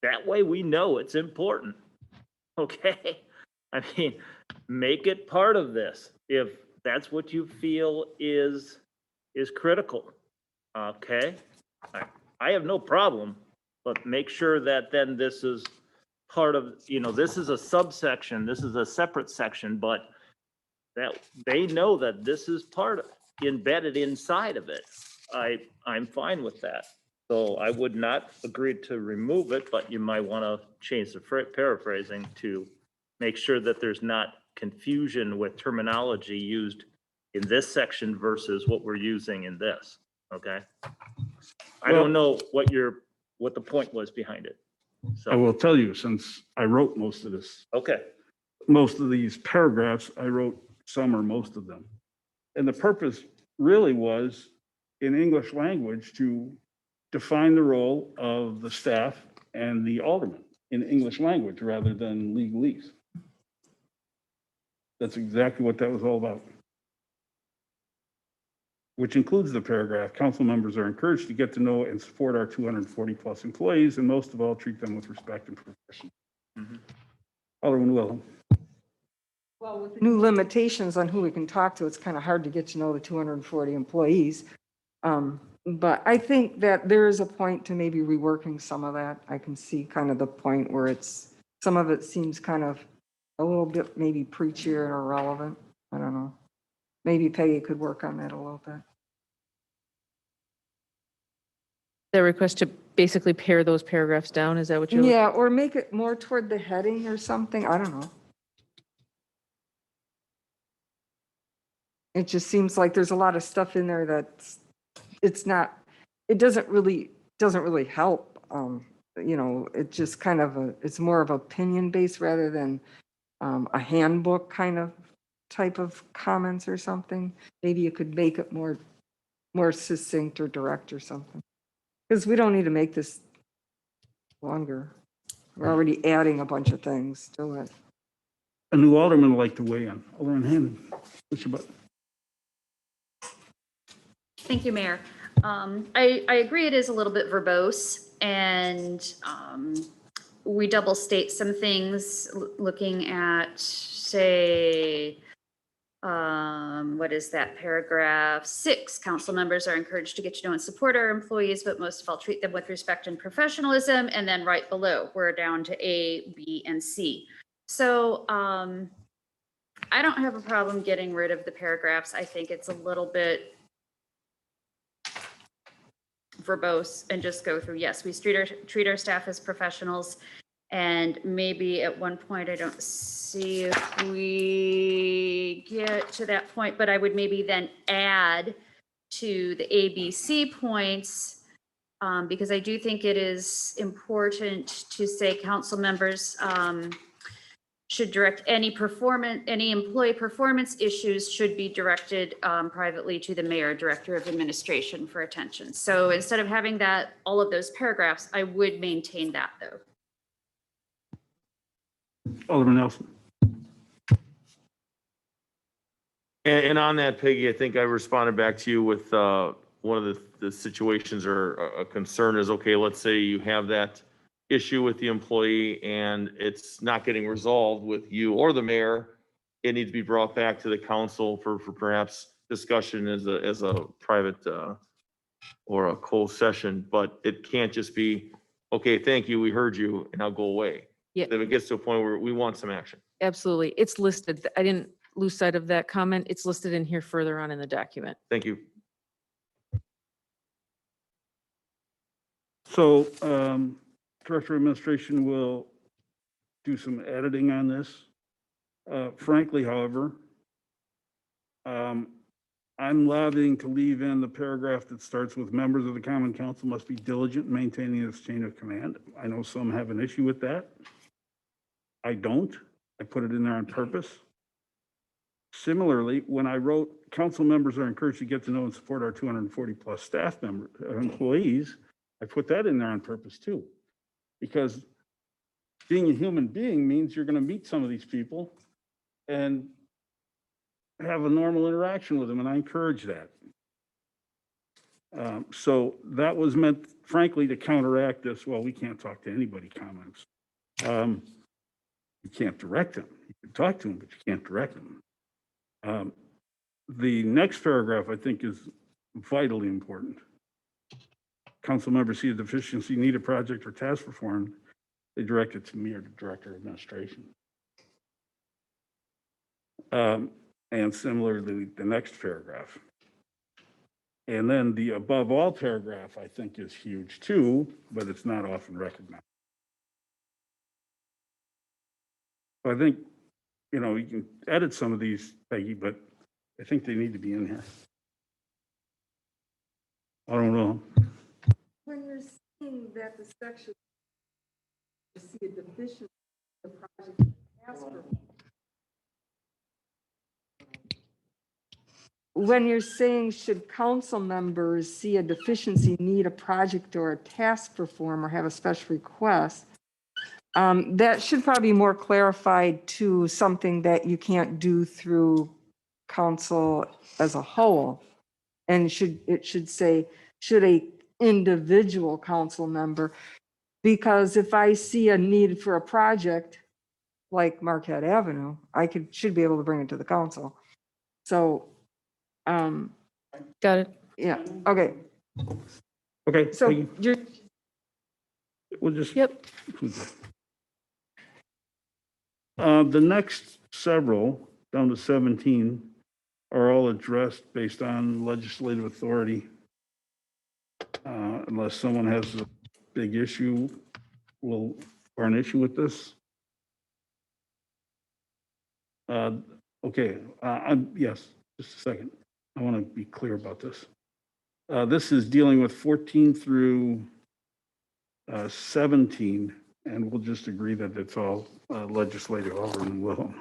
that way we know it's important, okay? I mean, make it part of this if that's what you feel is critical, okay? I have no problem, but make sure that then this is part of, this is a subsection, this is a separate section, but that they know that this is embedded inside of it. I'm fine with that. So I would not agree to remove it, but you might want to change the paraphrasing to make sure that there's not confusion with terminology used in this section versus what we're using in this, okay? I don't know what the point was behind it. I will tell you, since I wrote most of this. Okay. Most of these paragraphs, I wrote some or most of them. And the purpose really was in English language to define the role of the staff and the alderman in English language rather than legalese. That's exactly what that was all about. Which includes the paragraph, council members are encouraged to get to know and support our 240 plus employees, and most of all, treat them with respect and profession. Alderman Wilhelm. Well, with the new limitations on who we can talk to, it's kind of hard to get to know the 240 employees. But I think that there is a point to maybe reworking some of that. I can see kind of the point where some of it seems kind of a little bit maybe preachier and irrelevant. I don't know. Maybe Peggy could work on that a little bit. The request to basically pare those paragraphs down, is that what you're? Yeah, or make it more toward the heading or something. I don't know. It just seems like there's a lot of stuff in there that it doesn't really help. It just kind of it's more of opinion based rather than a handbook kind of type of comments or something. Maybe you could make it more succinct or direct or something. Because we don't need to make this longer. We're already adding a bunch of things to it. A new alderman would like to weigh in. Alderman Hannon, push your button. Thank you, Mayor. I agree it is a little bit verbose, and we double state some things looking at, say, what is that, paragraph 6? Council members are encouraged to get to know and support our employees, but most of all treat them with respect and professionalism. And then right below, we're down to A, B, and C. So I don't have a problem getting rid of the paragraphs. I think it's a little bit verbose and just go through, yes, we treat our staff as professionals. And maybe at one point, I don't see if we get to that point, but I would maybe then add to the ABC points because I do think it is important to say council members should direct any employee performance issues should be directed privately to the mayor, director of administration for attention. So instead of having that, all of those paragraphs, I would maintain that though. Alderman Nelson. And on that, Peggy, I think I responded back to you with one of the situations or a concern is, okay, let's say you have that issue with the employee and it's not getting resolved with you or the mayor. It needs to be brought back to the council for perhaps discussion as a private or a closed session, but it can't just be, okay, thank you, we heard you, and I'll go away. Yeah. If it gets to a point where we want some action. Absolutely. It's listed. I didn't lose sight of that comment. It's listed in here further on in the document. Thank you. So Director of Administration will do some editing on this. Frankly, however, I'm lobbying to leave in the paragraph that starts with members of the Common Council must be diligent in maintaining its chain of command. I know some have an issue with that. I don't. I put it in there on purpose. Similarly, when I wrote council members are encouraged to get to know and support our 240 plus staff employees, I put that in there on purpose too. Because being a human being means you're going to meet some of these people and have a normal interaction with them, and I encourage that. So that was meant, frankly, to counteract this, well, we can't talk to anybody comments. You can't direct them. You can talk to them, but you can't direct them. The next paragraph, I think, is vitally important. Council members see a deficiency, need a project or task performed, they direct it to me or the Director of Administration. And similarly, the next paragraph. And then the above all paragraph, I think, is huge too, but it's not often recognized. So I think, you know, you can edit some of these, Peggy, but I think they need to be in here. I don't know. When you're saying that the section see a deficiency in the project task force, when you're saying should council members see a deficiency, need a project or a task performed, or have a special request, that should probably be more clarified to something that you can't do through council as a whole. And it should say, should a individual council member, because if I see a need for a project like Marquette Avenue, should be able to bring it to the council. So, Got it. yeah, okay. Okay, So Peggy, you're, we'll just. Yep. The next several, down to 17, are all addressed based on legislative authority. Unless someone has a big issue or an issue with this. Okay, yes, just a second. I want to be clear about this. This is dealing with 14 through 17, and we'll just agree that it's all legislative over and will.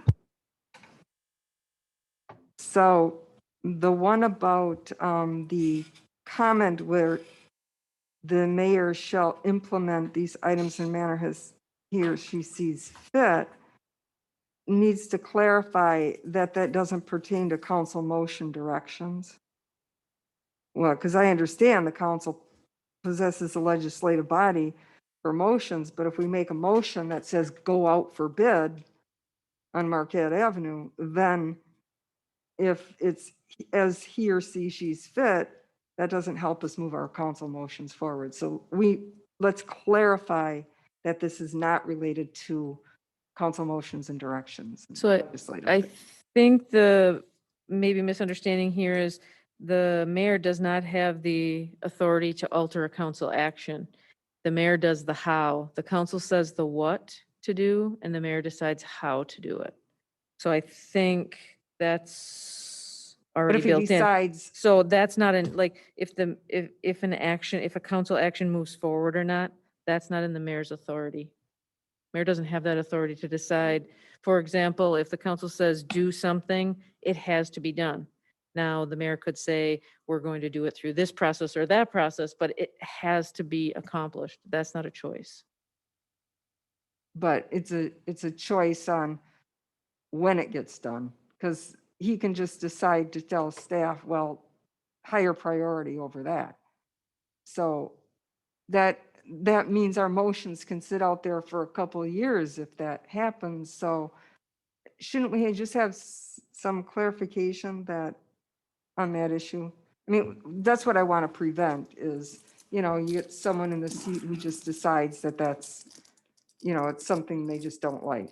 so the one about the comment where the mayor shall implement these items in manner as he or she sees fit, needs to clarify that that doesn't pertain to council motion directions. Well, because I understand the council possesses a legislative body for motions, but if we make a motion that says go out for bid on Marquette Avenue, then if it's as he or she sees fit, that doesn't help us move our council motions forward. So let's clarify that this is not related to council motions and directions. So I think the maybe misunderstanding here is the mayor does not have the authority to alter a council action. The mayor does the how. The council says the what to do, and the mayor decides how to do it. So I think that's already if he built in. decides, So that's not in, like, if a council action moves forward or not, that's not in the mayor's authority. Mayor doesn't have that authority to decide. For example, if the council says do something, it has to be done. Now, the mayor could say, we're going to do it through this process or that process, but it has to be accomplished. That's not a choice. but it's a choice on when it gets done, because he can just decide to tell staff, well, higher priority over that. So that means our motions can sit out there for a couple of years if that happens. So shouldn't we just have some clarification that on that issue? I mean, that's what I want to prevent is, you get someone in the seat who just decides that that's, it's something they just don't like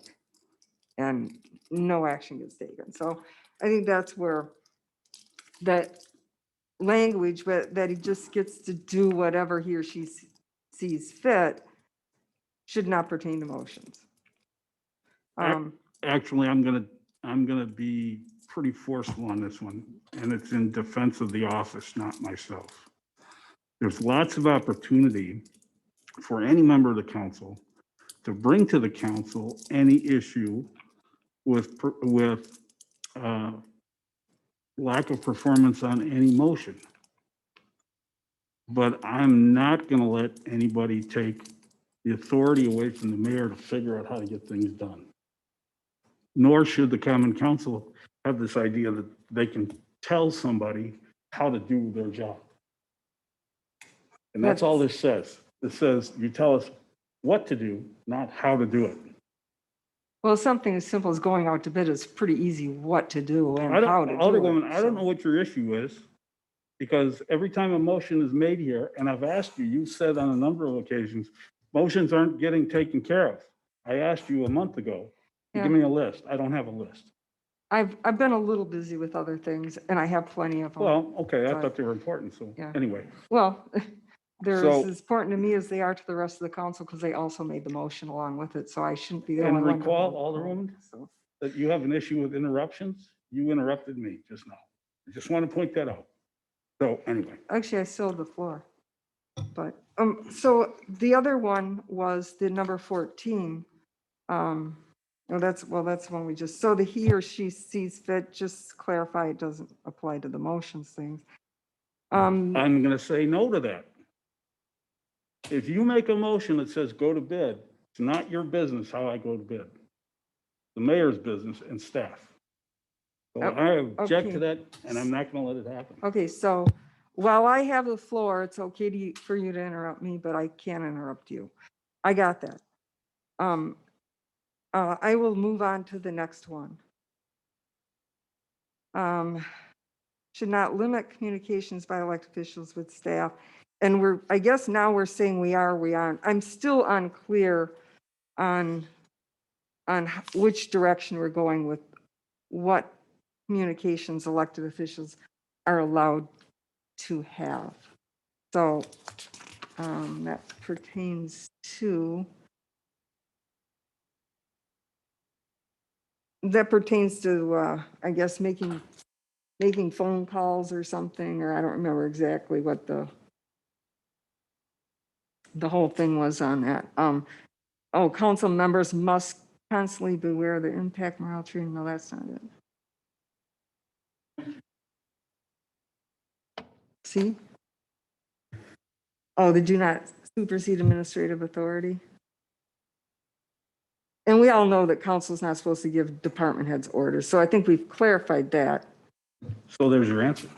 and no action gets taken. So I think that's where that language, but that he just gets to do whatever he or she sees fit should not pertain to motions. Actually, I'm gonna be pretty forceful on this one, and it's in defense of the office, not myself. There's lots of opportunity for any member of the council to bring to the council any issue with lack of performance on any motion. But I'm not gonna let anybody take the authority away from the mayor to figure out how to get things done. Nor should the common council have this idea that they can tell somebody how to do their job. And that's all this says. It says you tell us what to do, not how to do it. Well, something as simple as going out to bid is pretty easy what to do and how to do Alderwoman, it. I don't know what your issue is, because every time a motion is made here, and I've asked you, you said on a number of occasions, motions aren't getting taken care of. I asked you a month ago to give me a list. I don't have a list. I've been a little busy with other things and I have plenty of them. Well, okay, I but- thought they were important, so Yeah. anyway. Well, they're So- as important to me as they are to the rest of the council because they also made the motion along with it, so I shouldn't be the only And one. to recall, hold the Alderwoman, phone, so. that you have an issue with interruptions. You interrupted me just now. I just want to point that out. So anyway, Actually, I still have the floor. But, so the other one was the number 14. No, that's the one we just, so the he or she sees fit, just clarify it doesn't apply to the motions things. I'm going to say no to that. If you make a motion that says go to bid, it's not your business how I go to bid. The mayor's business and staff. So I object to that, and I'm not going to let it happen. Okay, so while I have the floor, it's okay for you to interrupt me, but I can't interrupt you. I got that. I will move on to the next one. Should not limit communications by elected officials with staff. And I guess now we're saying we aren't. I'm still unclear on which direction we're going with what communications elected officials are allowed to have. So that pertains to I guess making phone calls or something, or I don't remember exactly what the whole thing was on that. Council members must constantly beware of the impact morale training. No, that's not it. See? They do not supersede administrative authority. And we all know that council is not supposed to give department heads orders. So I think we've clarified that. So there's your answer.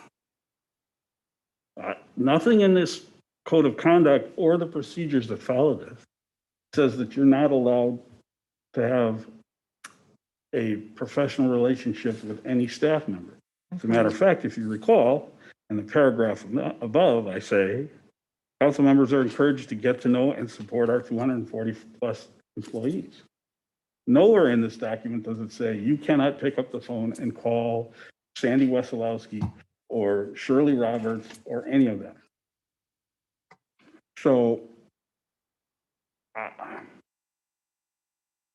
Nothing in this code of conduct or the procedures that follow this says that you're not allowed to have a professional relationship with any staff member. As a matter of fact, if you recall, in the paragraph above, I say, council members are encouraged to get to know and support our 240 plus employees. Nowhere in this document does it say you cannot pick up the phone and call Sandy Wesolowski or Shirley Roberts or any of them. So I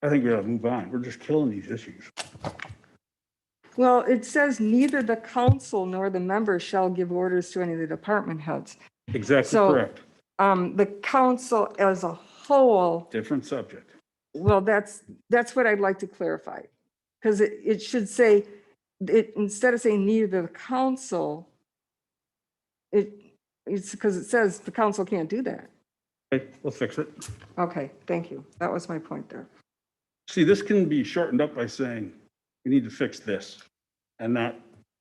think we gotta move on. We're just killing these issues. Well, it says neither the council nor the members shall give orders to any of the department heads. Exactly So, correct. The council as a whole, Different subject. well, that's what I'd like to clarify. Because it should say, instead of saying neither the council, it's because it says the council can't do that. Okay, we'll fix it. Okay, thank you. That was my point there. See, this can be shortened up by saying, we need to fix this, and not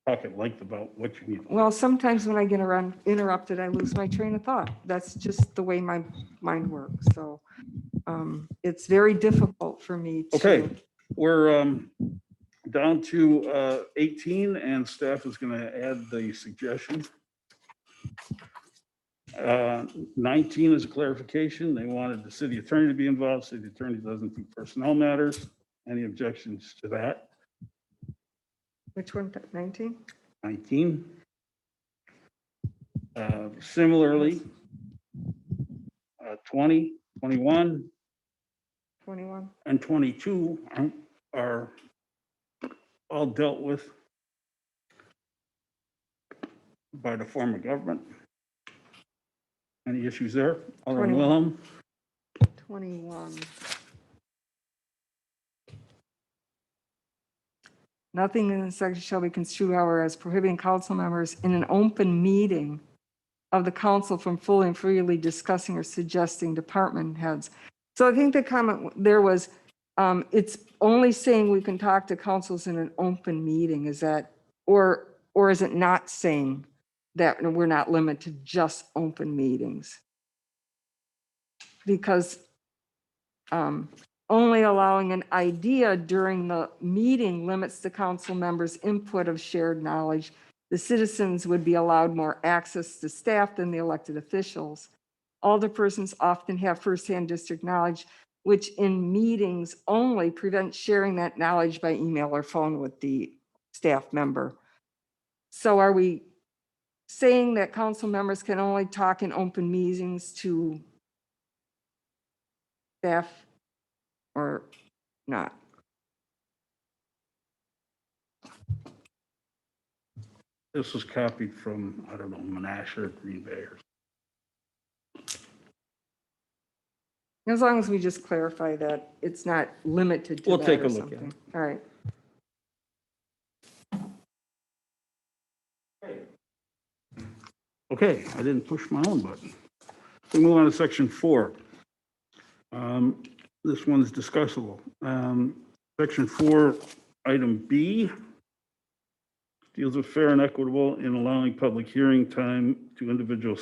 talk at length about what you need. Well, sometimes when I get around interrupted, I lose my train of thought. That's just the way my mind works. So it's very difficult for me to. Okay, we're down to 18, and staff is going to add the suggestion. 19 is a clarification. They wanted the city attorney to be involved. City attorney doesn't do personnel matters. Any objections to that? Which one, 19? 19. Similarly, 20, 21, 21. and 22 are all dealt with by the form of government. Any issues there? Alderman 21. Wilhelm? 21. Nothing in this section shall be construed, however, as prohibiting council members in an open meeting of the council from fully and freely discussing or suggesting department heads. So I think the comment there was, it's only saying we can talk to councils in an open meeting. Is that, or is it not saying that we're not limited to just open meetings? Because only allowing an idea during the meeting limits the council members' input of shared knowledge. The citizens would be allowed more access to staff than the elected officials. Alderpersons often have firsthand district knowledge, which in meetings only prevents sharing that knowledge by email or phone with the staff member. So are we saying that council members can only talk in open meetings to staff or not? This was copied from, I don't know, Menasha or Green Bay or. As long as we just clarify that it's not limited to We'll that take or a look at something. it. All right. Okay, I didn't push my own button. We move on to section 4. This one's discussable. Section 4, item B, deals with fair and equitable in allowing public hearing time to individual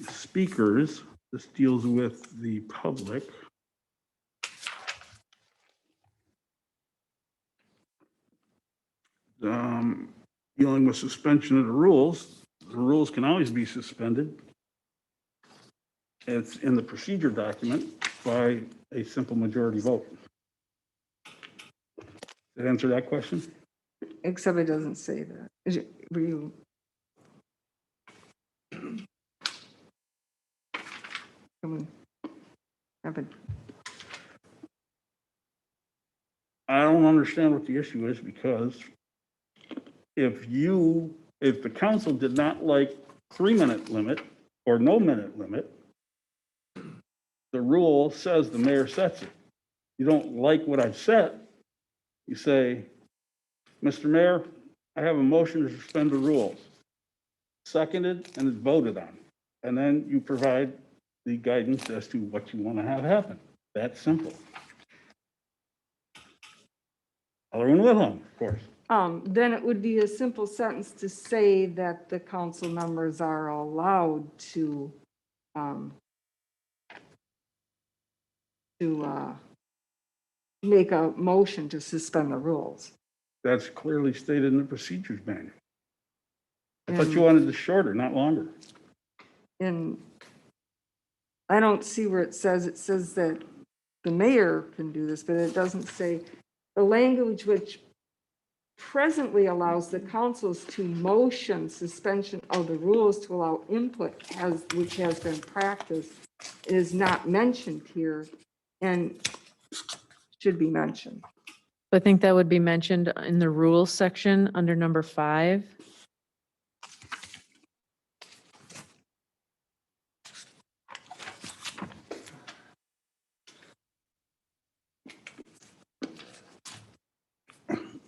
speakers. This deals with the public. Dealing with suspension of the rules. The rules can always be suspended. It's in the procedure document by a simple majority vote. Did that answer that question? Except it doesn't say that. Were you? Can we have it? I don't understand what the issue is, because if the council did not like 3-minute limit or no minute limit, the rule says the mayor sets it. You don't like what I've set, you say, Mr. Mayor, I have a motion to suspend the rules. Seconded and it's voted on. And then you provide the guidance as to what you want to have happen. That's simple. Alderman Wilhelm, of course. Then it would be a simple sentence to say that the council members are allowed to make a motion to suspend the rules. That's clearly stated in the procedures manual. I thought you wanted this shorter, not longer. And I don't see where it says that the mayor can do this, but it doesn't say the language which presently allows the councils to motion suspension of the rules to allow input, which has been practiced, is not mentioned here and should be mentioned. I think that would be mentioned in the rules section under number 5.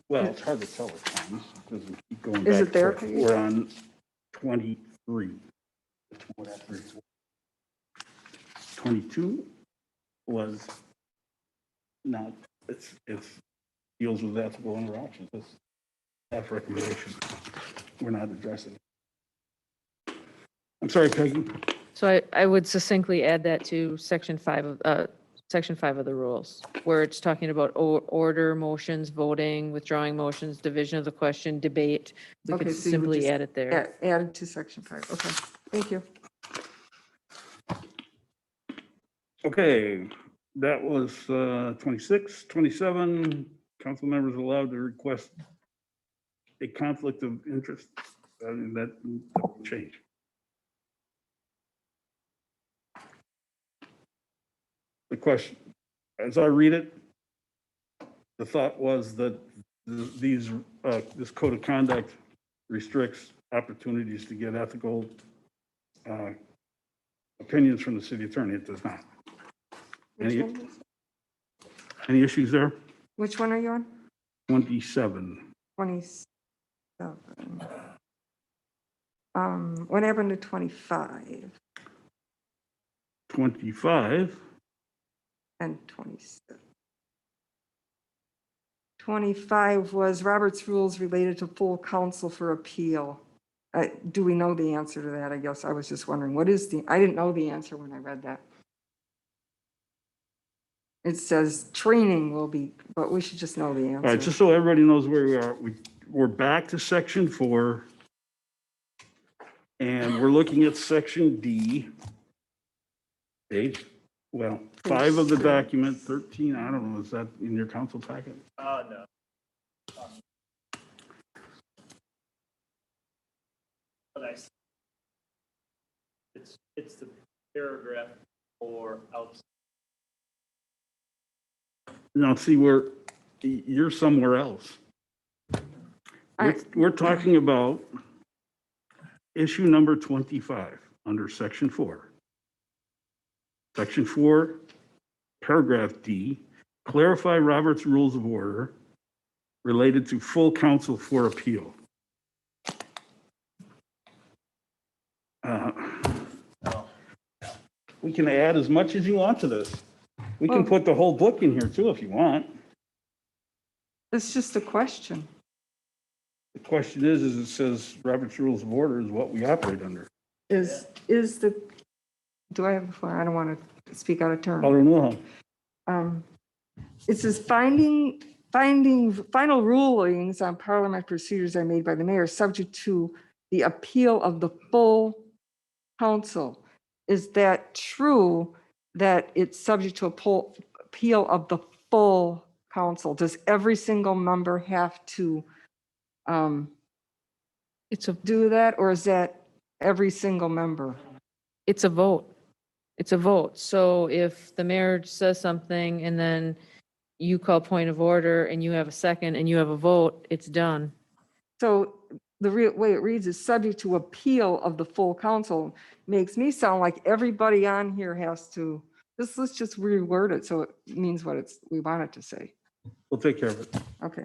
Well, it's hard to tell at times because we keep going back. Is it there, and forth. Peggy? We're on 23. 22 was not, it's deals with ethical interactions. It's staff recommendation. We're not addressing it. I'm sorry, Peggy. So I would succinctly add that to section 5 of the rules, where it's talking about order, motions, voting, withdrawing motions, division of the question, debate. We Okay, could so you would simply just add it there. Added to section 5. Okay, thank you. Okay, that was 26, 27. Council members allowed to request a conflict of interest. That will change. The question, as I read it, the thought was that this code of conduct restricts opportunities to get ethical opinions from the city attorney. It does not. Any issues there? Which one are you on? 27. 27. What happened to 25 25. and 27? 25 was Robert's rules related to full counsel for appeal. Do we know the answer to that? I guess I was just wondering, I didn't know the answer when I read that. It says training will be, but we should just know the answer. All right, just so everybody knows where we are, we're back to section 4. And we're looking at section D. Page, 5 of the document, 13, I don't know, is that in your council packet? No. But it's the paragraph for outside. Now, see, you're somewhere else. We're talking about issue number 25 under section 4. Section 4, paragraph D, clarify Robert's rules of order related to full counsel for appeal. We can add as much as you want to this. We can put the whole book in here too if you want. It's just a question. The question is it says Robert's rules of order is what we operate under. Do I have the floor? I don't want to speak out of turn. I don't know. It says final rulings on parliament procedures are made by the mayor subject to the appeal of the full council. Is that true that it's subject to appeal of the full council? Does every single member have to do that, or is that every single member? It's a vote. It's a vote. So if the mayor says something and then you call point of order and you have a second and you have a vote, it's done. So the way it reads is subject to appeal of the full council. Makes me sound like everybody on here has to, let's just reword it so it means what we want it to say. We'll take care of it. Okay.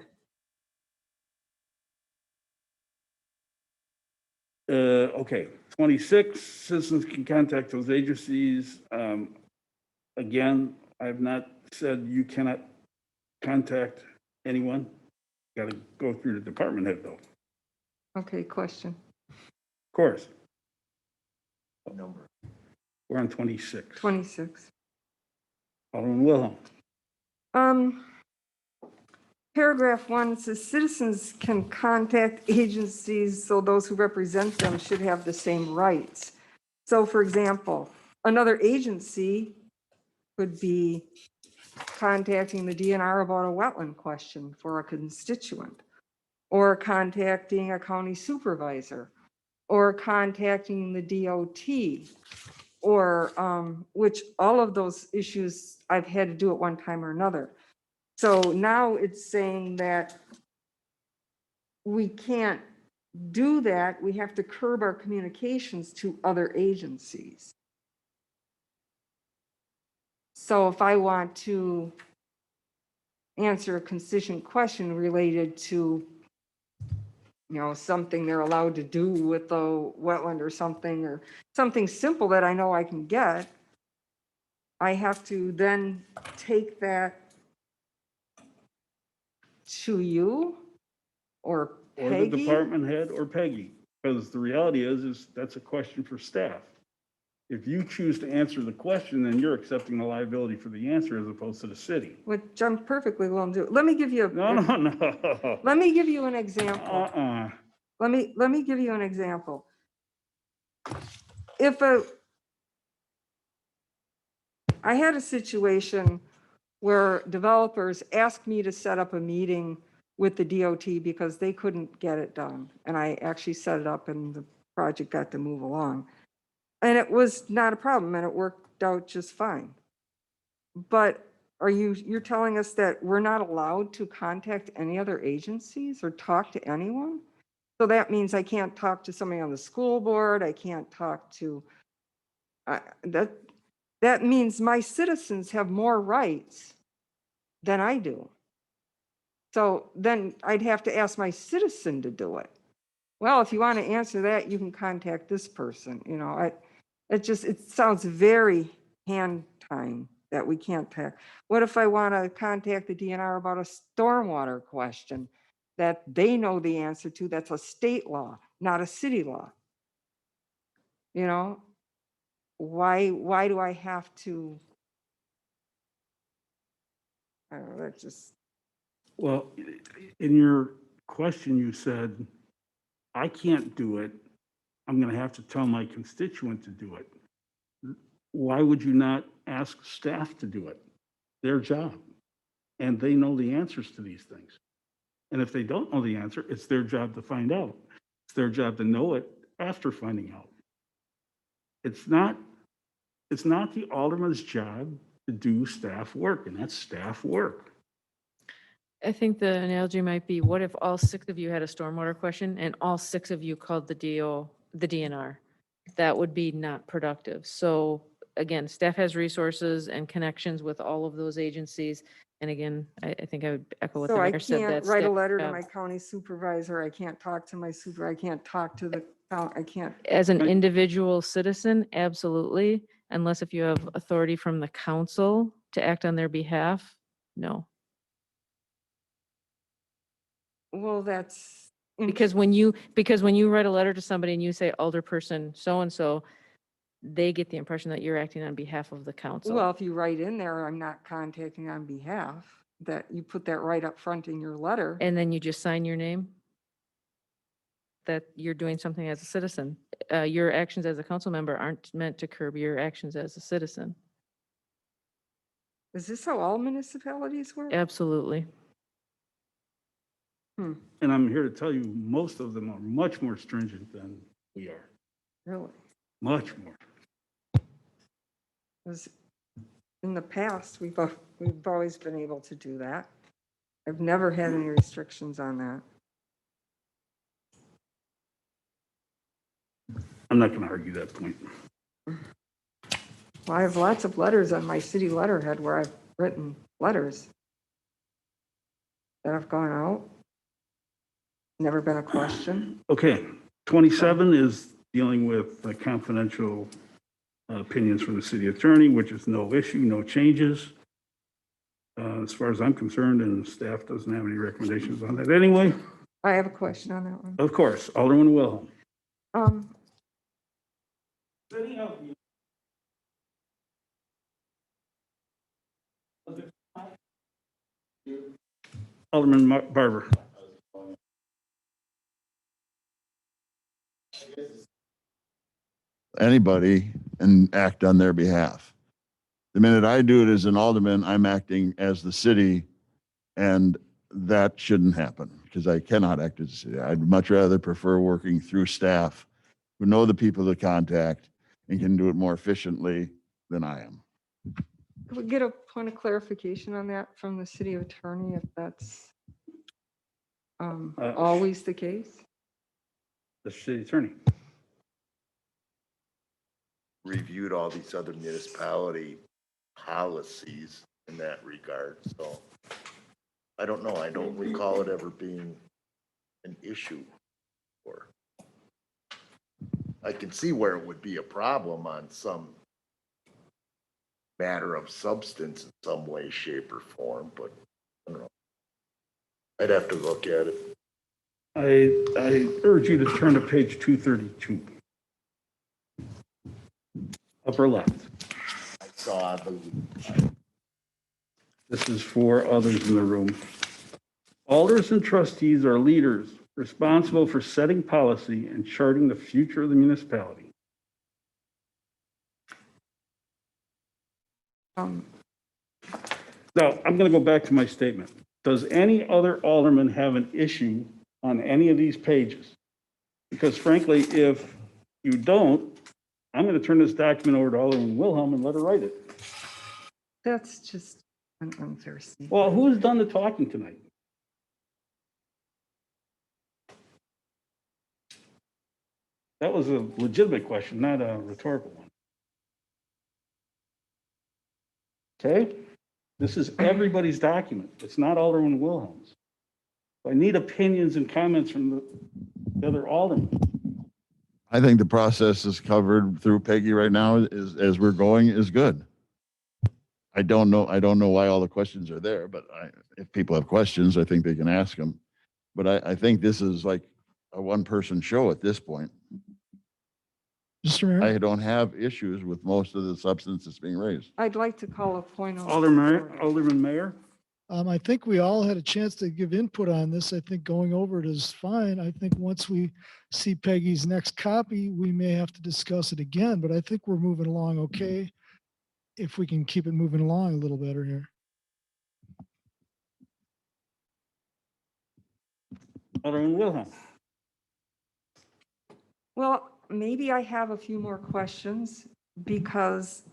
Okay, 26, citizens can contact those agencies. Again, I have not said you cannot contact anyone. Got to go through the department head though. Okay, question. Of course. What number? We're on 26. 26. Alderman Wilhelm. Paragraph 1 says citizens can contact agencies, so those who represent them should have the same rights. So for example, another agency could be contacting the DNR about a wetland question for a constituent, or contacting a county supervisor, or contacting the DOT, or which all of those issues I've had to do at one time or another. So now it's saying that we can't do that. We have to curb our communications to other agencies. So if I want to answer a constituent question related to, something they're allowed to do with the wetland or something simple that I know I can get, I have to then take that to you or Or the Peggy? department head or Peggy, because the reality is that's a question for staff. If you choose to answer the question, then you're accepting the liability for the answer as opposed to the city. Which I'm perfectly willing to do. Let me give you No. Let me give you an example. Uh-uh. Let me give you an example. I had a situation where developers asked me to set up a meeting with the DOT because they couldn't get it done. And I actually set it up and the project got to move along. And it was not a problem and it worked out just fine. But you're telling us that we're not allowed to contact any other agencies or talk to anyone? So that means I can't talk to somebody on the school board, I can't talk to, that means my citizens have more rights than I do. So then I'd have to ask my citizen to do it. Well, if you want to answer that, you can contact this person, it sounds very hand time that we can't talk. What if I want to contact the DNR about a stormwater question that they know the answer to? That's a state law, not a city law. Why do I have to? I don't know, that's just. Well, in your question, you said, I can't do it. I'm going to have to tell my constituent to do it. Why would you not ask staff to do it? Their job. And they know the answers to these things. And if they don't know the answer, it's their job to find out. It's their job to know it after finding out. It's not the alderman's job to do staff work, and that's staff work. I think the analogy might be, what if all 6 of you had a stormwater question and all 6 of you called the DNR? That would be not productive. So again, staff has resources and connections with all of those agencies. And again, I think I would echo what the So I mayor said. can't That write a staff letter to have- my county supervisor. I can't talk to my supervisor. I can't talk to the, I can't. As an individual citizen, absolutely. Unless if you have authority from the council to act on their behalf, no. Well, that's. Because when you write a letter to somebody and you say alderperson so-and-so, they get the impression that you're acting on behalf of the council. Well, if you write in there, I'm not contacting on behalf, that you put that right up front in your letter. And then you just sign your name that you're doing something as a citizen. Your actions as a council member aren't meant to curb your actions as a citizen. Is this how all municipalities work? Absolutely. And I'm here to tell you, most of them are much more stringent than we are. Really? Much more. Because in the past, we've always been able to do that. I've never had any restrictions on that. I'm not going to argue that point. Well, I have lots of letters on my city letterhead where I've written letters that have gone out. Never been a question. Okay, 27 is dealing with confidential opinions from the city attorney, which is no issue, no changes. As far as I'm concerned, and staff doesn't have any recommendations on that anyway. I have a question on that one. Of course, Alderman Wilhelm. Alderman Barber. Anybody and act on their behalf. The minute I do it as an alderman, I'm acting as the city, and that shouldn't happen because I cannot act as a city. I'd much rather prefer working through staff who know the people to contact and can do it more efficiently than I am. Could we get a point of clarification on that from the city attorney, if that's always the case? The city attorney. Reviewed all these other municipality policies in that regard, so I don't know. I don't recall it ever being an issue. Or I can see where it would be a problem on some matter of substance in some way, shape, or form, but I don't know. I'd have to look at it. I urge you to turn to page 232. Upper left. I saw This is for others in the room. Alders and trustees are leaders responsible for setting policy and charting the future of the municipality. Now, I'm going to go back to my statement. Does any other alderman have an issue on any of these pages? Because frankly, if you don't, I'm going to turn this document over to Alderman Wilhelm and let her write it. That's just an unfair statement. Well, who's done the talking tonight? That was a legitimate question, not a rhetorical one. Okay? This is everybody's document. It's not Alderman Wilhelm's. I need opinions and comments from the other aldermen. I think the process is covered through Peggy right now is, as we're going, is good. I don't know why all the questions are there, but if people have questions, I think they can ask them. But I think this is like a one-person show at this point. Mr. Mayor? I don't have issues with most of the substance that's being raised. I'd like to call a point of. Alderman Mayor? I think we all had a chance to give input on this. I think going over it is fine. I think once we see Peggy's next copy, we may have to discuss it again, but I think we're moving along okay. If we can keep it moving along a little better here. Alderman Wilhelm? Well, maybe I have a few more questions because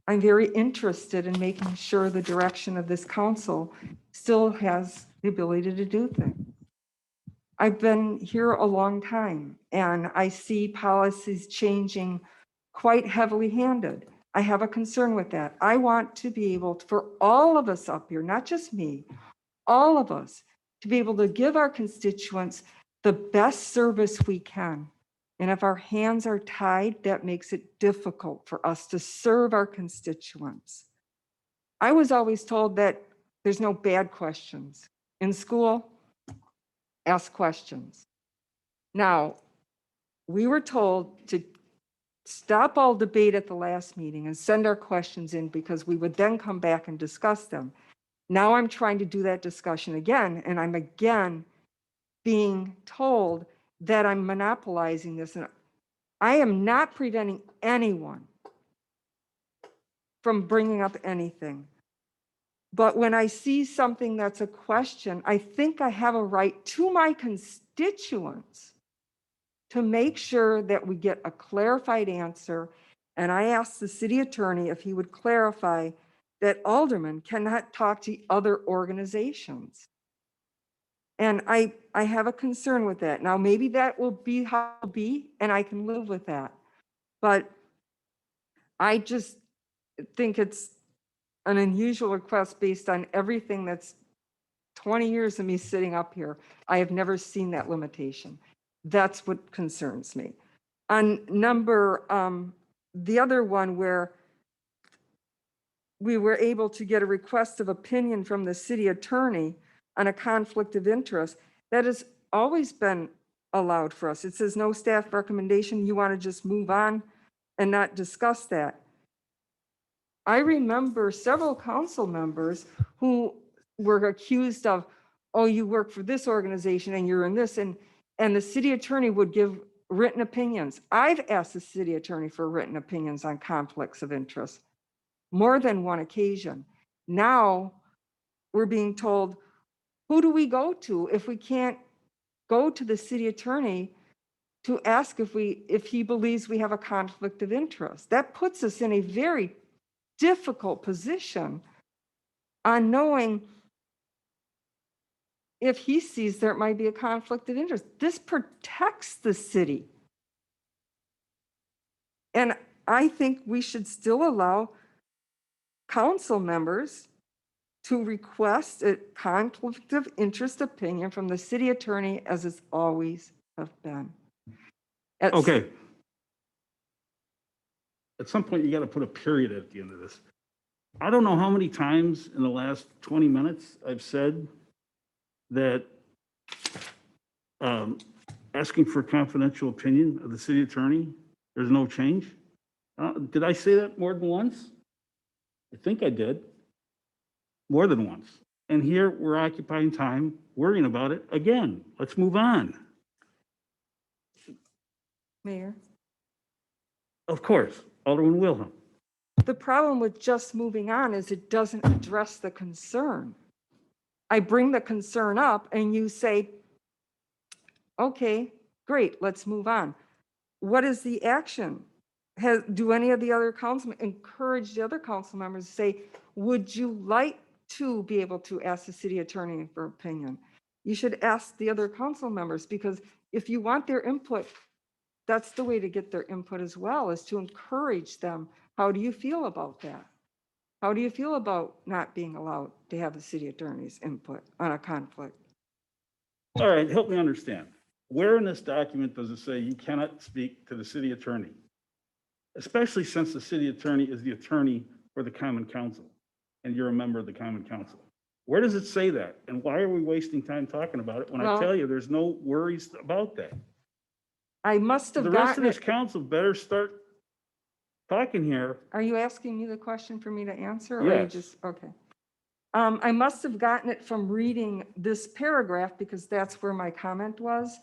I'm very interested in making sure the direction of this council still has the ability to do things. I've been here a long time and I see policies changing quite heavily handed. I have a concern with that. I want to be able to, for all of us up here, not just me, all of us, to be able to give our constituents the best service we can. And if our hands are tied, that makes it difficult for us to serve our constituents. I was always told that there's no bad questions. In school, ask questions. Now, we were told to stop all debate at the last meeting and send our questions in because we would then come back and discuss them. Now I'm trying to do that discussion again, and I'm again being told that I'm monopolizing this. And I am not preventing anyone from bringing up anything. But when I see something that's a question, I think I have a right to my constituents to make sure that we get a clarified answer. And I asked the city attorney if he would clarify that aldermen cannot talk to other organizations. And I have a concern with that. Now, maybe that will be how it will be, and I can live with that. But I just think it's an unusual request based on everything that's 20 years of me sitting up here. I have never seen that limitation. That's what concerns me. On the other one where we were able to get a request of opinion from the city attorney on a conflict of interest, that has always been allowed for us. It says no staff recommendation. You want to just move on and not discuss that. I remember several council members who were accused of, oh, you work for this organization and you're in this, and the city attorney would give written opinions. I've asked the city attorney for written opinions on conflicts of interest more than one occasion. Now we're being told, who do we go to if we can't go to the city attorney to ask if he believes we have a conflict of interest? That puts us in a very difficult position on knowing if he sees there might be a conflict of interest. This protects the city. And I think we should still allow council members to request a conflict of interest opinion from the city attorney, as it's always have been. Okay. At some point, you got to put a period at the end of this. I don't know how many times in the last 20 minutes I've said that asking for confidential opinion of the city attorney, there's no change. Did I say that more than once? I think I did. More than once. And here we're occupying time worrying about it again. Let's move on. Mayor, Of course, Alderman Wilhelm. the problem with just moving on is it doesn't address the concern. I bring the concern up and you say, okay, great, let's move on. What is the action? Do any of the other councilmen encourage the other council members to say, would you like to be able to ask the city attorney for opinion? You should ask the other council members, because if you want their input, that's the way to get their input as well, is to encourage them. How do you feel about that? How do you feel about not being allowed to have the city attorney's input on a conflict? All right, help me understand. Where in this document does it say you cannot speak to the city attorney? Especially since the city attorney is the attorney for the common council and you're a member of the common council. Where does it say that? And why are we wasting time talking about it when I tell you there's no worries about that? I must have The rest of gotten this it. council better start talking here. Are you asking me the question for me to answer? Or are you Yes. just, okay. I must have gotten it from reading this paragraph, because that's where my comment was.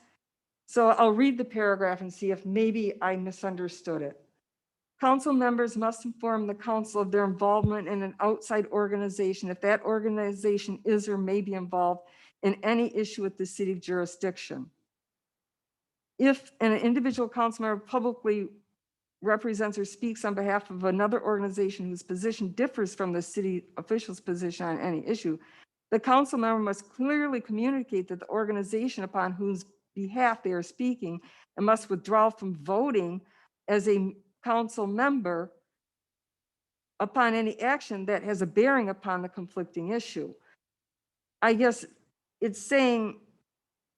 So I'll read the paragraph and see if maybe I misunderstood it. Council members must inform the council of their involvement in an outside organization if that organization is or may be involved in any issue with the city jurisdiction. If an individual council member publicly represents or speaks on behalf of another organization whose position differs from the city official's position on any issue, the council member must clearly communicate that the organization upon whose behalf they are speaking and must withdraw from voting as a council member upon any action that has a bearing upon the conflicting issue. I guess it's saying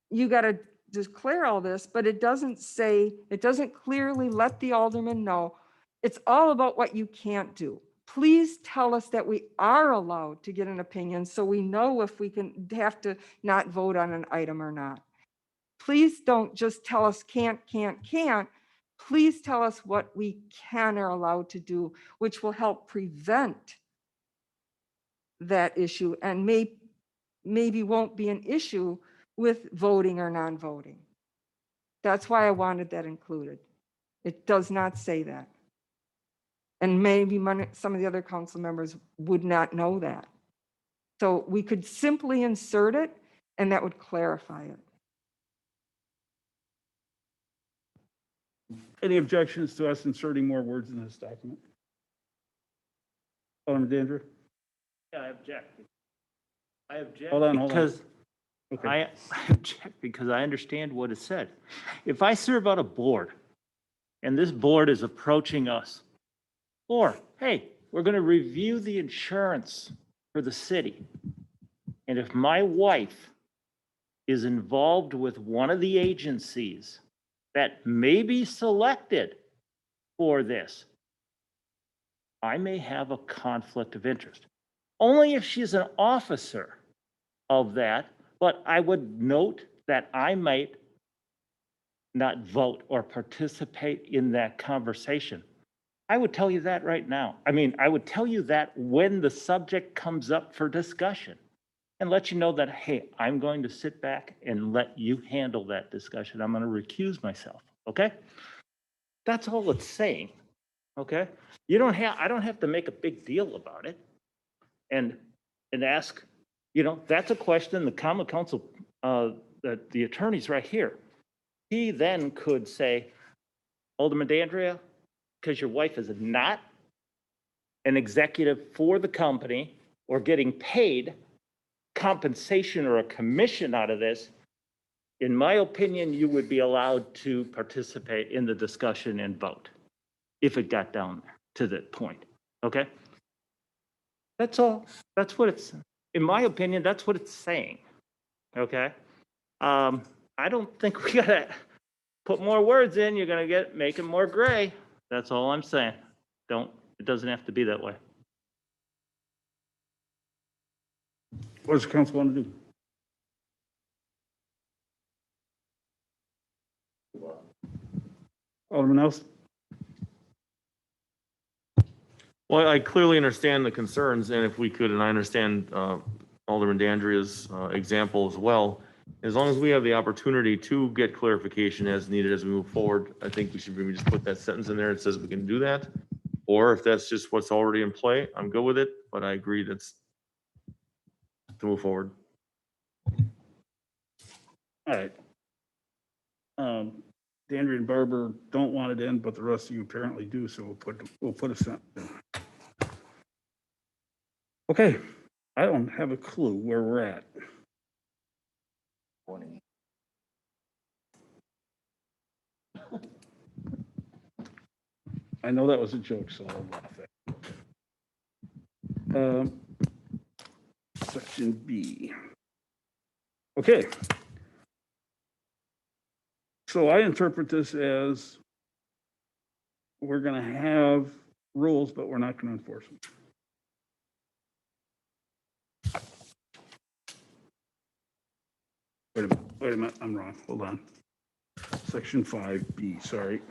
you got to declare all this, but it doesn't say, it doesn't clearly let the alderman know. It's all about what you can't do. Please tell us that we are allowed to get an opinion so we know if we can have to not vote on an item or not. Please don't just tell us can't. Please tell us what we can or allowed to do, which will help prevent that issue and maybe won't be an issue with voting or non-voting. That's why I wanted that included. It does not say that. And maybe some of the other council members would not know that. So we could simply insert it and that would clarify it. Any objections to us inserting more words in this document? Alderman Dandridge? Yeah, I object. I object Hold on. because Okay. I object because I understand what it said. If I serve on a board and this board is approaching us, or, hey, we're going to review the insurance for the city. And if my wife is involved with one of the agencies that may be selected for this, I may have a conflict of interest. Only if she's an officer of that, but I would note that I might not vote or participate in that conversation. I would tell you that right now. I mean, I would tell you that when the subject comes up for discussion and let you know that, hey, I'm going to sit back and let you handle that discussion. I'm going to recuse myself, okay? That's all it's saying, okay? I don't have to make a big deal about it and ask, that's a question the common council, that the attorney's right here. He then could say, Alderman D'Andrea, because your wife is not an executive for the company or getting paid compensation or a commission out of this, in my opinion, you would be allowed to participate in the discussion and vote if it got down to that point, okay? That's all. That's what it's, in my opinion, that's what it's saying, okay? I don't think we gotta put more words in. You're gonna make it more gray. That's all I'm saying. It doesn't have to be that way. What does the council want to do? Alderman Nelson? Well, I clearly understand the concerns, and if we could, and I understand Alderman Dandria's example as well, as long as we have the opportunity to get clarification as needed as we move forward, I think we should maybe just put that sentence in there that says we can do that. Or if that's just what's already in play, I'm good with it, but I agree that's to move forward. All right. Dandria and Barber don't want it in, but the rest of you apparently do, so we'll put a sentence in. Okay, I don't have a clue where we're at. 20. I know that was a joke, so I'll laugh at it. Section B. Okay. So I interpret this as we're going to have rules, but we're not going to enforce them. Wait a minute, I'm wrong. Hold on. Section 5B, sorry.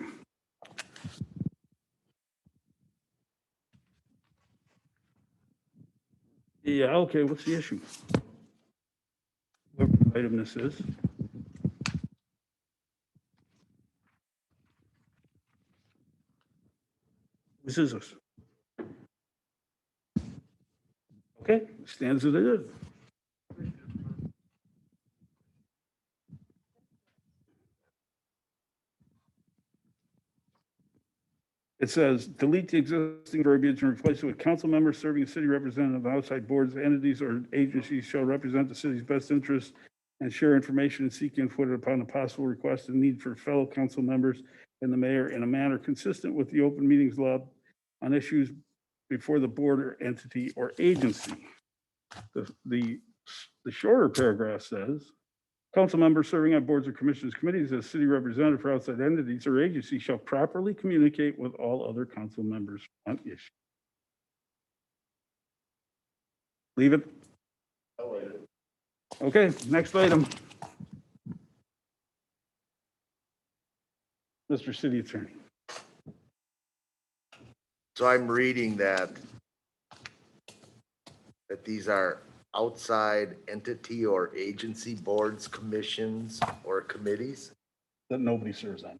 Yeah, okay, what's the issue? What item this is? This is us. Okay, stands as it is. It says, delete the existing verbiage and replace it with council members serving as city representative of outside boards, entities, or agencies shall represent the city's best interests and share information and seek input upon the possible request and need for fellow council members and the mayor in a manner consistent with the open meetings law on issues before the board or entity or agency. The shorter paragraph says, council members serving on boards or commissions, committees as city representative for outside entities or agencies shall properly communicate with all other council members on issues. Leave it. Okay, next item. Mr. City Attorney. So I'm reading that these are outside entity or agency boards, commissions, or committees. That nobody serves on.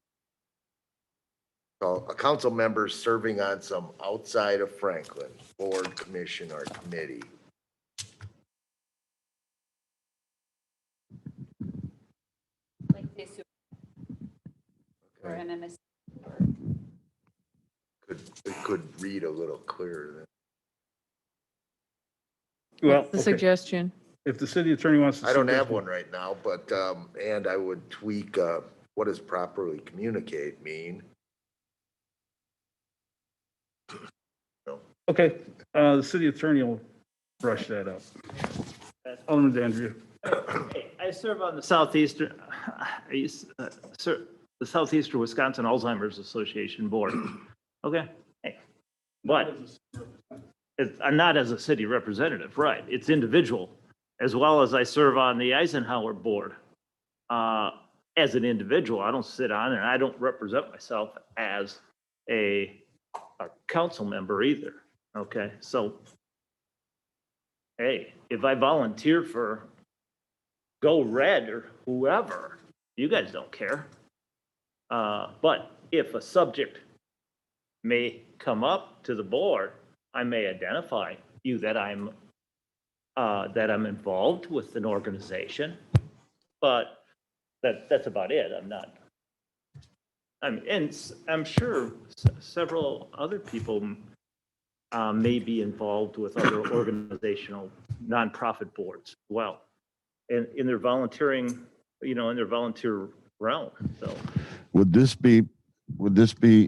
So a council member serving on some outside of Franklin board, commission, or committee. Like this. Or an MS. It could read a little clearer than. Well, The okay. suggestion. If the city attorney wants to. I don't have suggest- one right now, but, and I would tweak, what does properly communicate mean? Okay, the city attorney will brush that up. Alderman Dandria. Hey, I serve on the Southeastern, the Southeastern Wisconsin Alzheimer's Association Board. Okay, hey, but I'm not as a city representative, right? It's individual, as well as I serve on the Eisenhower Board. As an individual, I don't sit on and I don't represent myself as a council member either. Okay, so hey, if I volunteer for Go Red or whoever, you guys don't care. But if a subject may come up to the board, I may identify you that I'm involved with an organization, but that's about it. And I'm sure several other people may be involved with other organizational nonprofit boards as well. And in their volunteering, in their volunteer realm, so. Would this be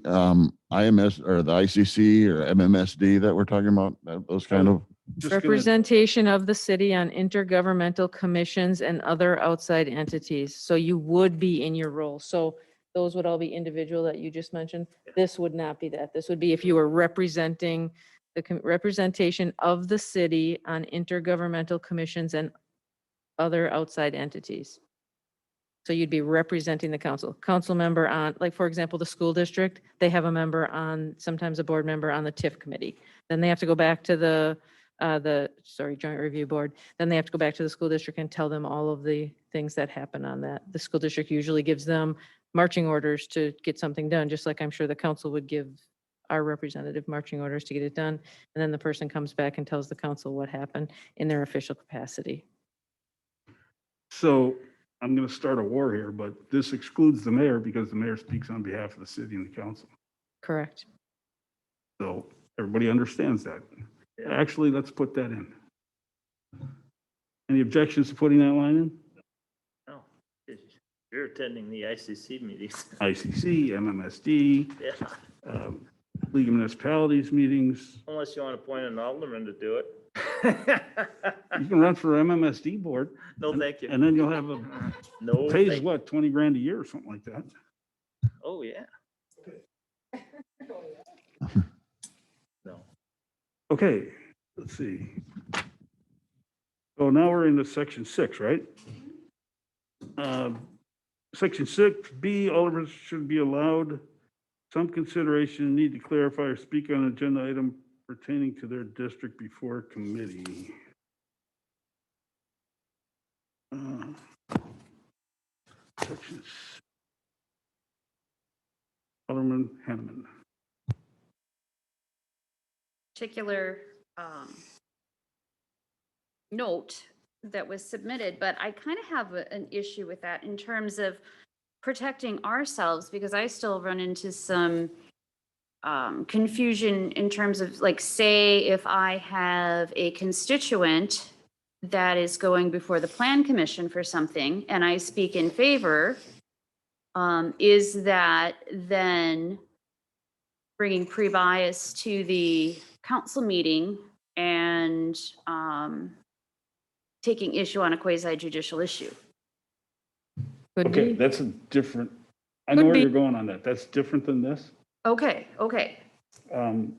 IMS or the ICC or MMSD that we're talking about? Those kind of? Just gonna- Representation of the city on intergovernmental commissions and other outside entities. So you would be in your role. So those would all be individual that you just mentioned. This would not be that. This would be if you were representing the representation of the city on intergovernmental commissions and other outside entities. So you'd be representing the council member on, like, for example, the school district, they have a member on, sometimes a board member on the TIF committee. Then they have to go back to the Joint Review Board. Then they have to go back to the school district and tell them all of the things that happen on that. The school district usually gives them marching orders to get something done, just like I'm sure the council would give our representative marching orders to get it done. And then the person comes back and tells the council what happened in their official capacity. So I'm going to start a war here, but this excludes the mayor because the mayor speaks on behalf of the city and the council. Correct. So everybody understands that. Actually, let's put that in. Any objections to putting that line in? No, you're attending the ICC meetings. ICC, MMSD, Yeah, League of Municipalities meetings. unless you want to appoint an alderman to do it. You can run for MMSD board. No, thank you. And then you'll have a, No, pays thank- what, 20 grand a year or something like that. Oh, yeah. No. Okay, let's see. So now we're into section 6, right? Section 6B, aldermen should be allowed some consideration, need to clarify or speak on an agenda item pertaining to their district before committee. Sections. Alderman Hanneman. Particular note that was submitted, but I kind of have an issue with that in terms of protecting ourselves, because I still run into some confusion in terms of, like, say if I have a constituent that is going before the Plan Commission for something and I speak in favor, is that then bringing pre-bias to the council meeting and taking issue on a quasi-judicial issue? Could Okay, be. that's a different, I know Could where be. you're going on that. That's different than this. Okay, okay. And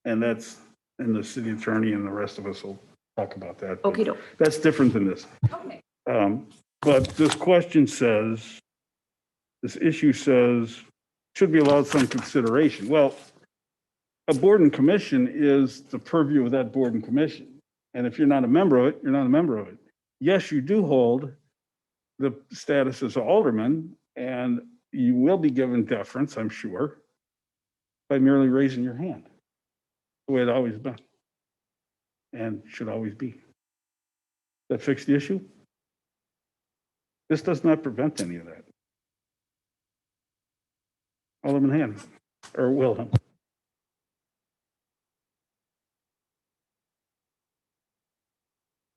that's, and the city attorney and the rest of us will talk about that. but Okey doke. That's different than this. Okay. But this question says, this issue says, should be allowed some consideration. Well, a board and commission is the purview of that board and commission. And if you're not a member of it, you're not a member of it. Yes, you do hold the status as an alderman, and you will be given deference, I'm sure, by merely raising your hand, the way it's always been, and should always be. That fix the issue? This does not prevent any of that. Alderman Hand, or Wilhelm.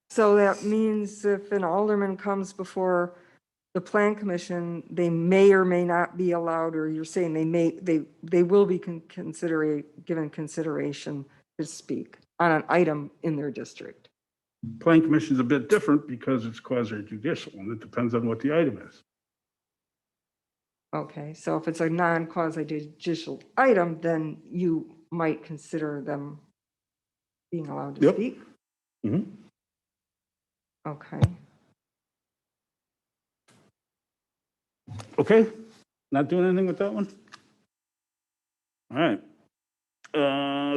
So that means if an alderman comes before the plan commission, they may or may not be allowed, or you're saying they will be given consideration to speak on an item in their district. Plan commission is a bit different because it's quasi judicial, and it depends on what the item is. Okay, so if it's a non-quasi judicial item, then you might consider them being allowed to Yep. speak? Mhm. Okay. Okay, not doing anything with that one? All right.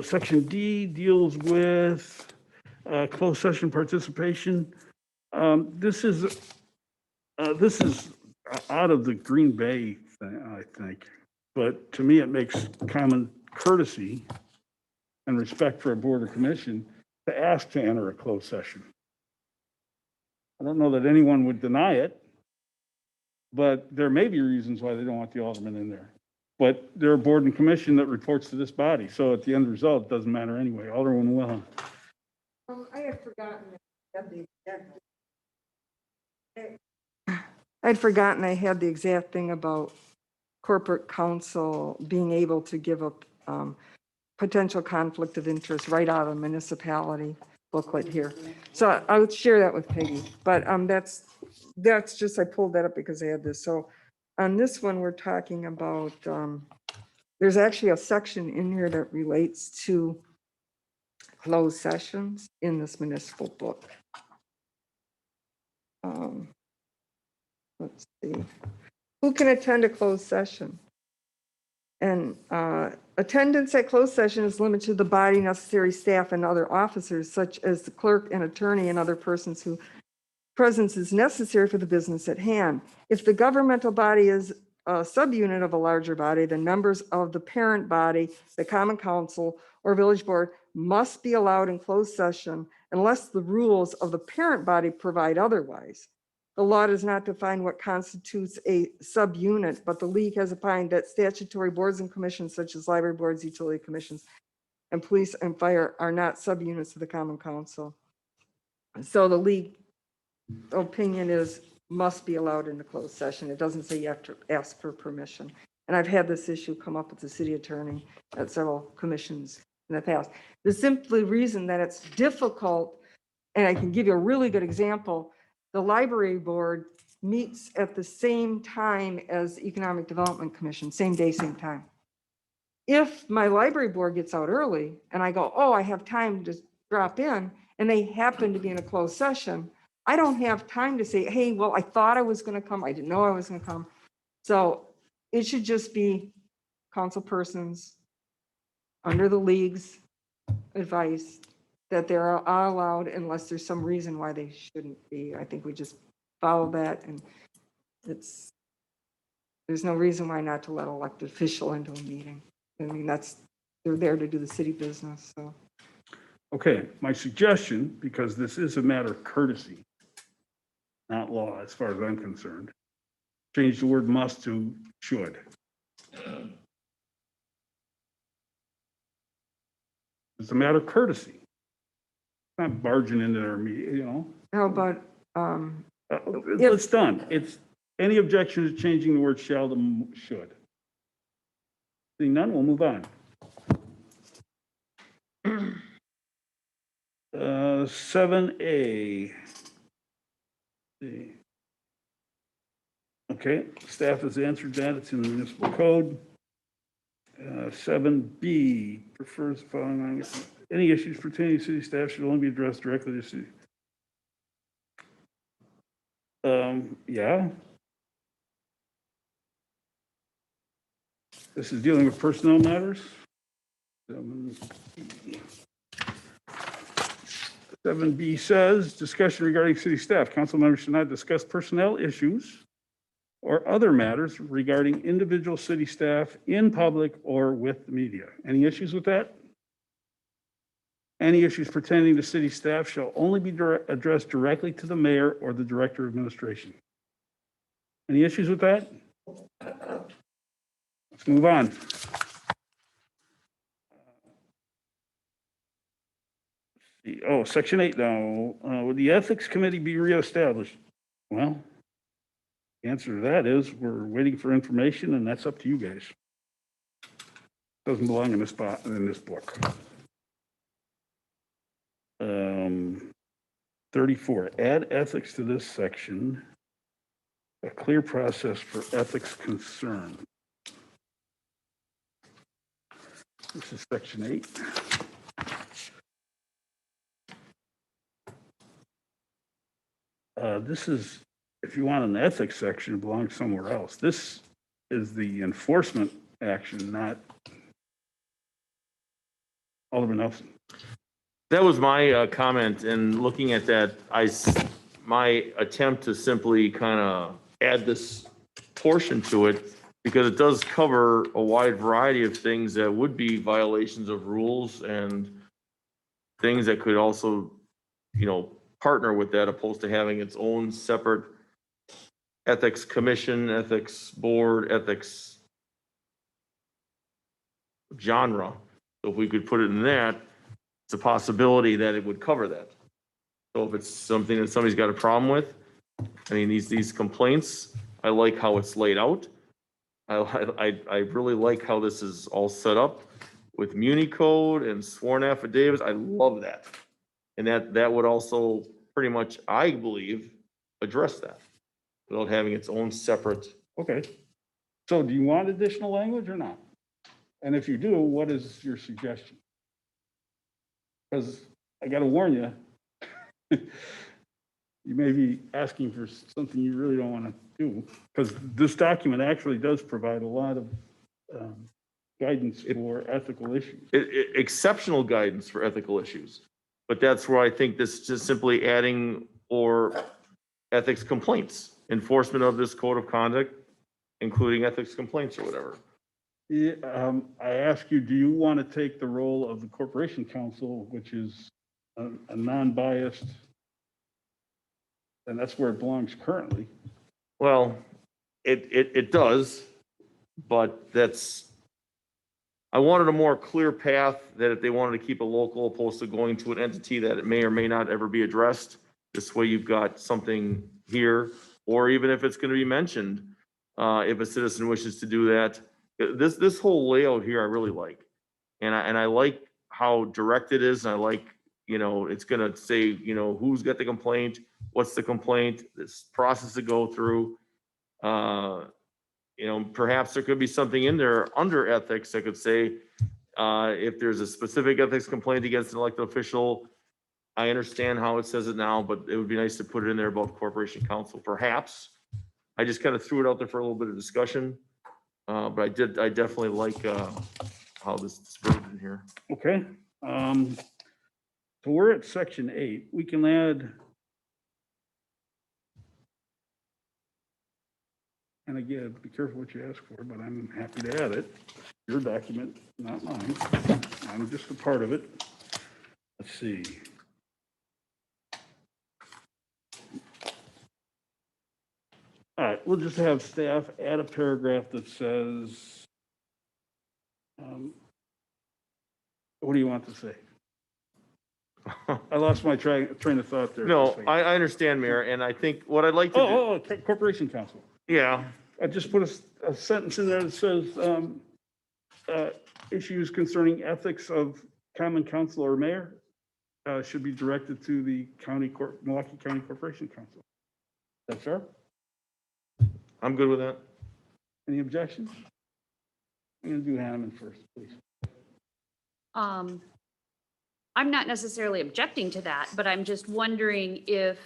Section D deals with closed session participation. This is out of the Green Bay thing, I think. But to me, it makes common courtesy and respect for a board or commission to ask to enter a closed session. I don't know that anyone would deny it, but there may be reasons why they don't want the alderman in there. but they're a board and commission that reports to this body. So at the end result, it doesn't matter anyway. Alderman Wilhelm. I had forgotten. I'd forgotten I had the exact thing about corporate counsel being able to give a potential conflict of interest right out of the municipality booklet here. So I would share that with Peggy, but that's just, I pulled that up because I had this. So on this one, we're talking about, there's actually a section in here that relates to closed sessions in this municipal book. Let's see. Who can attend a closed session? And attendance at closed session is limited to the body, necessary staff, and other officers, such as the clerk and attorney and other persons whose presence is necessary for the business at hand. If the governmental body is a subunit of a larger body, then members of the parent body, the common council, or village board must be allowed in closed session unless the rules of the parent body provide otherwise. The law does not define what constitutes a subunit, but the league has opined that statutory boards and commissions such as library boards, utility commissions, and police and fire are not subunits of the common council. So the league opinion is must be allowed in the closed session. It doesn't say you have to ask for permission. And I've had this issue come up with the city attorney at several commissions in the past. The simple reason that it's difficult, and I can give you a really good example, the library board meets at the same time as the Economic Development Commission, same day, same time. If my library board gets out early and I go, oh, I have time to drop in, and they happen to be in a closed session, I don't have time to say, hey, well, I thought I was going to come. I didn't know I was going to come. So it should just be council persons under the league's advice that they're allowed unless there's some reason why they shouldn't be. I think we just follow that, and there's no reason why not to let an elected official into a meeting. I mean, they're there to do the city business, so. Okay, my suggestion, because this is a matter of courtesy, not law as far as I'm concerned, change the word must to should. It's a matter of courtesy. Not barging into their meeting, you know. How about, It's done. It's any objection to changing the word shall to should. Seeing none, we'll move on. 7A. Okay, staff has answered that. It's in the municipal code. 7B prefers the following. Any issues pertaining to city staff should only be addressed directly to city. Yeah. This is dealing with personnel matters. 7B says, discussion regarding city staff. Council members should not discuss personnel issues or other matters regarding individual city staff in public or with the media. Any issues with that? Any issues pertaining to city staff shall only be addressed directly to the mayor or the director of administration. Any issues with that? Let's move on. Oh, section 8 now. Would the ethics committee be reestablished? Well, the answer to that is we're waiting for information, and that's up to you guys. Doesn't belong in this book. 34, add ethics to this section. A clear process for ethics concern. This is section 8. This is, if you want an ethics section, it belongs somewhere else. This is the enforcement action, not Alderman Nelson. That was my comment, and looking at that, my attempt to simply kind of add this portion to it, because it does cover a wide variety of things that would be violations of rules and things that could also, partner with that, opposed to having its own separate ethics commission, ethics board, ethics genre. So if we could put it in that, it's a possibility that it would cover that. So if it's something that somebody's got a problem with, I mean, these complaints, I like how it's laid out. I really like how this is all set up with Muni code and sworn affidavits. I love that. And that would also pretty much, I believe, address that without having its own separate. Okay. So do you want additional language or not? And if you do, what is your suggestion? Because I got to warn you, you may be asking for something you really don't want to do, because this document actually does provide a lot of guidance for ethical issues. Exceptional guidance for ethical issues. But that's where I think this just simply adding or ethics complaints, enforcement of this code of conduct, including ethics complaints or whatever. Yeah, I ask you, do you want to take the role of the Corporation Council, which is a non-biased, and that's where it belongs currently? Well, it does, but I wanted a more clear path that if they wanted to keep it local opposed to going to an entity that it may or may not ever be addressed. This way you've got something here, or even if it's going to be mentioned, if a citizen wishes to do that. This whole layout here, I really like. And I like how direct it is. And I like, it's going to say, who's got the complaint, what's the complaint, this process to go through. Perhaps there could be something in there under ethics that could say, if there's a specific ethics complaint against an elected official, I understand how it says it now, but it would be nice to put it in there about Corporation Council, perhaps. I just kind of threw it out there for a little bit of discussion. But I definitely like how this is worded in here. Okay. So we're at section 8. We can add, and again, be careful what you ask for, but I'm happy to add it. Your document, not mine. I'm just a part of it. Let's see. All right, we'll just have staff add a paragraph that says, what do you want to say? I lost my train of thought there. No, I understand, Mayor, and I think what I'd like to do. Corporation Council. Yeah. I just put a sentence in there that says, issues concerning ethics of common council or mayor should be directed to the Milwaukee County Corporation Council. Is that fair? I'm good with that. Any objections? I'm going to do Hanneman first, please. I'm not necessarily objecting to that, but I'm just wondering if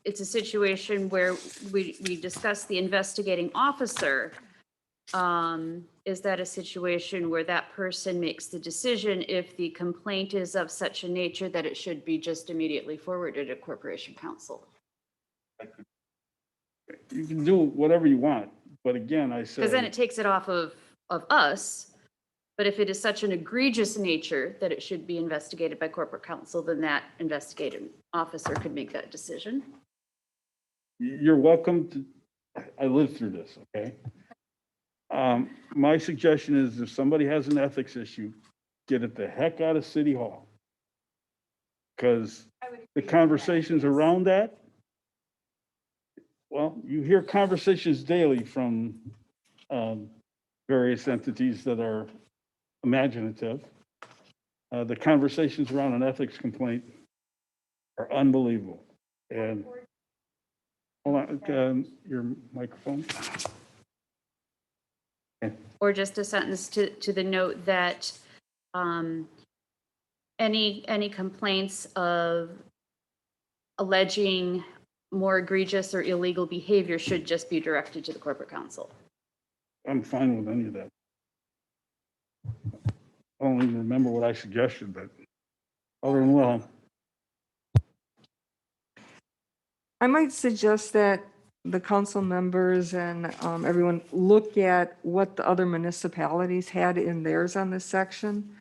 it's a situation where we discuss the investigating officer. Is that a situation where that person makes the decision if the complaint is of such a nature that it should be just immediately forwarded to Corporation Council? You can do whatever you want, but again, I said. Because then it takes it off of us. But if it is such an egregious nature that it should be investigated by corporate counsel, then that investigating officer could make that decision. You're welcome to, I lived through this, okay? My suggestion is if somebody has an ethics issue, get it the heck out of City Hall. Because the conversations around that, well, you hear conversations daily from various entities that are imaginative. The conversations around an ethics complaint are unbelievable. And hold on, your microphone. Okay. Or just a sentence to the note that any complaints of alleging more egregious or illegal behavior should just be directed to the corporate counsel. I'm fine with any of that. I don't even remember what I suggested, but other than well. I might suggest that the council members and everyone look at what the other municipalities had in theirs on this section.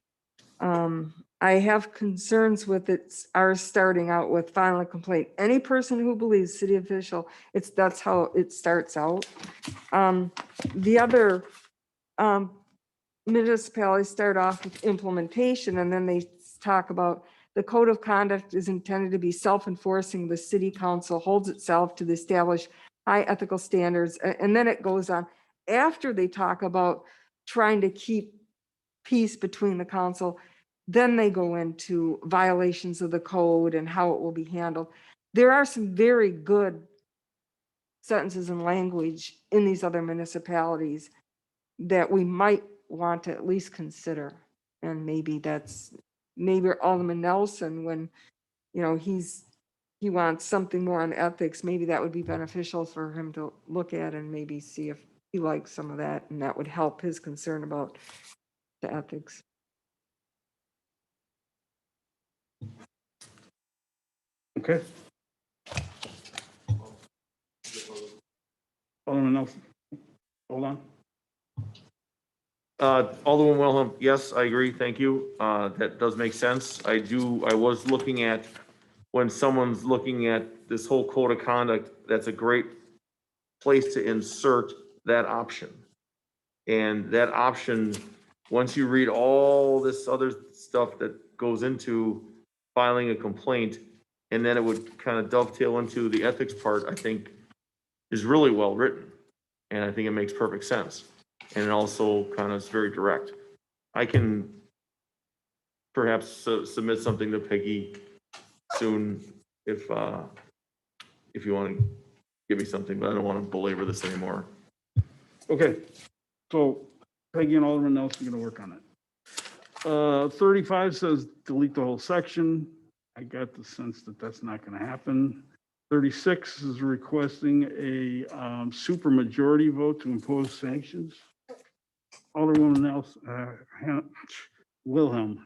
I have concerns with ours starting out with filing a complaint. Any person who believes city official, that's how it starts out. The other municipalities start off with implementation, and then they talk about the code of conduct is intended to be self-enforcing. The city council holds itself to the established high ethical standards. And then it goes on after they talk about trying to keep peace between the council. Then they go into violations of the code and how it will be handled. There are some very good sentences and language in these other municipalities that we might want to at least consider. And maybe Alderman Nelson, when, you know, he wants something more on ethics, maybe that would be beneficial for him to look at and maybe see if he likes some of that, and that would help his concern about the ethics. Okay. Alderman Nelson, hold on. Alderman Wilhelm, yes, I agree. Thank you. That does make sense. I was looking at when someone's looking at this whole code of conduct, that's a great place to insert that option. And that option, once you read all this other stuff that goes into filing a complaint, and then it would kind of dovetail into the ethics part, I think is really well written. And I think it makes perfect sense. And it also kind of is very direct. I can perhaps submit something to Peggy soon if you want to give me something, but I don't want to belabor this anymore. Okay, so Peggy and Alderman Nelson are going to work on it. 35 says delete the whole section. I got the sense that that's not going to happen. 36 is requesting a supermajority vote to impose sanctions. Alderwoman Nelson, Wilhelm.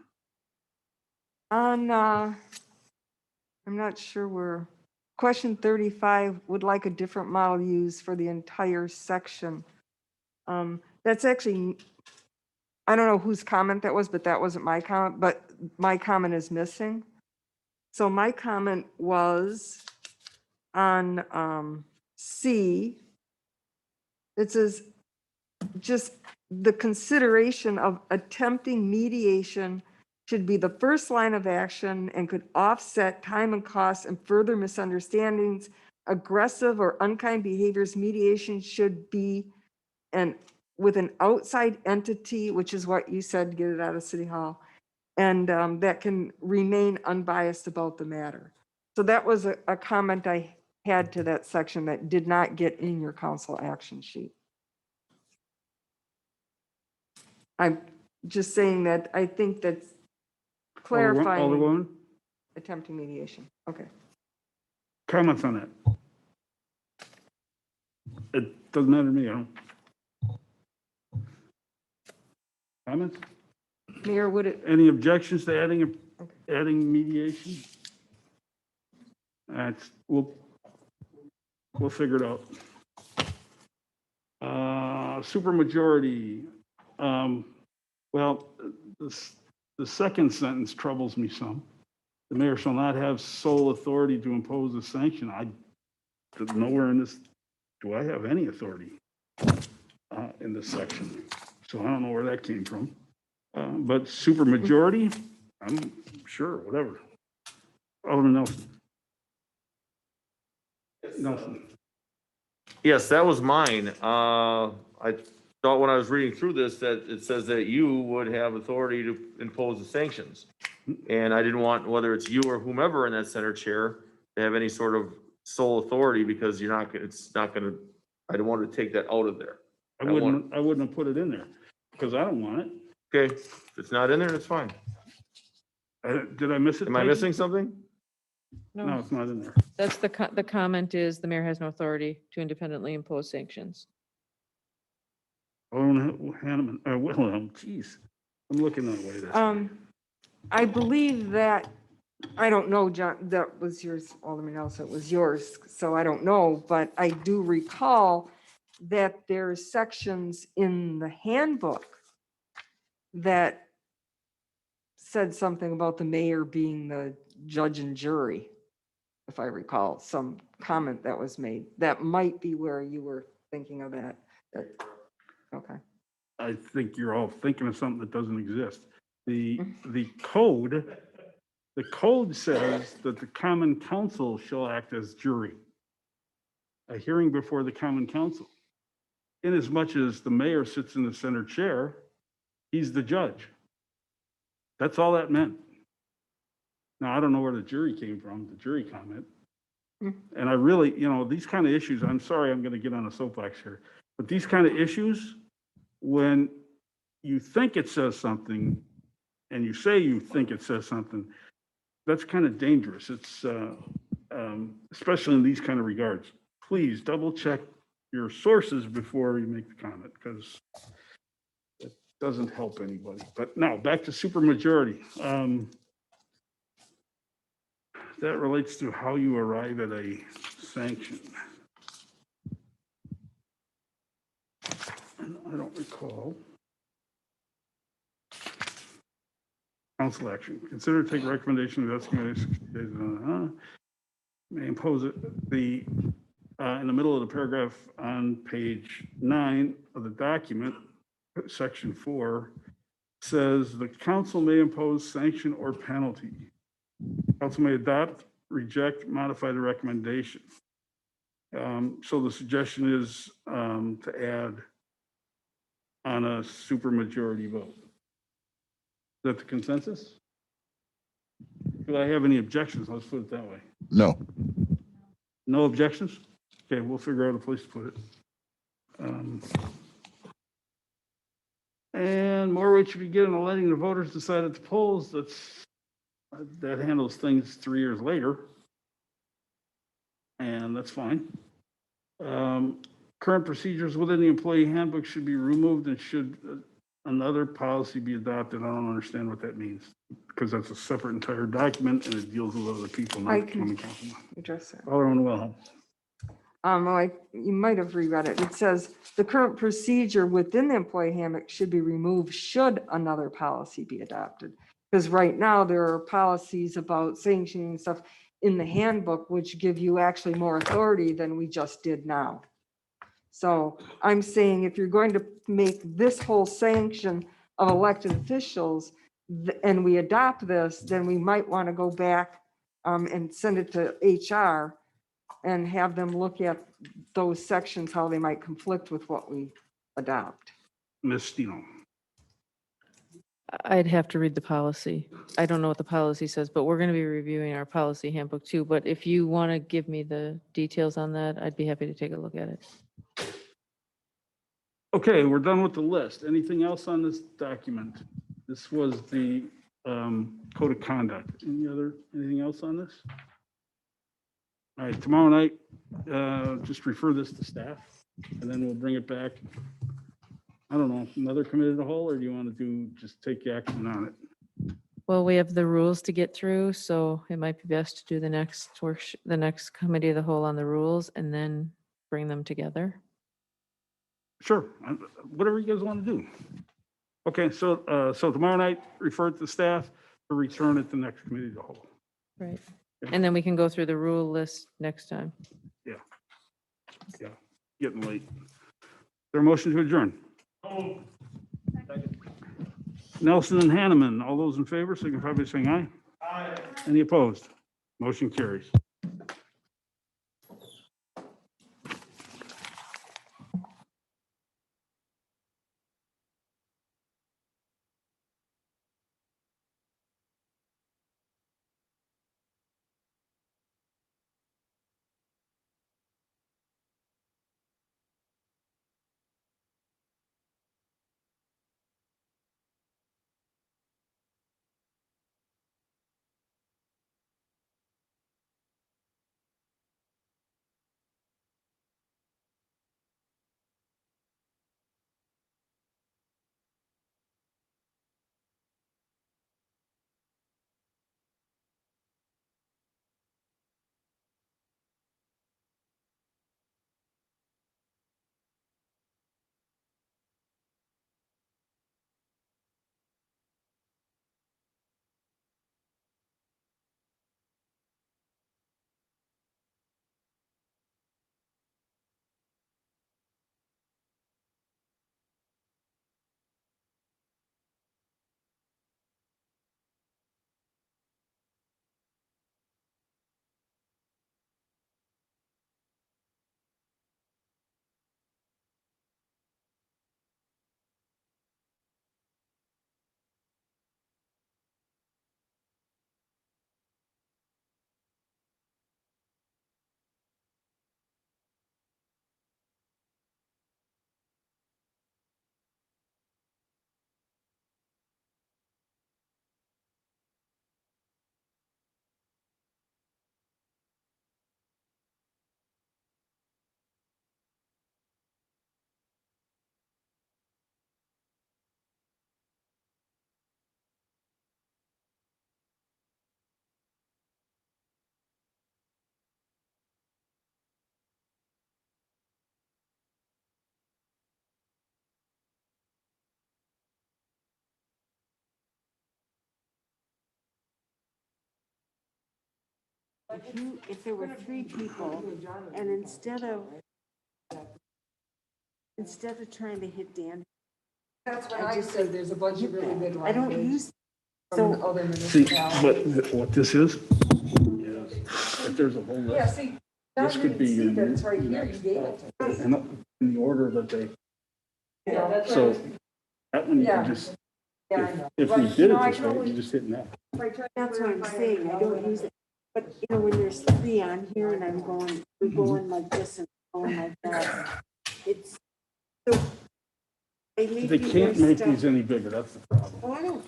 On, I'm not sure where, question 35 would like a different model used for the entire section. That's actually, I don't know whose comment that was, but that wasn't my comment, but my comment is missing. So my comment was on C. It says just the consideration of attempting mediation should be the first line of action and could offset time and costs and further misunderstandings. Aggressive or unkind behaviors, mediation should be with an outside entity, which is what you said, get it out of City Hall, and that can remain unbiased about the matter. So that was a comment I had to that section that did not get in your council action sheet. I'm just saying that I think that's clarifying. Alderwoman, Attempting mediation. Okay. comments on that? It doesn't matter to me. I don't. Comments? Mayor, would it? Any objections to adding mediation? That's, we'll figure it out. Supermajority. Well, the second sentence troubles me some. The mayor shall not have sole authority to impose a sanction. Nowhere in this do I have any authority in this section. So I don't know where that came from. But supermajority, I'm sure, whatever. Alderman Nelson. Nelson. Yes, that was mine. I thought when I was reading through this that it says that you would have authority to impose the sanctions. And I didn't want, whether it's you or whomever in that center chair, to have any sort of sole authority because you're not, it's not going to, I don't want to take that out of there. I wouldn't have put it in there because I don't want it. Okay, if it's not in there, that's fine. Did I miss it? Am I missing something? No, it's not in there. That's the comment is the mayor has no authority to independently impose sanctions. Wilhelm, geez, I'm looking that way. I believe that, I don't know, John, that was yours, Alderman Nelson, it was yours, so I don't know, but I do recall that there's sections in the handbook that said something about the mayor being the judge and jury, if I recall, some comment that was made. That might be where you were thinking of that. Okay. I think you're all thinking of something that doesn't exist. The code says that the common council shall act as jury. A hearing before the common council. Inasmuch as the mayor sits in the center chair, he's the judge. That's all that meant. Now, I don't know where the jury came from, the jury comment. And I really, these kind of issues, I'm sorry, I'm going to get on a soapbox here, but these kind of issues, when you think it says something and you say you think it says something, that's kind of dangerous. It's especially in these kind of regards. Please double check your sources before you make the comment, because it doesn't help anybody. But now back to supermajority. That relates to how you arrive at a sanction. And I don't recall. Council action. Consider to take recommendation of the committee may impose it. In the middle of the paragraph on page 9 of the document, section 4 says the council may impose sanction or penalty. Council may adopt, reject, modify the recommendation. So the suggestion is to add on a supermajority vote. Is that the consensus? Do I have any objections? Let's put it that way. No. No objections? Okay, we'll figure out a place to put it. And more weight should be given to letting the voters decide at the polls. That handles things 3 years later. And that's fine. Current procedures within the employee handbook should be removed, and should another policy be adopted? I don't understand what that means, because that's a separate entire document and it deals with other people, I not the can common council. address that. Alderman Wilhelm. You might have reread it. It says the current procedure within the employee handbook should be removed should another policy be adopted. Because right now there are policies about sanctioning and stuff in the handbook, which give you actually more authority than we just did now. So I'm saying if you're going to make this whole sanction of elected officials and we adopt this, then we might want to go back and send it to HR and have them look at those sections, how they might conflict with what we adopt. Ms. Stino. I'd have to read the policy. I don't know what the policy says, but we're going to be reviewing our policy handbook too. But if you want to give me the details on that, I'd be happy to take a look at it. Okay, we're done with the list. Anything else on this document? This was the code of conduct. Anything else on this? All right, tomorrow night, just refer this to staff and then we'll bring it back. I don't know, another committee of the whole, or do you want to just take action on it? Well, we have the rules to get through, so it might be best to do the next committee of the whole on the rules and then bring them together. Sure, whatever you guys want to do. Okay, so tomorrow night, refer it to staff to return it to the next committee of the whole. Right. And then we can go through the rule list next time. Yeah, getting late. There a motion to adjourn? Nelson and Hanneman, all those in favor, signify by saying aye. Aye. Any opposed? Motion carries. if there were three people, and instead of trying to hit Dan. That's what I said, there's a bunch of really good I don't language use, from so, other See, municipalities. but what this is if there's a whole Yeah, list, see, this could be your. that's right here, you gave it to me. And in the order that they, Yeah, that's so right. that one you Yeah. can just, Yeah, I know. if But, you you did know, I it this can way, always- you just hit next. that's what I'm saying, I don't use it. But, when there's three on here and we're going like this and going like that, it's, so. I leave They you can't your make stuff. these any bigger, that's the problem. Oh, I don't